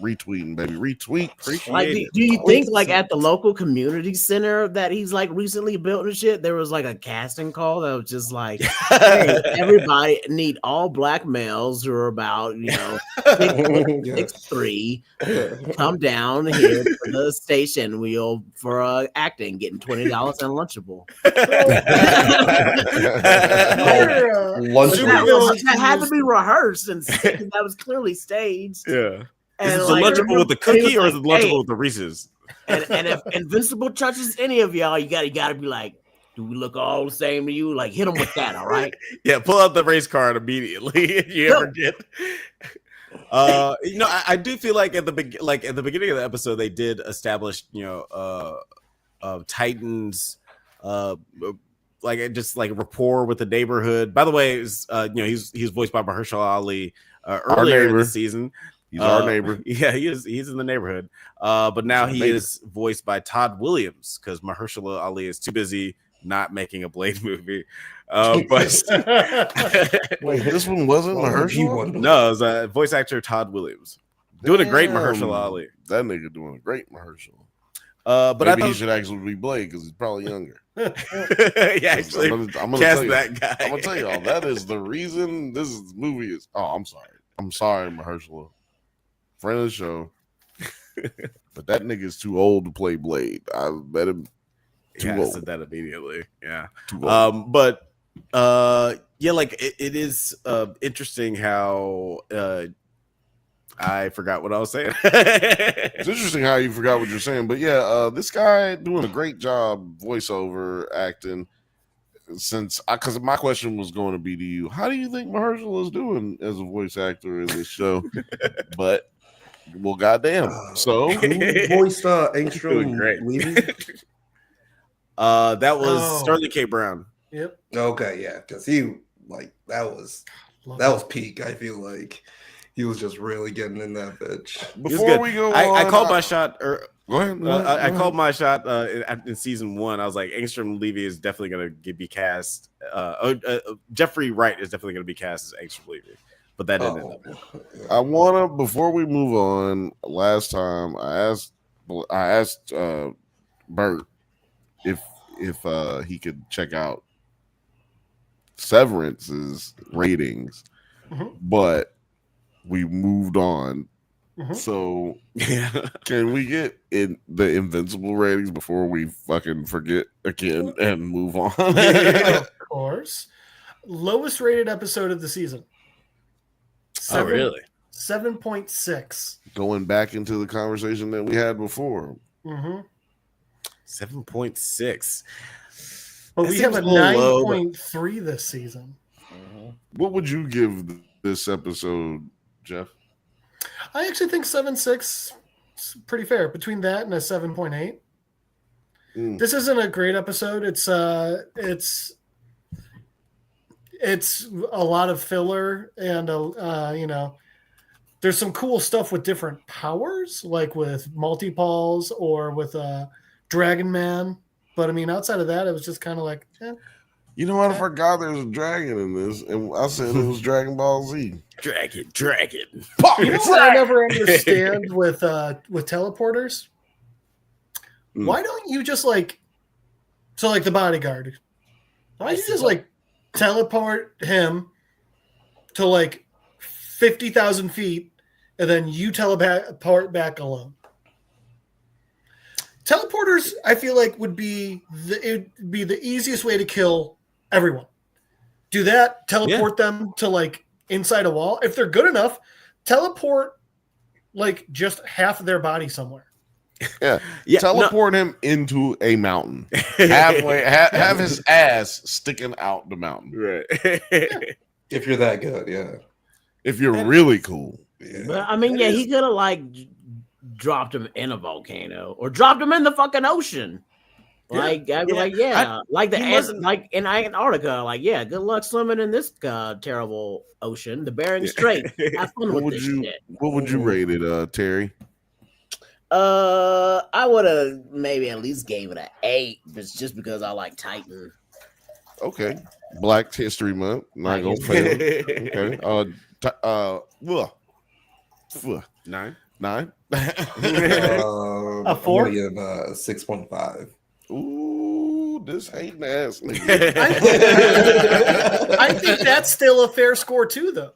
retweeting, baby. Retweet. Appreciate like, it. do you think like at the local community center that he's like recently built and shit, there was like a casting call that was just like, hey, everybody need all Black males who are about, you know, 6'3", come down here to the station wheel for acting, getting $20 and Lunchable. That had to be rehearsed, and that was clearly staged. Yeah. Is it the Lunchable with the cookie, or is it the Lunchable with the Reese's? And if Invincible touches any of y'all, you gotta be like, do we look all the same to you? Like, hit them with that, all right? Yeah, pull out the race card immediately if you ever get. You know, I do feel like at the beginning of the episode, they did establish, you know, Titan's like just like rapport with the neighborhood. By the way, you know, he's voiced by Mahershala Ali earlier in the season. He's our neighbor. Yeah, he's in the neighborhood. But now he is voiced by Todd Williams because Mahershala Ali is too busy not making a Blade movie. But wait, this one wasn't Mahershala? No, it was voice actor Todd Williams doing a great Mahershala Ali. That nigga doing a great Mahershala. But maybe he should actually be Blade because he's probably younger. Yeah, actually, I'm gonna cast that guy. I'm gonna tell y'all that is the reason this movie is. Oh, I'm sorry, Mahershala. Friend of the show, but that nigga is too old to play Blade. I bet him. I said that immediately. Yeah. But yeah, like it is interesting how I forgot what I was saying. It's interesting how you forgot what you're saying, but yeah, this guy doing a great job voiceover acting. Because my question was going to be to you, how do you think Mahershala is doing as a voice actor in this show? But well, goddamn. So who voiced Angstrom great. Levy? That was Sterling K. Brown. Yep. Okay, yeah, because he like that was peak. I feel like he was just really getting in that bitch. Before we go, I called my shot. Go ahead. I called my shot in season 1. I was like, Angstrom Levy is definitely going to be cast. Jeffrey Wright is definitely going to be cast as Angstrom Levy, but that didn't end up. I wanna, before we move on. Last time I asked Bert if he could check out Severance's ratings, but we moved on. So can we get in the Invincible ratings before we fucking forget again and move on? Of course. Lowest rated episode of the season. Really? 7.6. Going back into the conversation that we had before. 7.6. But we have a 9.3 this season. What would you give this episode, Jeff? I actually think 7.6 is pretty fair. Between that and a 7.8. This isn't a great episode. It's a lot of filler and you know, there's some cool stuff with different powers, like with Multipoles or with Dragon Man. But I mean, outside of that, it was just kind of like, you know what? I forgot there was a dragon in this, and I said it was Dragon Ball Z. Dragon. You know what I never understand with teleporters? why don't you just like, so like the bodyguard, why don't you just like teleport him to like 50,000 feet and then you teleport back alone? Teleporters, I feel like, would be the easiest way to kill everyone. Do that, teleport them to like inside a wall. If they're good enough, teleport like just half of their body somewhere. Yeah. Teleport him into a mountain. Halfway, have his ass sticking out the mountain. Right. If you're that good, yeah. If you're really cool. Yeah. But I mean, he could have like dropped him in a volcano or dropped him in the fucking ocean. Like, I'd be like, like like in Antarctica, like, good luck swimming in this terrible ocean, the Bering Strait. Have fun with this shit. What would you rate it, Terry? I would have maybe at least gave it an 8, just because I like Titan. Okay, Black History Month. Not gonna fail. Okay. 9. A 4? I'm gonna give 6.5. Ooh, this hating ass. I think that's still a fair score too, though.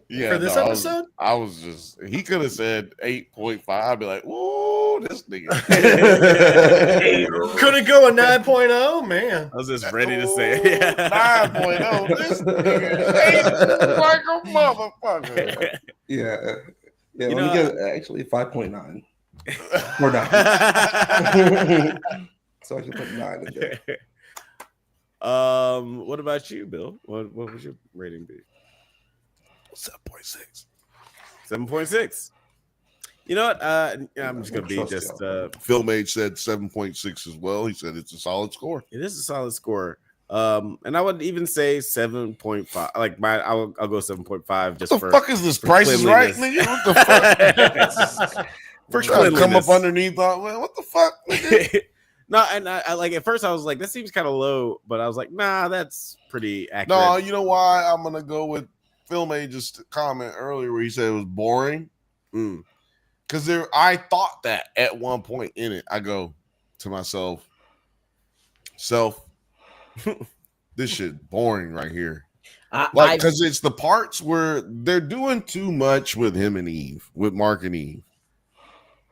Yeah, for this episode, I was just, he could have said 8.5. I'd be like, ooh, this nigga. Could it go a 9.0? Man, I was just ready to say it. 9.0. This nigga like a motherfucker. Yeah. Yeah, You let me know, get actually 5.9. Or 9. So I can put 9 in there. What about you, Bill? What would your rating be? 7.6. 7.6. You know what? I'm just gonna be just. Film Age said 7.6 as well. He said it's a solid score. It is a solid score. And I would even say 7.5. Like I'll go 7.5. Just what the fuck is this? Price is Right, nigga? What the fuck? For come up underneath. What the fuck? No, and I like at first I was like, that seems kind of low, but I was like, nah, that's pretty accurate. No, you know why? I'm gonna go with Film Age's comment earlier where he said it was boring. Because I thought that at one point in it. I go to myself, this shit boring right here. Because it's the parts where they're doing too much with him and Eve, with Mark and Eve.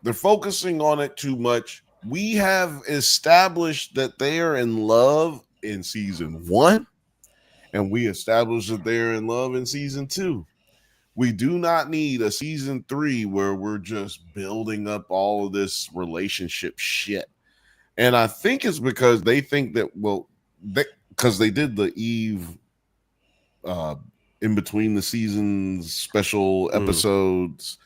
They're focusing on it too much. We have established that they are in love in season 1, and we established that they're in love in season 2. We do not need a season 3 where we're just building up all of this relationship shit. And I think it's because they think that, because they did the Eve in between the seasons special episodes.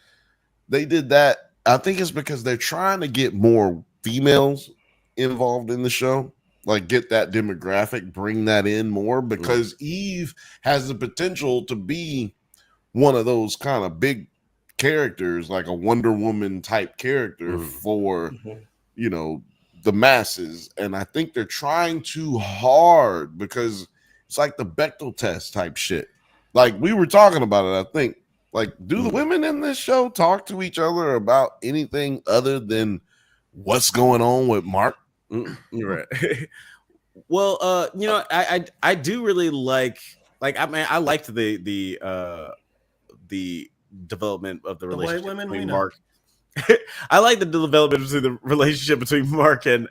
They did that. I think it's because they're trying to get more females involved in the show, like get that demographic, bring that in more, because Eve has the potential to be one of those kind of big characters, like a Wonder Woman type character for, you know, the masses. And I think they're trying too hard because it's like the Bechdel test type shit. Like we were talking about it, I think. Like, do the women in this show talk to each other about anything other than what's going on with Mark? Right. Well, you know, I do really like I mean, I liked the development of the relationship between Mark. I like the development between the relationship between Mark and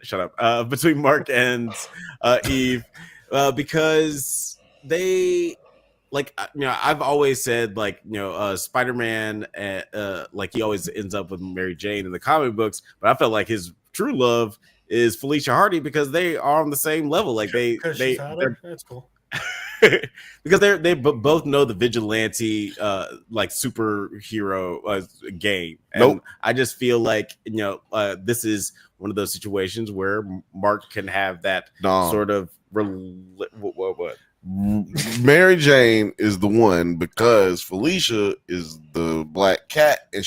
Eve, because they. Like, you know, I've always said, like, you know, Spider-Man, like he always ends up with Mary Jane in the comic books, but I felt like his true love is Felicia Hardy because they are on the same level. Like that's cool. Because they both know the vigilante, like superhero game. And I just feel like, you know, this is one of those situations where Mark can have that sort of what? Mary Jane is the one because Felicia is the black cat, and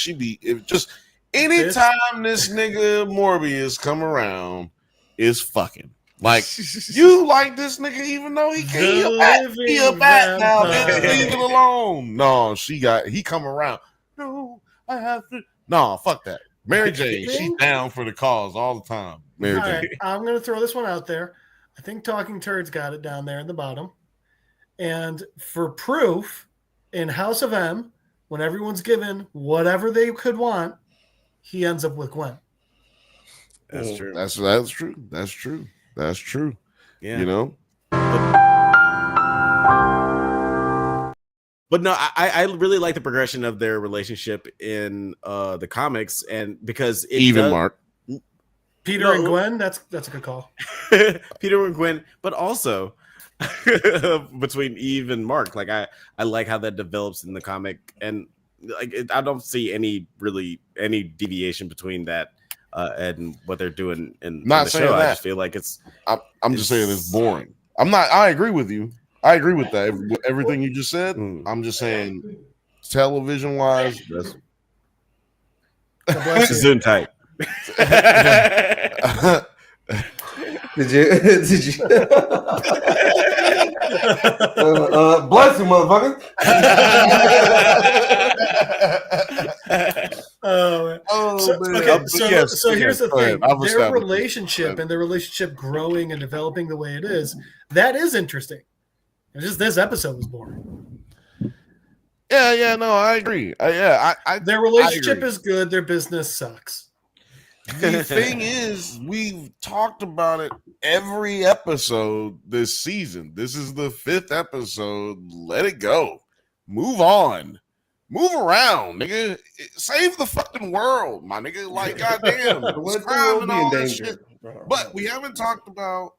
anytime this nigga Morbius come around is fucking like you like this nigga even though he can't he a bat now, leave it alone. No, he come around. No, I have to. No, fuck that. Mary J, she's down for the cause all the time. Mary J. Right, I'm going to throw this one out there. I think Talking Turds got it down there in the bottom. And for proof, in House of M, when everyone's given whatever they could want, he ends up with Gwen. That's true. That's true. That's true. That's true. Yeah. You know? But no, I really like the progression of their relationship in the comics, and because Mark. Peter and Gwen, that's a good call. Peter and Gwen, but also between Eve and Mark. Like I like how that develops in the comic, and like I don't see any deviation between that and what they're doing in the show. That. I just feel like I'm just saying it's boring. I agree with you. I agree with that. Everything you just said. I'm just saying, television wise, that's Gesundheit. Did you? Bless you, motherfucker. So here's the thing: their relationship and their relationship growing and developing the way it is. That is interesting. It's just this episode was boring. Yeah, no, I agree. Their relationship is good. Their business sucks. The thing is, we've talked about it every episode this season. This is the 5th episode. Let it go. Move on. Move around, nigga. Save the fucking world, my nigga. Like, goddamn. It's crime and all that shit. But we haven't talked about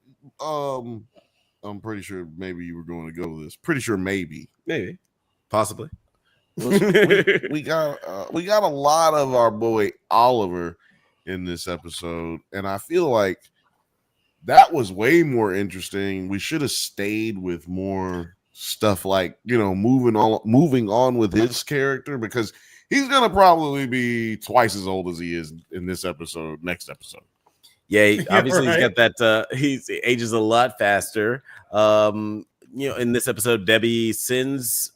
I'm pretty sure maybe you were going to go with this. Pretty sure maybe. Possibly. we got a lot of our boy Oliver in this episode, and I feel like that was way more interesting. We should have stayed with more stuff, like, you know, moving on with his character, because he's gonna probably be twice as old as he is in this episode, next episode. Yeah, obviously he's got that. He ages a lot faster. You know, in this episode, Debbie sends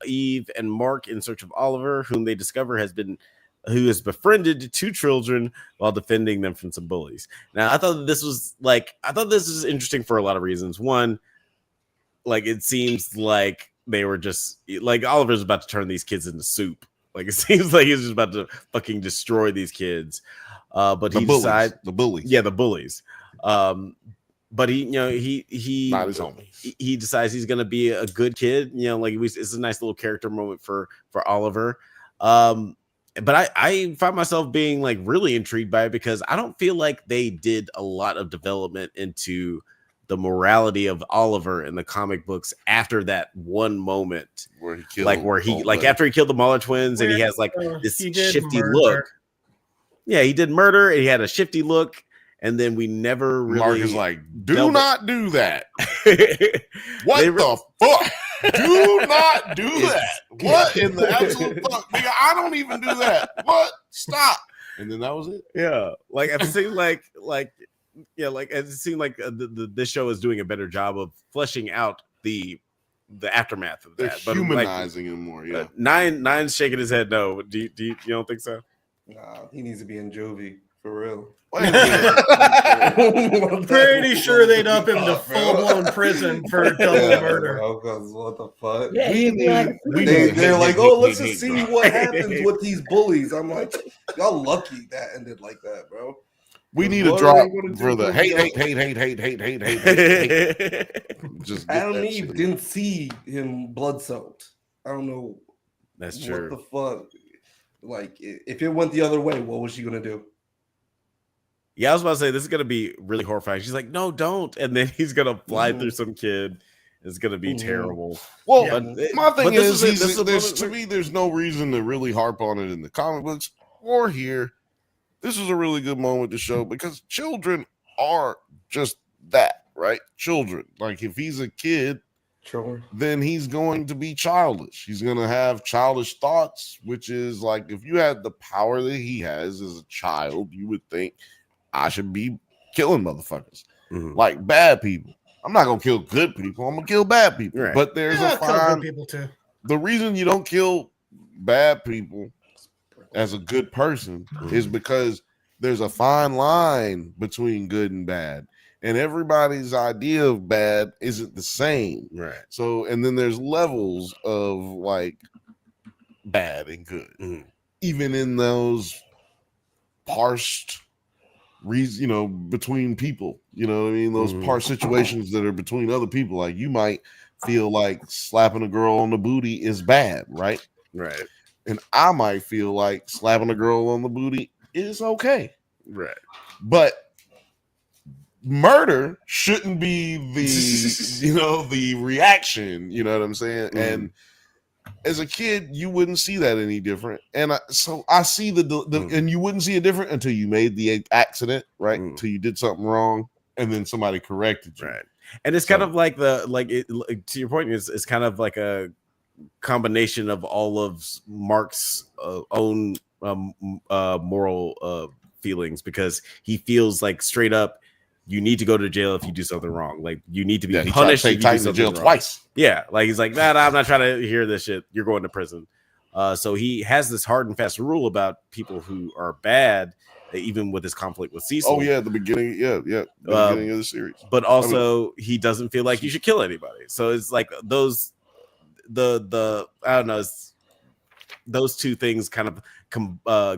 Eve and Mark in search of Oliver, whom they discover who has befriended 2 children while defending them from some bullies. Now, I thought this was interesting for a lot of reasons. One, like, it seems like they were just like Oliver's about to turn these kids into soup. Like, it seems like he's just about to fucking destroy these kids. But he decides the bullies. Yeah, the bullies. But he not his homies. He decides he's gonna be a good kid. You know, like it's a nice little character moment for Oliver. But I find myself being like really intrigued by it, because I don't feel like they did a lot of development into the morality of Oliver in the comic books after that one moment where he killed, after he killed the Mauler twins, and he has like this shifty look. Yeah, he did murder, and he had a shifty look, and then we never really. Mark is like, do not do that. What the fuck? Do not do that. What in the absolute fuck? Nigga, I don't even do that. What? Stop. And then that was it. Yeah. Like, it seemed like it seemed like this show is doing a better job of fleshing out the aftermath of that. They're humanizing him more. Yeah. Nine's shaking his head no. Do you don't think so? Nah, he needs to be in juvie for real. Pretty sure they'd up him to full-blown prison for double murder. What the fuck? Yeah, they're like, oh, let's just see what happens with these bullies. I'm like, y'all lucky that ended like that, bro. We need a drop for the hate. Just Adam and Eve didn't see him blood soaked. I don't know. That's true. What the fuck? Like, if it went the other way, what was she gonna do? Yeah, I was about to say this is gonna be really horrifying. She's like, no, don't, and then he's gonna fly through some kid. It's gonna be terrible. Well, my thing is to me, there's no reason to really harp on it in the comic books or here. This is a really good moment to show, because children are just that, right? Children. Like, if he's a kid, then he's going to be childish. He's going to have childish thoughts, which is like, if you had the power that he has as a child, you would think, I should be killing motherfuckers, like bad people. I'm not going to kill good people. I'm going to kill bad people. Right. But there's a fine people too. The reason you don't kill bad people as a good person is because there's a fine line between good and bad. And everybody's idea of bad isn't the same. Right. So, and then there's levels of like bad and good. Even in those parsed between people, you know what I mean? Those parsed situations that are between other people. Like you might feel like slapping a girl on the booty is bad, right? Right. And I might feel like slapping a girl on the booty is okay. Right. But murder shouldn't be the the reaction, you know what I'm saying? And as a kid, you wouldn't see that any different. And so I see and you wouldn't see it different until you made the accident, right? Until you did something wrong and then somebody corrected you. Right. And it's kind of like to your point, it's kind of like a combination of all of Mark's own moral feelings, because he feels like straight up you need to go to jail if you do something wrong. Like you need to be punished. He tried to take jail twice. Yeah, like he's like, nah, I'm not trying to hear this shit. You're going to prison. So he has this hard and fast rule about people who are bad, even with his conflict with Cecil. Oh yeah, the beginning, the beginning of the series. But also, he doesn't feel like you should kill anybody. So it's like those, the I don't know, those two things kind of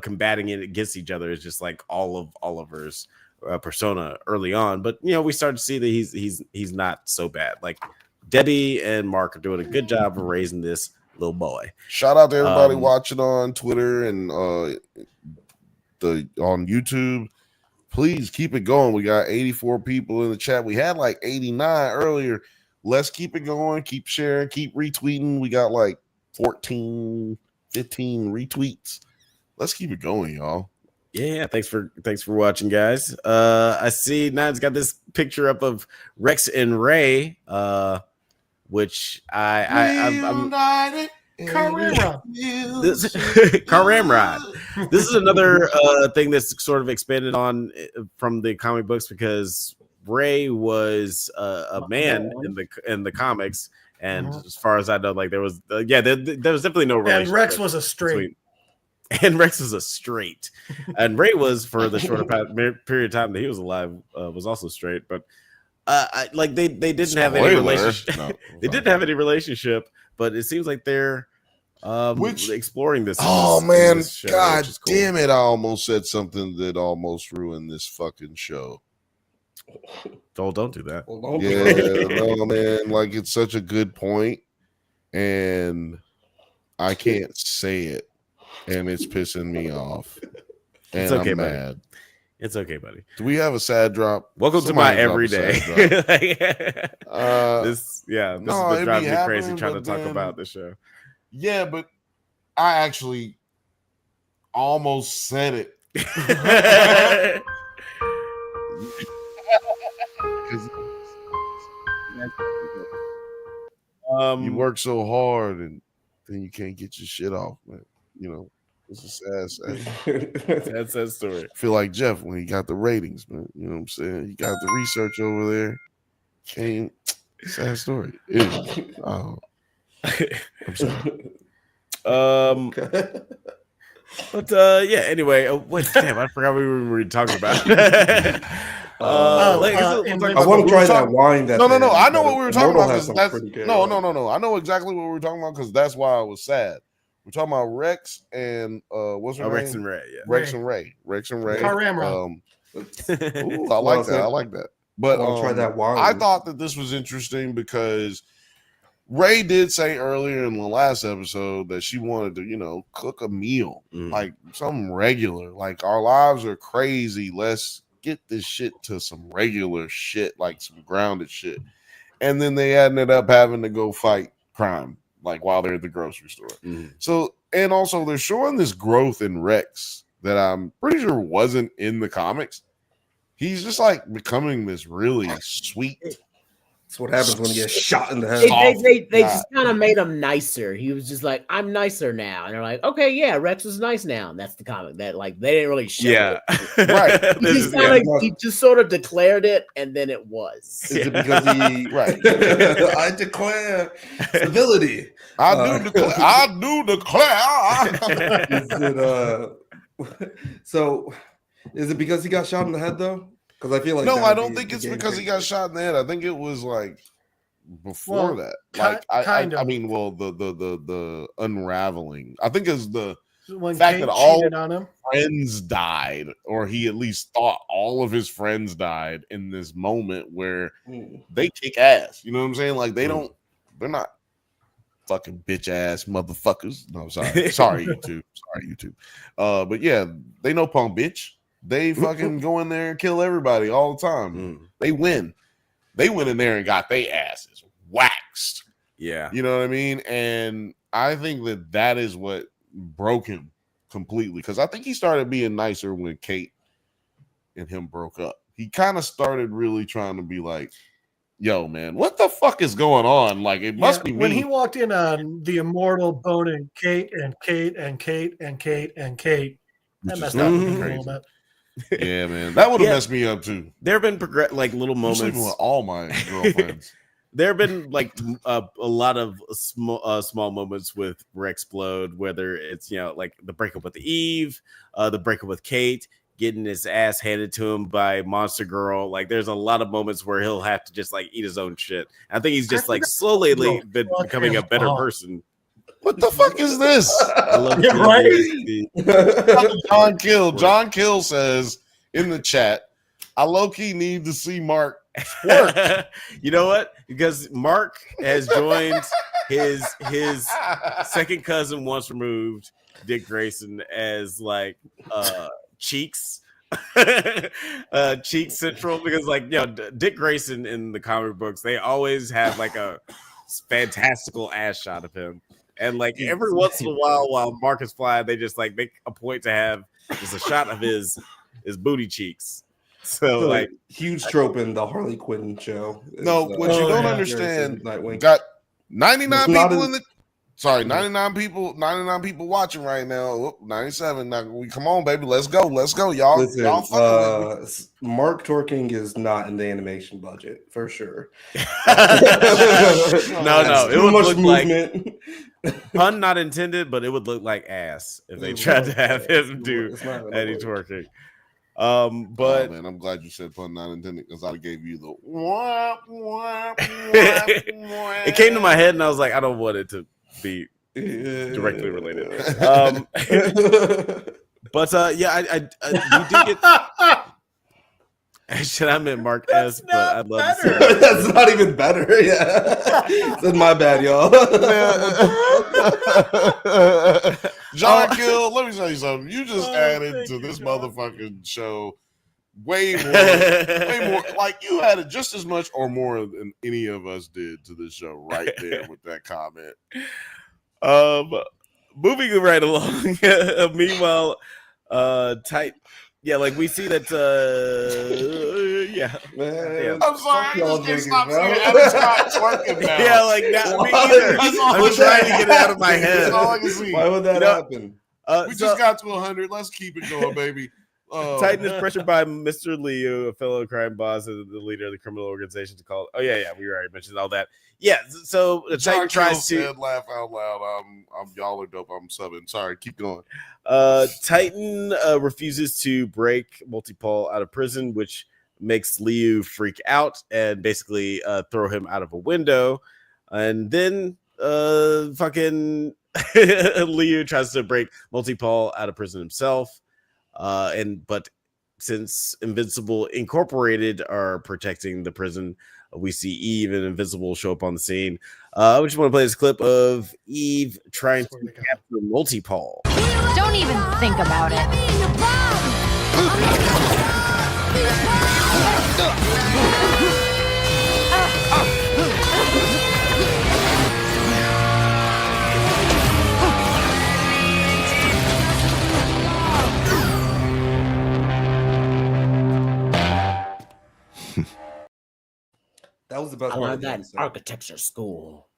combating it against each other is just like all of Oliver's persona early on. But we start to see that he's not so bad. Like Debbie and Mark are doing a good job of raising this little boy. Shout out to everybody watching on Twitter and on YouTube. Please keep it going. We got 84 people in the chat. We had like 89 earlier. Let's keep it going. Keep sharing. Keep retweeting. We got like 14, 15 retweets. Let's keep it going, y'all. Yeah, thanks for watching, guys. I see Nite's got this picture up of Rex and Ray, which I'm Car Ramrod. This is another thing that's sort of expanded on from the comic books, because Ray was a man in the comics, and as far as I know, like there was there was definitely no relationship. And Rex was a straight. And Rex was a straight, and Ray was, for the shorter period of time that he was alive, was also straight. But they didn't have any relationship. They didn't have any relationship, but it seems like they're exploring this. Man, show, God cool. Damn it! I almost said something that almost ruined this fucking show. Oh, don't do that. No, man. Like, it's such a good point, and I can't say it. And it's pissing me off. And it's okay, I'm buddy. mad. It's okay, buddy. Do we have a sad drop? Welcome to my everyday. This is what drives me crazy trying to talk about this show. Yeah, but I actually almost said it. You work so hard and then you can't get your shit off, man. It's a sad story. I feel like Jeff when he got the ratings, man. You know what I'm saying? He got the research over there. Sad story. I'm sorry. But anyway, damn, I forgot what we were talking about. I want to try that wine. No. I know what we were talking about. No. I know exactly what we were talking about, because that's why I was sad. We're talking about Rex and what's her name? Rex and Ray. Yeah. Rex and Ray. Car Ramrod. I like that. I like that. But try that wine. I thought that this was interesting because Ray did say earlier in the last episode that she wanted to, cook a meal, like something regular. Like, our lives are crazy. Let's get this shit to some regular shit, like some grounded shit. And then they ended up having to go fight crime, like while they're at the grocery store. So, and also they're showing this growth in Rex that I'm pretty sure wasn't in the comics. He's just like becoming this really sweet, That's what happens when you get shot in the head. They just kind of made him nicer. He was just like, I'm nicer now. And they're like, okay, yeah, Rex is nice now. And that's the comic that like they didn't really show it. Right. He just sort of declared it and then it was. Is it because he I declare civility. I do declare. Is it so is it because he got shot in the head though? Because I feel like I don't think it's because he got shot in the head. I think it was like before that. Like I mean, the unraveling. I think it's the fact Kate that all on him. friends died, or he at least thought all of his friends died in this moment where they kick ass. You know what I'm saying? Like they're not fucking bitch ass motherfuckers. No, sorry YouTube. But yeah, they know punk bitch. They fucking go in there and kill everybody all the time. They win. They went in there and got their asses waxed. Yeah. You know what I mean? And I think that is what broke him completely. Because I think he started being nicer when Kate and him broke up. He kind of started really trying to be like, yo, man, what the fuck is going on? Like, it must be me. When he walked in on the immortal boning Kate and Kate and Kate and Kate and Kate, that messed up with me a little bit. Yeah, man, that would have messed me up too. There have been little moments with all my girlfriends. There have been like a lot of small moments with Rexplode, whether it's like the breakup with Eve, the breakup with Kate, getting his ass handed to him by Monster Girl. Like there's a lot of moments where he'll have to just like eat his own shit. I think he's just like slowly been becoming a better person. What the fuck is this? I love John Kill says in the chat, I low-key need to see Mark work. You know what? Because Mark has joined his second cousin once removed, Dick Grayson, as like Cheeks. Cheeks Central, because like Dick Grayson in the comic books, they always have like a fantastical ass shot of him. And like every once in a while Mark is flying, they just like make a point to have just a shot of his booty cheeks. So like huge trope in the Harley Quinn show. No, what you don't understand, got 99 people in the 99 people watching right now. 97. Now we come on, baby. Let's go. Y'all. Listen, Mark Torking is not in the animation budget for sure. No. It would look movement. Like pun not intended, but it would look like ass if they tried to have him do any twerking. But man, I'm glad you said pun not intended because I gave you the it came to my head and I was like, I don't want it to be directly related. But we did get. Should I meant Mark S, but I'd love to see that. That's not even better. Yeah, that's my bad, y'all. John Kill, let me tell you something. You just added to this motherfucking show way more. Like you added just as much or more than any of us did to this show right there with that comment. Moving right along. Meanwhile, Tight. Yeah, like we see that. Man, I'm sorry. I just stopped working now. Yeah, like not me either. I'm trying to get it out of my head. That's all I can see. Why would that happen? We just got to 100. Let's keep it going, baby. Titan is pressured by Mr. Liu, a fellow crime boss and the leader of the criminal organization, to call. Oh yeah, we already mentioned all that. Yeah, so Titan tries to laugh out loud. I'm y'all are dope. I'm subbing. Sorry, keep going. Titan refuses to break Multipole out of prison, which makes Liu freak out and basically throw him out of a window. And then fucking Liu tries to break Multipole out of prison himself. But since Invincible Incorporated are protecting the prison, we see Eve and Invincible show up on the scene. I just want to play this clip of Eve trying to capture Multipole. Don't even think about it. That was the best I part of learned the that in episode. architecture school.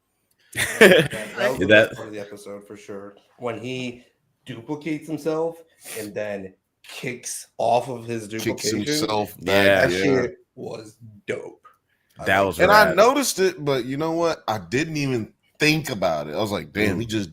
That was the best part of the episode for sure. When he duplicates himself and then kicks off of his duplication. That shit was dope. That was and I noticed it, but you know what? I didn't even think about it. I was like, damn, he just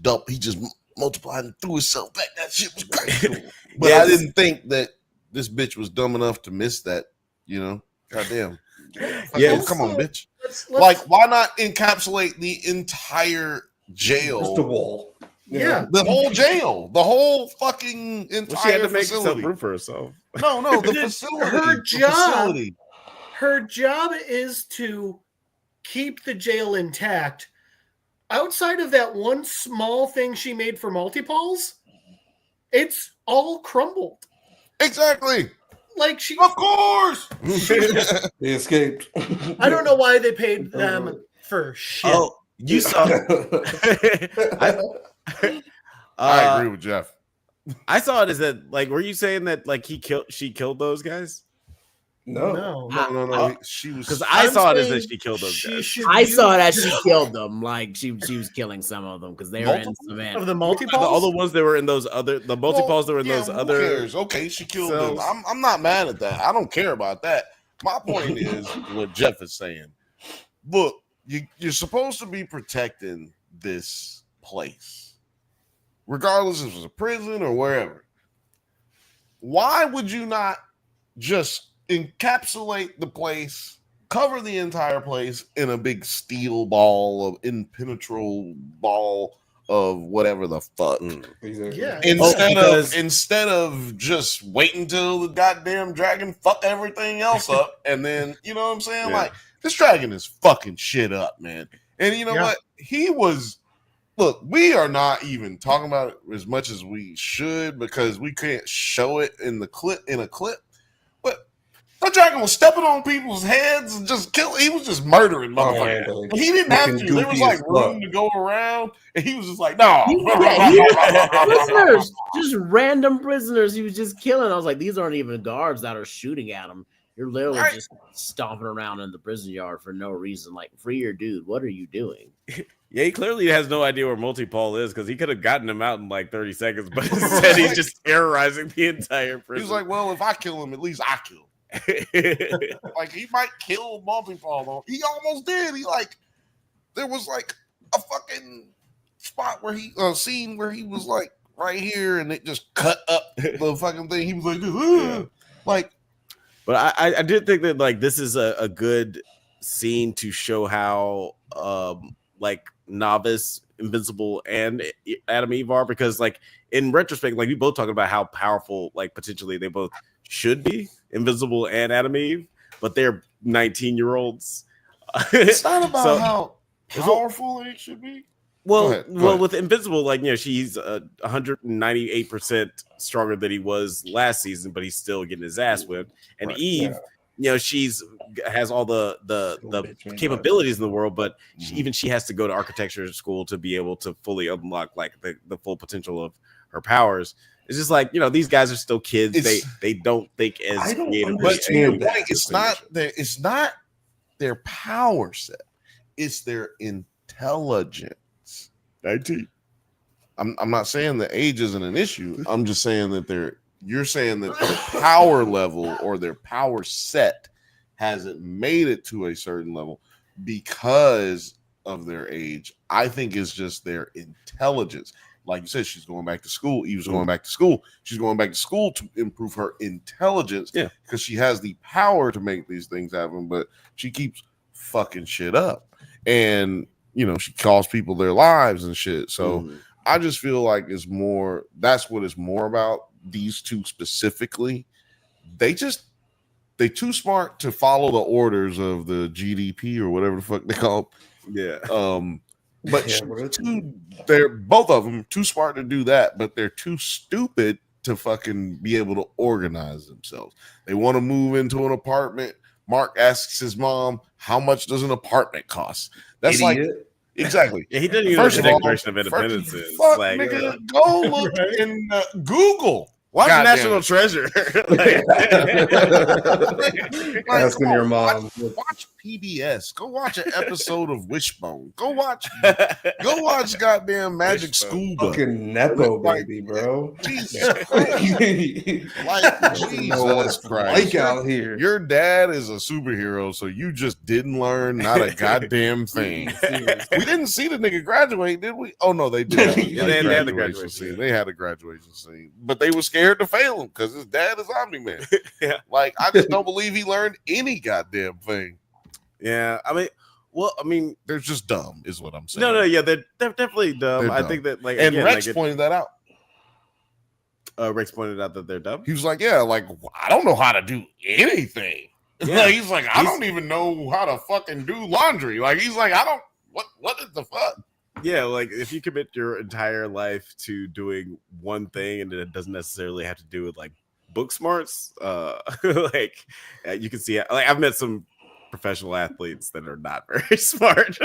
multiplied and threw himself back. That shit was crazy. But I didn't think that this bitch was dumb enough to miss that, you know? Goddamn. Come on, bitch. Like, why not encapsulate the entire jail? Just a wall. Yeah, the whole jail, the whole fucking entire she had to make facility. some room for herself. No, the facility. Her job is to keep the jail intact. Outside of that one small thing she made for multipoles, it's all crumbled. Exactly. Like she, of course, they escaped. I don't know why they paid them for shit. Oh, you saw. I agree with Jeff. I saw it as that. Like, were you saying that like she killed those guys? No. She was because I saw it as that she killed those guys. I saw that she killed them. Like she was killing some of them because they were in Savannah. Of the multipoles? All the ones that were in those other multipoles that were in those other. Who cares? Okay, she killed them. I'm not mad at that. I don't care about that. My point is what Jeff is saying. Look, you're supposed to be protecting this place, regardless if it's a prison or wherever. Why would you not just encapsulate the place, cover the entire place in a big steel ball of impenetrable ball of whatever the fuck? Yeah. Instead of just waiting till the goddamn dragon fuck everything else up, and then you know what I'm saying? Like this dragon is fucking shit up, man. And you know what? He was. Look, we are not even talking about it as much as we should because we can't show it in a clip. But that dragon was stepping on people's heads and just killing. He was just murdering motherfuckers. He didn't have to. There was like room to go around, and he was just like, no. Prisoners, just random prisoners. He was just killing. I was like, these aren't even guards that are shooting at him. You're literally just stomping around in the prison yard for no reason. Like, free your dude. What are you doing? Yeah, he clearly has no idea where Multipole is because he could have gotten him out in like 30 seconds, but instead he's just terrorizing the entire prison. He's like, well, if I kill him, at least I kill him. Like, he might kill Multipole, though. He almost did. There was like a fucking spot where scene where he was like right here and it just cut up the fucking thing. He was like, like. But I did think that like this is a good scene to show how like novice, Invincible, and Adam Eve are, because like in retrospect, like we both talking about how powerful like potentially they both should be, Invincible and Adam Eve, but they're 19-year-olds. It's not about how powerful they should be. Well, Go ahead. With Invincible, like, you know, she's 198% stronger than he was last season, but he's still getting his ass whipped. And Eve, you know, has all the capabilities in the world, but she has to go to architecture school to be able to fully unlock like the full potential of her powers. It's just like, you know, these guys are still kids. They don't think as creative. But to your point, it's not their power set; it's their intelligence. 19. I'm not saying the age isn't an issue. I'm just saying that you're saying that their power level or their power set hasn't made it to a certain level because of their age. I think it's just their intelligence. Like you said, she's going back to school. Eve's going back to school. She's going back to school to improve her intelligence because she has the power to make these things happen, but she keeps fucking shit up. And you know, she costs people their lives and shit. So I just feel like that's what it's more about. These two specifically, they too smart to follow the orders of the GDP or whatever the fuck they call it. Yeah. But they're both of them too smart to do that, but they're too stupid to fucking be able to organize themselves. They want to move into an apartment. Mark asks his mom, how much does an apartment cost? That's Idiot. like, exactly. Yeah, he didn't even know the Declaration of Independence is. Fuck, like, nigga, go look in Google. Watch God National Treasure. Asking your mom. Watch PBS. Go watch an episode of Wishbone. Go watch goddamn Magic School Bus. Fucking Nepo baby, bro. Jesus Christ. Like, Jesus Christ. Like out here. Your dad is a superhero, so you just didn't learn not a goddamn thing. We didn't see the nigga graduate, did we? Oh no, they did. They had the graduation scene. They had a graduation scene, but they were scared to fail him because his dad is Omni-Man. Yeah, like I just don't believe he learned any goddamn thing. Yeah, I mean, they're just dumb, is what I'm saying. No, yeah, they're definitely dumb. I think that and again, Rex pointed that out. Rex pointed out that they're dumb. He was like, "Yeah, like I don't know how to do anything." Yeah. He's like, "I don't even know how to fucking do laundry." Like he's like, "I don't. What is the fuck?" Yeah, like if you commit your entire life to doing one thing and it doesn't necessarily have to do with like book smarts, like you can see. Like I've met some professional athletes that are not very smart,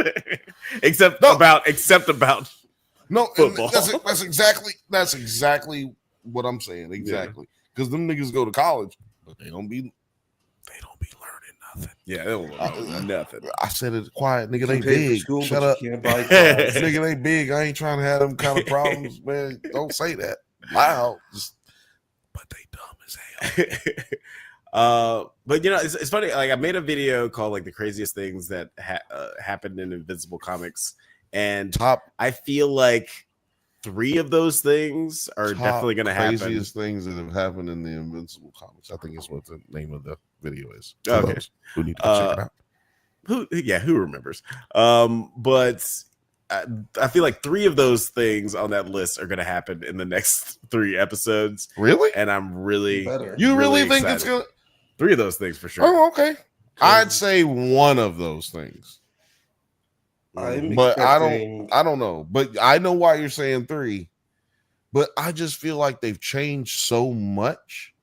except about football. That's exactly what I'm saying. Exactly, because them niggas go to college, but they don't be learning nothing. Yeah, they don't learn nothing. I said it quiet, nigga. They big. School, Shut up, nigga. They big. I ain't trying to have them kind of problems, man. Don't say that loud. But they dumb as hell. But it's funny. Like I made a video called like the craziest things that happened in Invincible comics, and I feel like 3 of those things are definitely going to happen. Craziest things that have happened in the Invincible comics. I think is what the name of the video is. Okay, who need to check it out? Who remembers? But I feel like 3 of those things on that list are going to happen in the next 3 episodes. Really? And I'm really, you really think excited. It's going to 3 of those things for sure. Oh, okay. I'd say 1 of those things. But I don't know. But I know why you're saying 3. But I just feel like they've changed so much.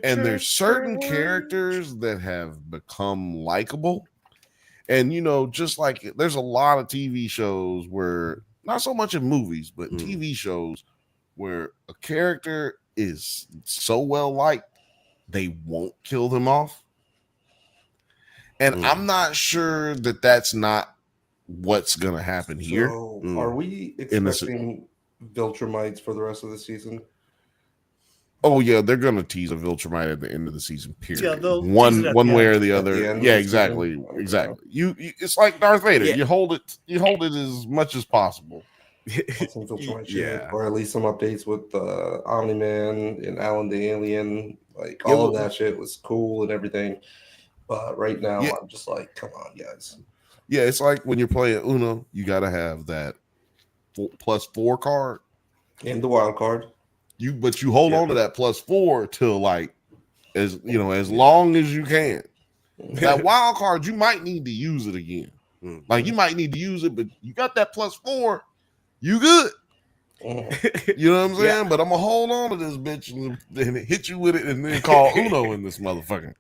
And there's certain characters that have become likable. And just like there's a lot of TV shows where, not so much in movies, but TV shows where a character is so well liked, they won't kill them off. And I'm not sure that that's not what's going to happen here. So are we expecting Viltrumites for the rest of the season? Oh yeah, they're going to tease a Viltrumite at the end of the season. Period. Yeah, one way or the other. Yeah, exactly, exactly. You it's like Darth Vader. Yeah. You hold it as much as possible. Some Viltrumite shit, or at least some updates with Omni-Man and Alan the Alien. Like all of that shit was cool and everything. But right now, I'm just like, come on, guys. Yeah, it's like when you're playing Uno, you got to have that +4 card and the wild card. But you hold on to that +4 till like as long as you can. That wild card, you might need to use it again. Like you might need to use it, but you got that +4, you good. You know what I'm saying? Yeah. But I'm gonna hold on to this bitch and hit you with it, and then call Uno in this motherfucker.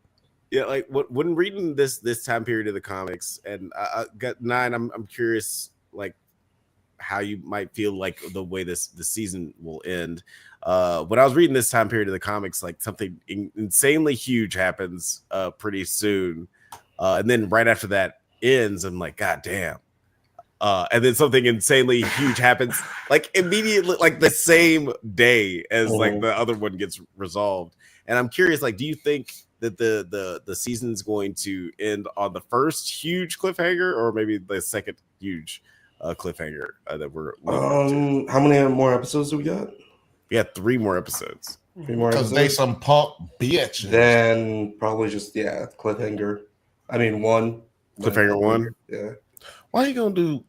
Yeah, like when reading this time period of the comics, and I got 9, I'm curious, like how you might feel like the way the season will end. When I was reading this time period of the comics, like something insanely huge happens pretty soon, and then right after that ends, I'm like, God damn. And then something insanely huge happens like immediately, like the same day as like the other one gets resolved. And I'm curious, like, do you think that the season's going to end on the first huge cliffhanger, or maybe the second huge cliffhanger that we're how many more episodes do we got? We got 3 more episodes. 3 more because they some punk bitches. Then probably just cliffhanger. I mean 1 cliffhanger 1. Yeah. Why are you gonna do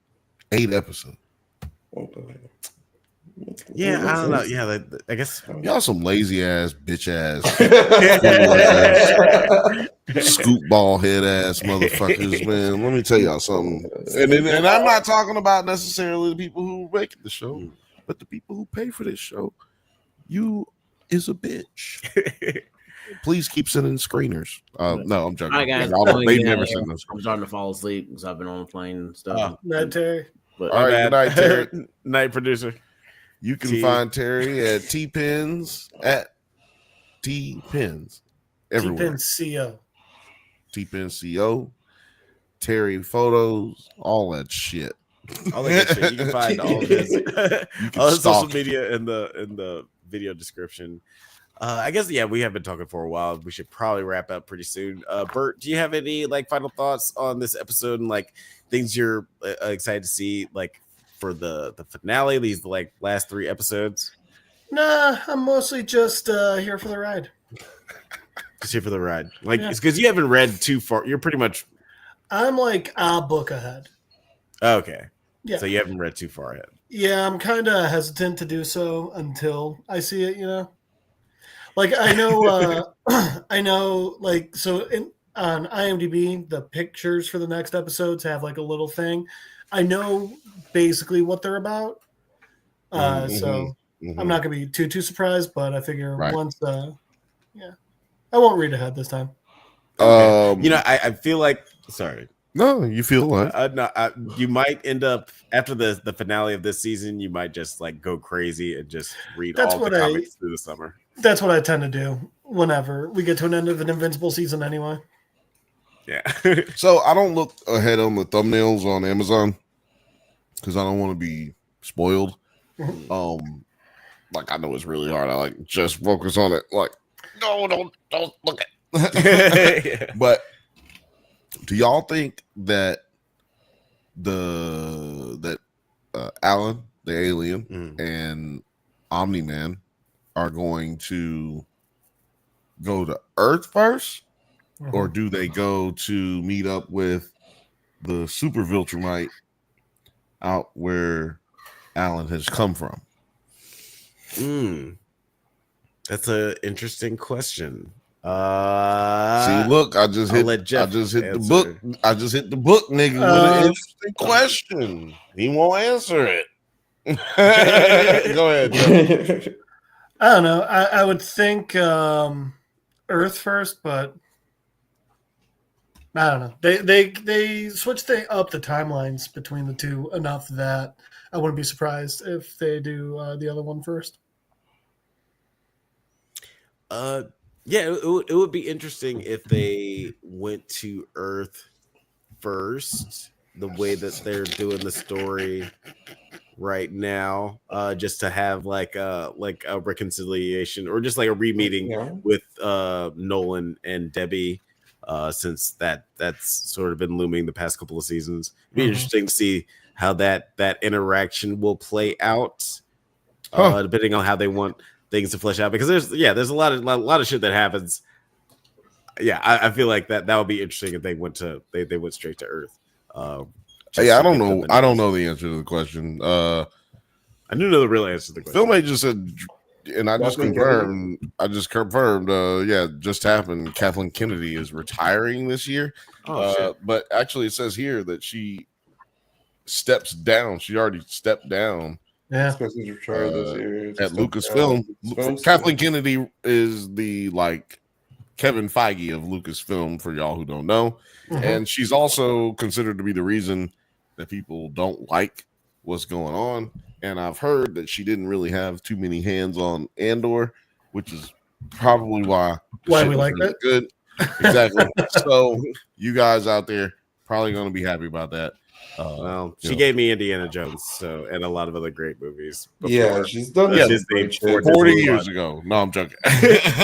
8 episodes? Yeah, I don't know. Yeah, I guess y'all some lazy ass, bitch ass, scoop ball head ass motherfuckers, man. Let me tell y'all something. And I'm not talking about necessarily the people who make the show, but the people who pay for this show. You is a bitch. Please keep sending screeners. No, I'm joking. All right, guys. They've never sent those. I'm starting to fall asleep because I've been on the plane and stuff. Night, Terry. But all right, good night, Terry. Night producer. You can find Terry at T-Pins at T-Pins everywhere. T-Pins CO. T-Pins CO. Terry photos, all that shit. All that good shit. You can find all of his, all his social media in the video description. I guess we have been talking for a while. We should probably wrap up pretty soon. Bert, do you have any like final thoughts on this episode and like things you're excited to see like for the finale? These like last 3 episodes. Nah, I'm mostly just here for the ride. Just here for the ride. Like it's because you haven't read too far. You're pretty much. I'm like a book ahead. Okay. Yeah. So you haven't read too far ahead. Yeah, I'm kind of hesitant to do so until I see it. You know. Like I know, like so on IMDb, the pictures for the next episodes have like a little thing. I know basically what they're about, so I'm not gonna be too surprised. But I figure once, I won't read ahead this time. Okay. I feel like sorry. No, you feel what? You might end up after the finale of this season. You might just like go crazy and just read all the comics through the summer. That's what I tend to do whenever we get to an end of an Invincible season anyway. Yeah. So I don't look ahead on the thumbnails on Amazon because I don't want to be spoiled. Like I know it's really hard. I like just focus on it. Like, no, don't look at. But do y'all think that Alan, the alien, and Omni-Man are going to go to Earth first, or do they go to meet up with the super Viltrumite out where Alan has come from? That's an interesting question. See, look, I just hit the book. I just hit the book, nigga, with an interesting question. He won't answer it. Go ahead. I don't know. I would think Earth first, but I don't know. They switched up the timelines between the two enough that I wouldn't be surprised if they do the other one first. It would be interesting if they went to Earth first, the way that they're doing the story right now, just to have like a reconciliation or just like a re-meeting with Nolan and Debbie, since that's sort of been looming the past couple of seasons. It'd be interesting to see how that interaction will play out, depending on how they want things to flesh out, because there's a lot of shit that happens. I feel like that would be interesting if they went straight to Earth. I don't know. I don't know the answer to the question. I do know the real answer to the question. Phil just said, and I just confirmed. Just happened. Kathleen Kennedy is retiring this year. Shit. But actually, it says here that she steps down. She already stepped down. Yeah, at Lucasfilm. Kathleen Kennedy is the Kevin Feige of Lucasfilm, for y'all who don't know, and she's also considered to be the reason that people don't like what's going on. And I've heard that she didn't really have too many hands on Andor, which is probably why we like that. Good, exactly. So you guys out there probably going to be happy about that. She gave me Indiana Jones, and a lot of other great movies. She's done Disney 40 years ago. No, I'm joking.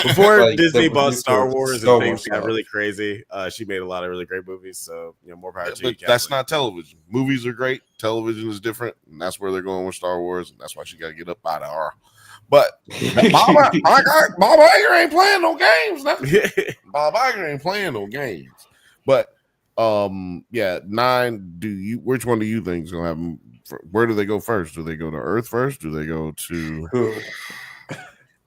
Before Disney bought Star Wars and things got really crazy, she made a lot of really great movies. So more power to you. But that's not television. Movies are great. Television is different, and that's where they're going with Star Wars, and that's why she got to get up out of her. But Bob Iger ain't playing no games. Bob Iger ain't playing no games. But 9. Which one do you think is gonna happen? Where do they go first? Do they go to Earth first? Do they go to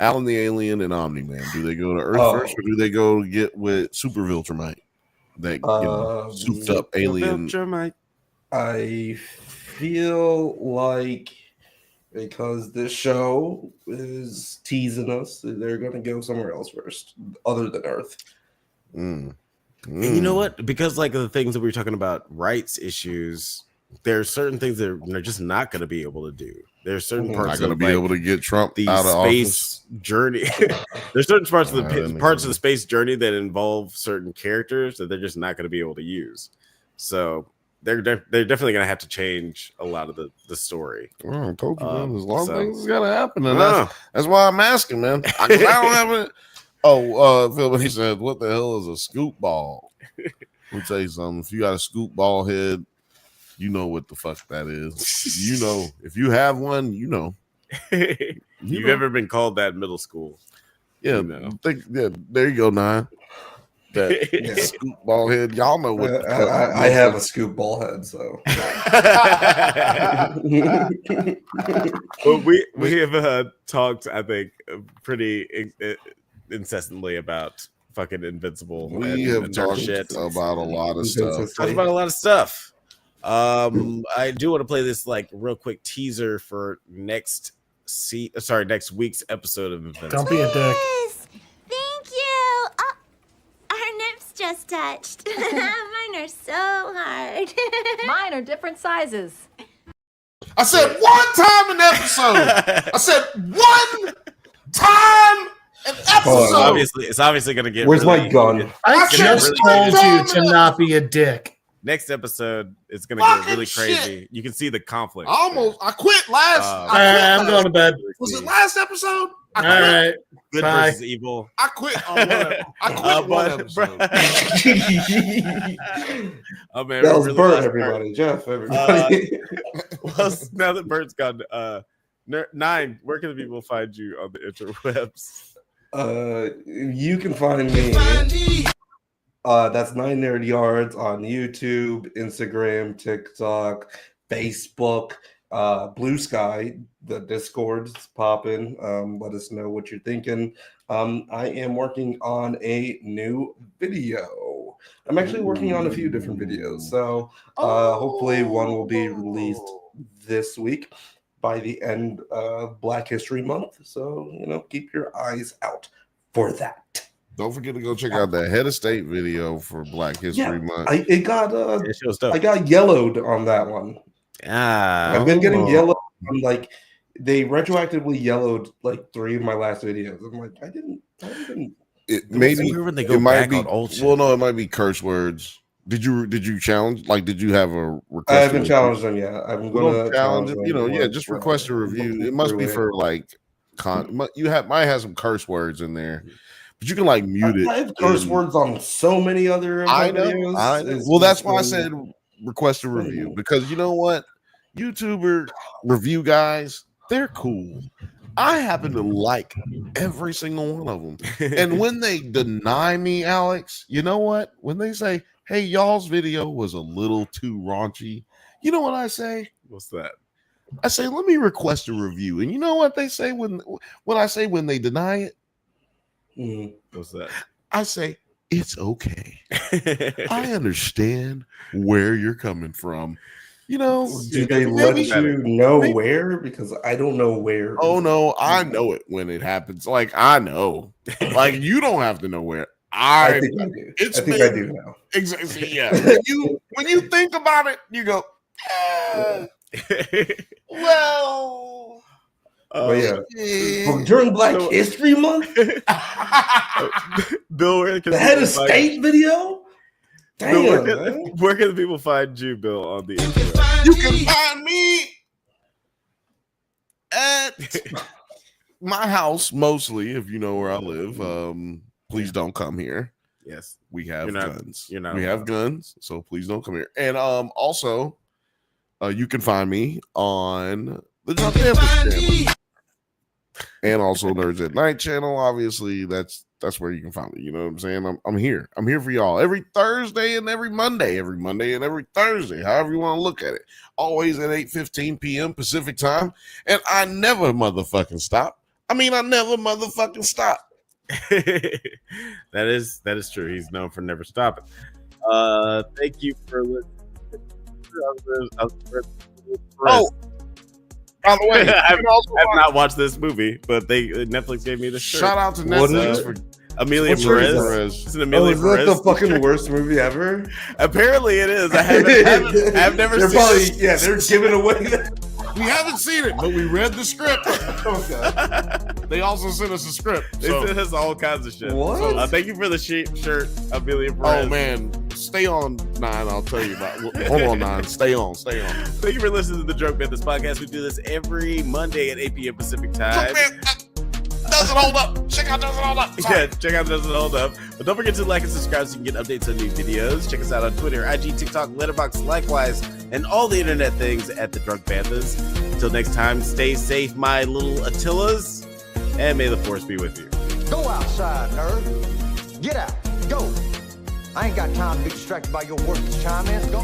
Alan the Alien and Omni-Man? Do they go to Earth first, or do they go get with Super Viltrumite? That souped up alien. Viltrumite. I feel like because this show is teasing us, they're gonna go somewhere else first, other than Earth. And you know what? Because the things that we were talking about, rights issues, there are certain things that they're just not going to be able to do. There's certain parts not going to be able to get Trump the out of space office. Journey. There's certain parts of the space journey that involve certain characters that they're just not going to be able to use. So they're definitely gonna have to change a lot of the story. Well, I told you, man. There's a lot of so- things that's gotta happen, and No. that's why I'm asking, man. I don't have it. Oh, Phil, he said, "What the hell is a scoop ball?" Let me tell you something. If you got a scoop ball head, you know what the fuck that is. You know, if you have one, you know. You've ever been called that in middle school? Yeah, You know. there you go, Nine. That scoop ball head. Y'all know what I have a scoop ball head, so. Well, we have talked, I think, pretty incessantly about fucking Invincible. We have talked about a lot of stuff. Talked about a lot of stuff. I do want to play this like real quick teaser for next week's episode of Invincible. Don't be a dick. Thank you. Oh, our nips just touched. Mine are so hard. Mine are different sizes. I said one time an episode. I said one time an episode. It's obviously going to get. Where's really, my gun? I just told you to not be a dick. Next episode, it's going to get really crazy. Shit. You can see the conflict. I quit last. I'm going to bed. Was it last episode? All right. Good Bye. versus evil. I quit on one. I quit one episode. Oh man, That was really Bert, lost everybody. Jeff, everybody. Well, now that Bert's gone, Nine, where can the people find you on the interwebs? You can find me. That's 9 Nerd Yards on YouTube, Instagram, TikTok, Facebook, Blue Sky. The Discord's popping. Let us know what you're thinking. I am working on a new video. I'm actually working on a few different videos, so hopefully one will be released this week by the end of Black History Month. So keep your eyes out for that. Don't forget to go check out that Head of State video for Black History Month. I got yellowed on that one. I've been getting yellowed. I'm like, they retroactively yellowed like 3 of my last videos. I'm like, I didn't. It maybe when they go it might back be on old shit. well, no, it might be curse words. Did you challenge? Like, did you have a request? I haven't challenged them yet. I'm gonna challenge them. it. Just request a review. It must be for like might have some curse words in there, but you can like mute it. I have curse words on so many other videos. I know. Well, that's why I said request a review, because you know what, YouTuber review guys, they're cool. I happen to like every single one of them. And when they deny me, Alex, you know what? When they say, hey, y'all's video was a little too raunchy, you know what I say? What's that? I say, let me request a review. And you know what they say when I say when they deny it? What's that? I say, it's okay. I understand where you're coming from. You know, do they let you know where? Because I don't know where. Oh no, I know it when it happens. Like I know, like you don't have to know where. I think I do. I do now. Exactly. Yeah. when you think about it, you go, well. During Black History Month, Bill, where can the Head of State video. Damn, Bill, where can the people find you, Bill, on the internet? You can find me at my house, mostly, if you know where I live. Please don't come here. Yes, we have guns. We have guns, so please don't come here. And also, you can find me on the Drunk Banthas channel, and also NerdsatNite channel. Obviously, that's where you can find me. You know what I'm saying? I'm here. I'm here for y'all every Thursday and every Monday and every Thursday, however you want to look at it. Always at 8:15 p.m. Pacific time, and I never motherfucking stop. I never motherfucking stop. That is true. He's known for never stopping. Thank you for listening. By the way, I've not watched this movie, but Netflix gave me the shirt. Shout out to Netflix for Amelia Perez. It's an Amelia Perez. Is that the fucking worst movie ever? Apparently it is. I've never seen it. They're giving away We haven't seen it, but we read the script. Okay. They also sent us a script. They sent us all kinds of shit. What? So, thank you for the shirt, Amelia Perez. Oh man, stay on 9. I'll tell you about. Hold on, 9. Stay on. Thank you for listening to the Drunk Banthas podcast. We do this every Monday at 8 p.m. Pacific time. Doesn't hold up. Check out Doesn't Hold Up. Yeah, check out Doesn't Hold Up. But don't forget to like and subscribe so you can get updates on new videos. Check us out on Twitter, IG, TikTok, Letterboxd, likewise, and all the internet things at the Drunk Banthas. Until next time, stay safe, my little Attilas, and may the force be with you. Go outside, nerd. Get out. Go. I ain't got time to be distracted by your worthless chime-ins. Go.